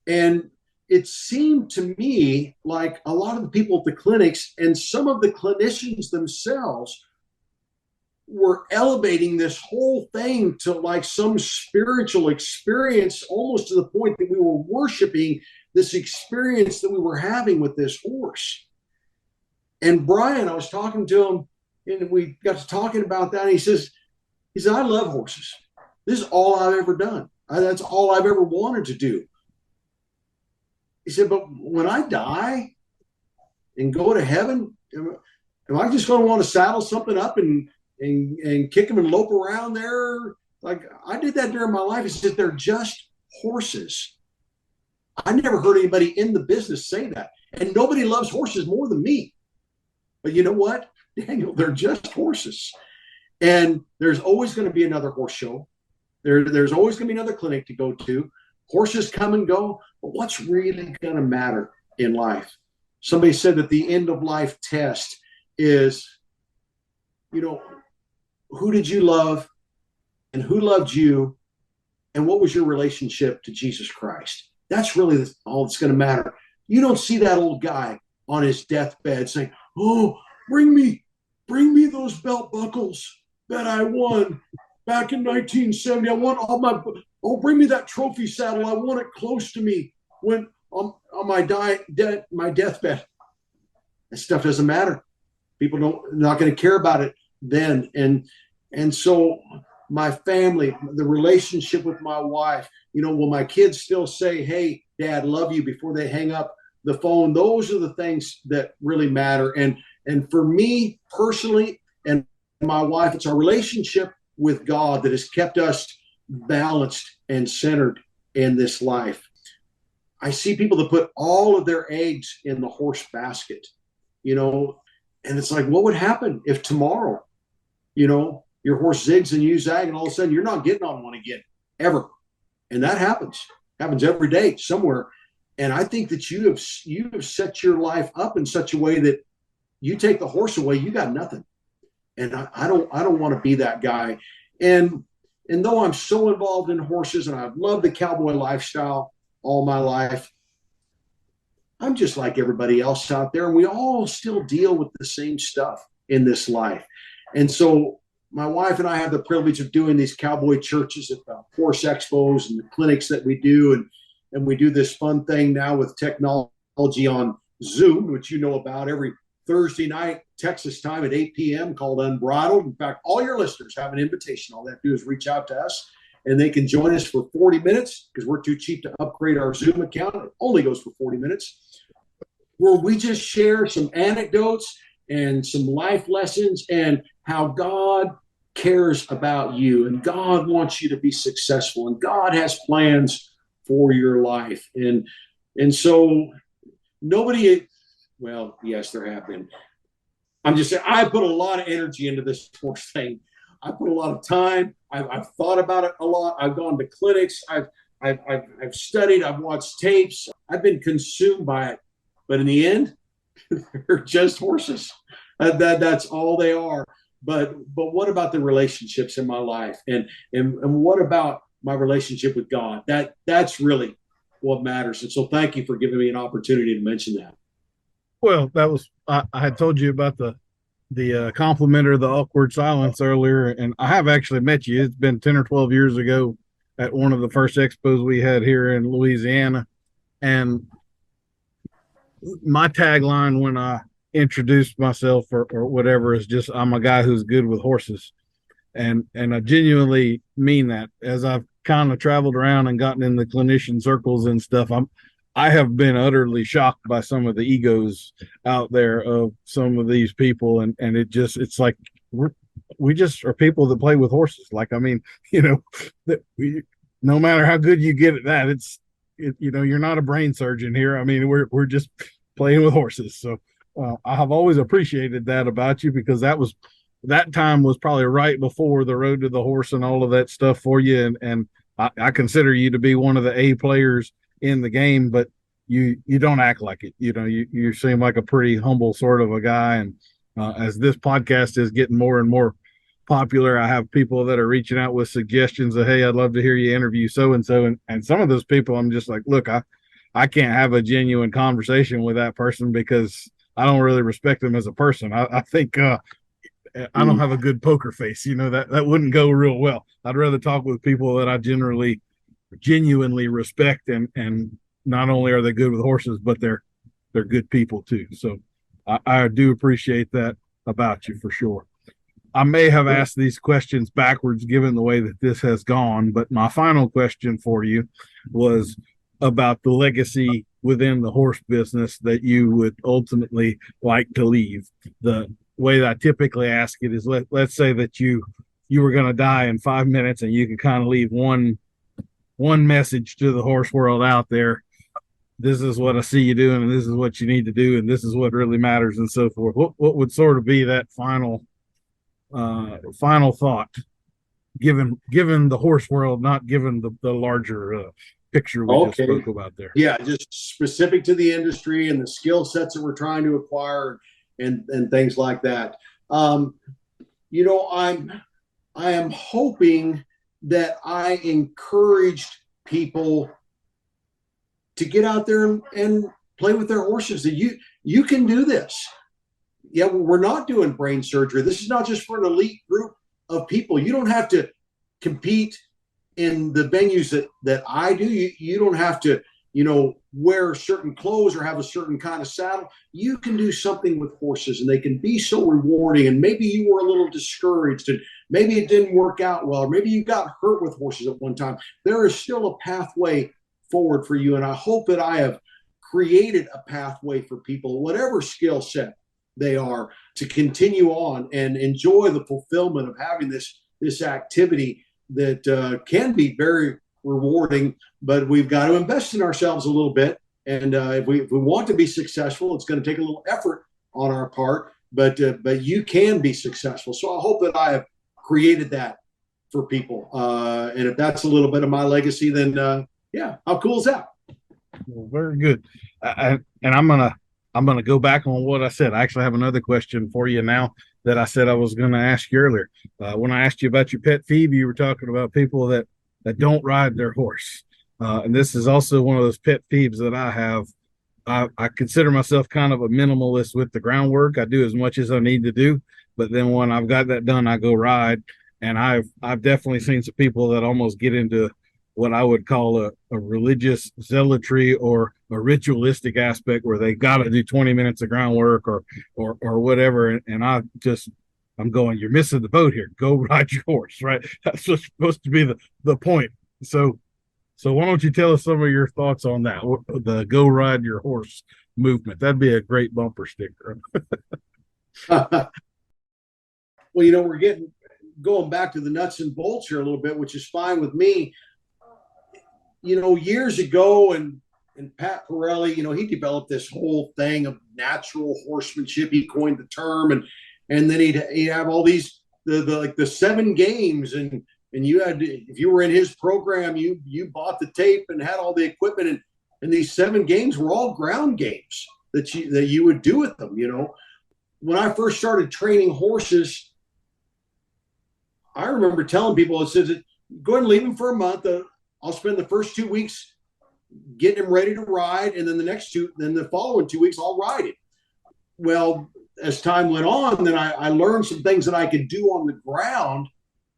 And it seemed to me like a lot of the people at the clinics and some of the clinicians themselves were elevating this whole thing to like some spiritual experience, almost to the point that we were worshiping this experience that we were having with this horse. And Brian, I was talking to him, and we got to talking about that. And he says, I love horses. This is all I've ever done. That's all I've ever wanted to do. He said, but when I die and go to heaven, am I just going to want to saddle something up and kick them and lope around there? Like I did that during my life. He said, they're just horses. I never heard anybody in the business say that. And nobody loves horses more than me. But you know what, Daniel, they're just horses. And there's always going to be another horse show. There's always going to be another clinic to go to. Horses come and go, but what's really going to matter in life? Somebody said that the end of life test is, who did you love and who loved you and what was your relationship to Jesus Christ? That's really all that's going to matter. You don't see that old guy on his deathbed saying, oh, bring me those belt buckles that I won back in 1970. I want all bring me that trophy saddle. I want it close to me when on my deathbed. That stuff doesn't matter. People not going to care about it then. And so my family, the relationship with my wife, will my kids still say, hey, Dad, love you before they hang up the phone? Those are the things that really matter. And for me personally and my wife, it's our relationship with God that has kept us balanced and centered in this life. I see people that put all of their eggs in the horse basket, and it's like, what would happen if tomorrow, your your horse zigs and you zag, and all of a sudden you're not getting on one again, ever. And that happens every day somewhere. And I think that you have set your life up in such a way that you take the horse away, you got nothing. And I don't want to be that guy. And though I'm so involved in horses and I've loved the cowboy lifestyle all my life, I'm just like everybody else out there. And we all still deal with the same stuff in this life. And so my wife and I have the privilege of doing these cowboy churches at the horse expos and the clinics that we do. And we do this fun thing now with technology on Zoom, which you know about, every Thursday night, Texas time at 8 p.m. called Unbridled. In fact, all your listeners have an invitation. All they have to do is reach out to us, and they can join us for 40 minutes because we're too cheap to upgrade our Zoom account. It only goes for 40 minutes, where we just share some anecdotes and some life lessons and how God cares about you, and God wants you to be successful, and God has plans for your life. And so nobody, well, yes, there have been. I'm just saying, I put a lot of energy into this horse thing. I put a lot of time. I've thought about it a lot. I've gone to clinics. I've studied. I've watched tapes. I've been consumed by it. But in the end, they're just horses. That's all they are. But what about the relationships in my life? And what about my relationship with God? That's really what matters. And so thank you for giving me an opportunity to mention that. Well, that was I had told you about the compliment or the awkward silence earlier, and I have actually met you. It's been 10 or 12 years ago at one of the first expos we had here in Louisiana, and my tagline when I introduced myself or whatever is just, I'm a guy who's good with horses, and I genuinely mean that. As I've kind of traveled around and gotten in the clinician circles and stuff, I have been utterly shocked by some of the egos out there of some of these people. And it's like, we just are people that play with horses. Like, I mean, no matter how good you get at that, you're not a brain surgeon here. I mean, we're just playing with horses. So I have always appreciated that about you, because that time was probably right before the road to the horse and all of that stuff for you. And I consider you to be one of the A players in the game, but you don't act like it. You seem like a pretty humble sort of a guy. And as this podcast is getting more and more popular, I have people that are reaching out with suggestions of, hey, I'd love to hear you interview so and so. And some of those people, I'm just like, look, I can't have a genuine conversation with that person because I don't really respect them as a person. I think I don't have a good poker face. That wouldn't go real well. I'd rather talk with people that I genuinely respect, and not only are they good with horses, but they're good people too. So I do appreciate that about you for sure. I may have asked these questions backwards given the way that this has gone, but my final question for you was about the legacy within the horse business that you would ultimately like to leave. The way that I typically ask it is, let's say that you were going to die in 5 minutes, and you could kind of leave one message to the horse world out there. This is what I see you doing, and this is what you need to do, and this is what really matters, and so forth. What would sort of be that final thought, given the horse world, not given the larger picture we just spoke about there? Yeah, just specific to the industry and the skill sets that we're trying to acquire and things like that. I am hoping that I encouraged people to get out there and play with their horses, that you can do this. Yeah, we're not doing brain surgery. This is not just for an elite group of people. You don't have to compete in the venues that I do. You don't have to, wear certain clothes or have a certain kind of saddle. You can do something with horses, and they can be so rewarding. And maybe you were a little discouraged, and maybe it didn't work out well, or maybe you got hurt with horses at one time. There is still a pathway forward for you. And I hope that I have created a pathway for people, whatever skill set they are, to continue on and enjoy the fulfillment of having this activity that can be very rewarding, but we've got to invest in ourselves a little bit. And if we want to be successful, it's going to take a little effort on our part, but you can be successful. So I hope that I have created that for people. And if that's a little bit of my legacy, then yeah, how cool is that? Well, very good. And I'm gonna go back on what I said. I actually have another question for you now that I said I was going to ask you earlier. When I asked you about your pet peeve, you were talking about people that don't ride their horse. And this is also one of those pet peeves that I have. I consider myself kind of a minimalist with the groundwork. I do as much as I need to do, but then when I've got that done, I go ride. And I've definitely seen some people that almost get into what I would call a religious zealotry or a ritualistic aspect where they got to do 20 minutes of groundwork or whatever. And I'm going, you're missing the boat here. Go ride your horse, right? That's what's supposed to be the point. So why don't you tell us some of your thoughts on that, the go ride your horse movement? That'd be a great bumper sticker. Well, we're going back to the nuts and bolts here a little bit, which is fine with me. Years ago, and Pat Pirelli, he developed this whole thing of natural horsemanship. He coined the term, and then he'd have all these the 7 games, and you had to, if you were in his program, you bought the tape and had all the equipment, and these 7 games were all ground games that you would do with them. When I first started training horses, I remember telling people, it says, go ahead and leave them for a month. I'll spend the first 2 weeks getting him ready to ride, and then the following 2 weeks I'll ride it. Well, as time went on, then I learned some things that I could do on the ground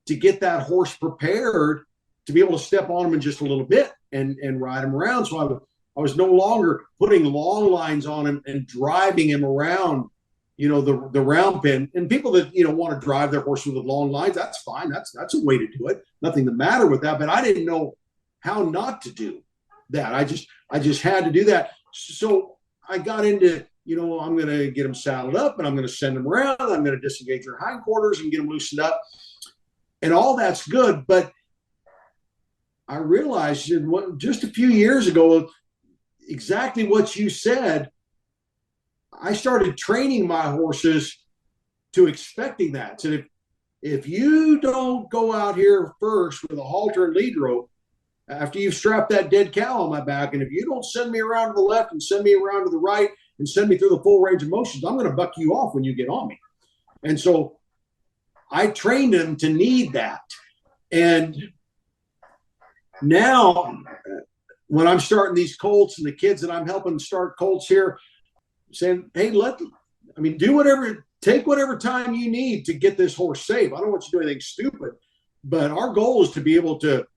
to get that horse prepared to be able to step on him in just a little bit and ride him around. So I was no longer putting long lines on him and driving him around, the round pen. And people that, want to drive their horse with long lines, that's fine. That's a way to do it. Nothing the matter with that. But I didn't know how not to do that. I just had to do that. So I got into, I'm going to get them saddled up and I'm going to send them around. I'm going to disengage their hindquarters and get them loosened up. And all that's good. But I realized just a few years ago, exactly what you said. I started training my horses to expecting that. So if you don't go out here first with a halter and lead rope, after you've strapped that dead cow on my back, and if you don't send me around to the left and send me around to the right and send me through the full range of motions, I'm going to buck you off when you get on me. And so I trained them to need that. And now when I'm starting these colts and the kids that I'm helping start colts here, saying, hey, take whatever time you need to get this horse safe. I don't want you to do anything stupid, but our goal is to be able to,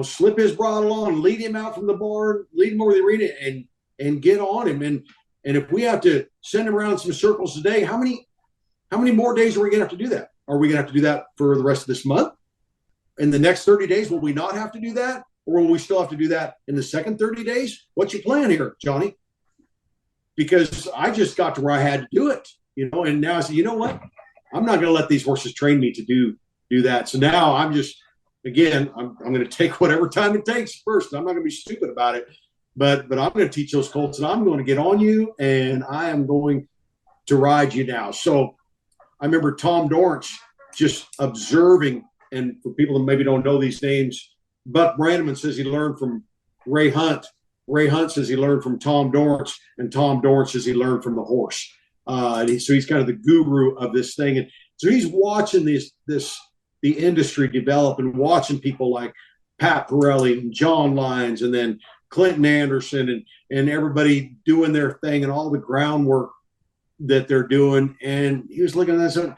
slip his bridle on, lead him out from the barn, lead him over the arena and get on him. And if we have to send him around some circles a day, how many more days are we going to have to do that? Are we going to have to do that for the rest of this month? In the next 30 days, will we not have to do that? Or will we still have to do that in the second 30 days? What's your plan here, Johnny? Because I just got to where I had to do it, and now I said, you know what? I'm not going to let these horses train me to do that. So now I'm just, again, I'm going to take whatever time it takes first. I'm not going to be stupid about it, but I'm going to teach those colts, and I'm going to get on you, and I am going to ride you now. So I remember Tom Dorrance just observing, and for people that maybe don't know these names, Buck Brannaman says he learned from Ray Hunt. Ray Hunt says he learned from Tom Dorrance, and Tom Dorrance says he learned from the horse. So he's kind of the guru of this thing. And so he's watching the industry develop and watching people like Pat Pirelli and John Lyons and then Clinton Anderson and everybody doing their thing and all the groundwork that they're doing. And he was looking at that and said,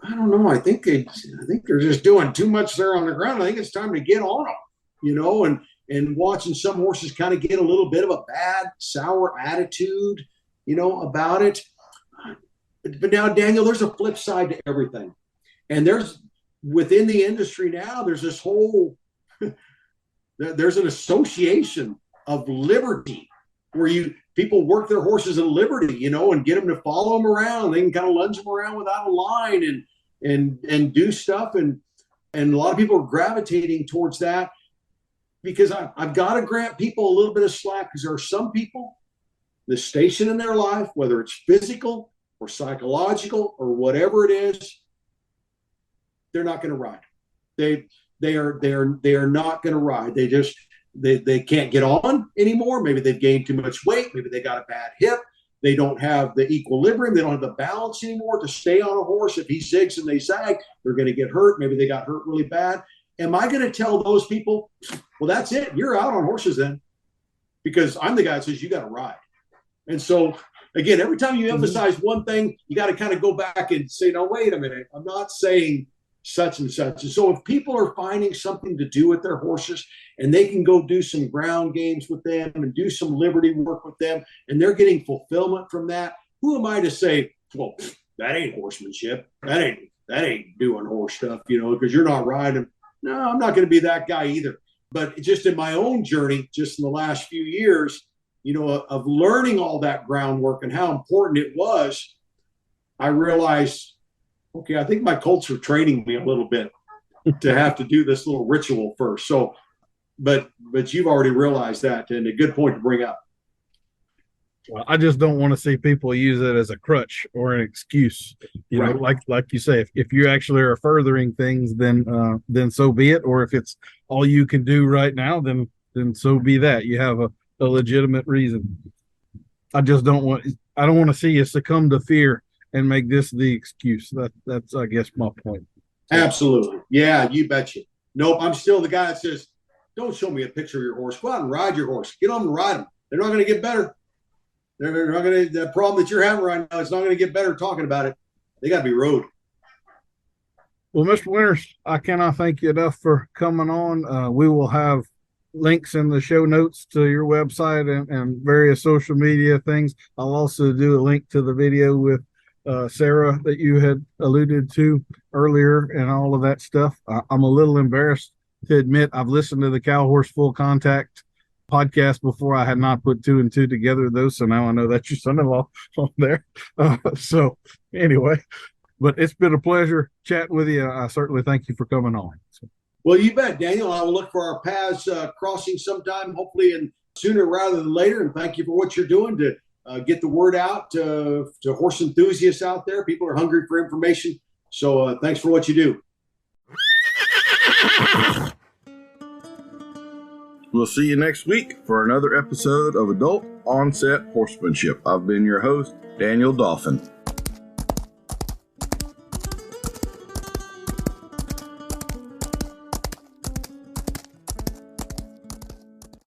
I don't know. I think they're just doing too much there on the ground. I think it's time to get on them, and watching some horses kind of get a little bit of a bad, sour attitude, about it. But now, Daniel, there's a flip side to everything. And there's, within the industry now, there's this whole, there's an association of liberty where people work their horses in liberty, and get them to follow them around. They can kind of lunge them around without a line and do stuff. And a lot of people are gravitating towards that. Because I've got to grant people a little bit of slack, because there are some people, the station in their life, whether it's physical or psychological or whatever it is, they're not going to ride. They are not going to ride. They can't get on anymore. Maybe they've gained too much weight. Maybe they got a bad hip. They don't have the equilibrium. They don't have the balance anymore to stay on a horse. If he zigs and they zag, they're going to get hurt. Maybe they got hurt really bad. Am I going to tell those people, well, that's it. You're out on horses then, because I'm the guy that says you got to ride. And so, again, every time you emphasize one thing, you got to kind of go back and say, no, wait a minute. I'm not saying such and such. And so if people are finding something to do with their horses and they can go do some ground games with them and do some liberty work with them, and they're getting fulfillment from that, who am I to say, well, that ain't horsemanship. That ain't doing horse stuff, because you're not riding. No, I'm not going to be that guy either. But just in my own journey, just in the last few years, of learning all that groundwork and how important it was, I realized, okay, I think my colts are training me a little bit to have to do this little ritual first. So, but you've already realized that, and a good point to bring up. Well, I just don't want to see people use it as a crutch or an excuse. Right. Like you say, if you actually are furthering things, then so be it. Or if it's all you can do right now, then so be that. You have a legitimate reason. I don't want to see you succumb to fear and make this the excuse. That's I guess my point. Absolutely. Yeah, you betcha. Nope, I'm still the guy that says, don't show me a picture of your horse. Go out and ride your horse. Get on and ride them. They're not going to get better. They're not going to. The problem that you're having right now is not going to get better talking about it. They got to be rode. Well, Mr. Winters, I cannot thank you enough for coming on. We will have links in the show notes to your website and various social media things. I'll also do a link to the video with Sarah that you had alluded to earlier and all of that stuff. I'm a little embarrassed to admit I've listened to the Cow Horse Full Contact podcast before. I had not put two and two together though, so now I know that's your son-in-law on there. So anyway, but it's been a pleasure chatting with you. I certainly thank you for coming on. So. Well, you bet, Daniel. I will look for our paths crossing sometime, hopefully, and sooner rather than later. And thank you for what you're doing to get the word out to horse enthusiasts out there. People are hungry for information. So thanks for what you do. We'll see you next week for another episode of Adult Onset Horsemanship. I've been your host, Daniel Dolphin.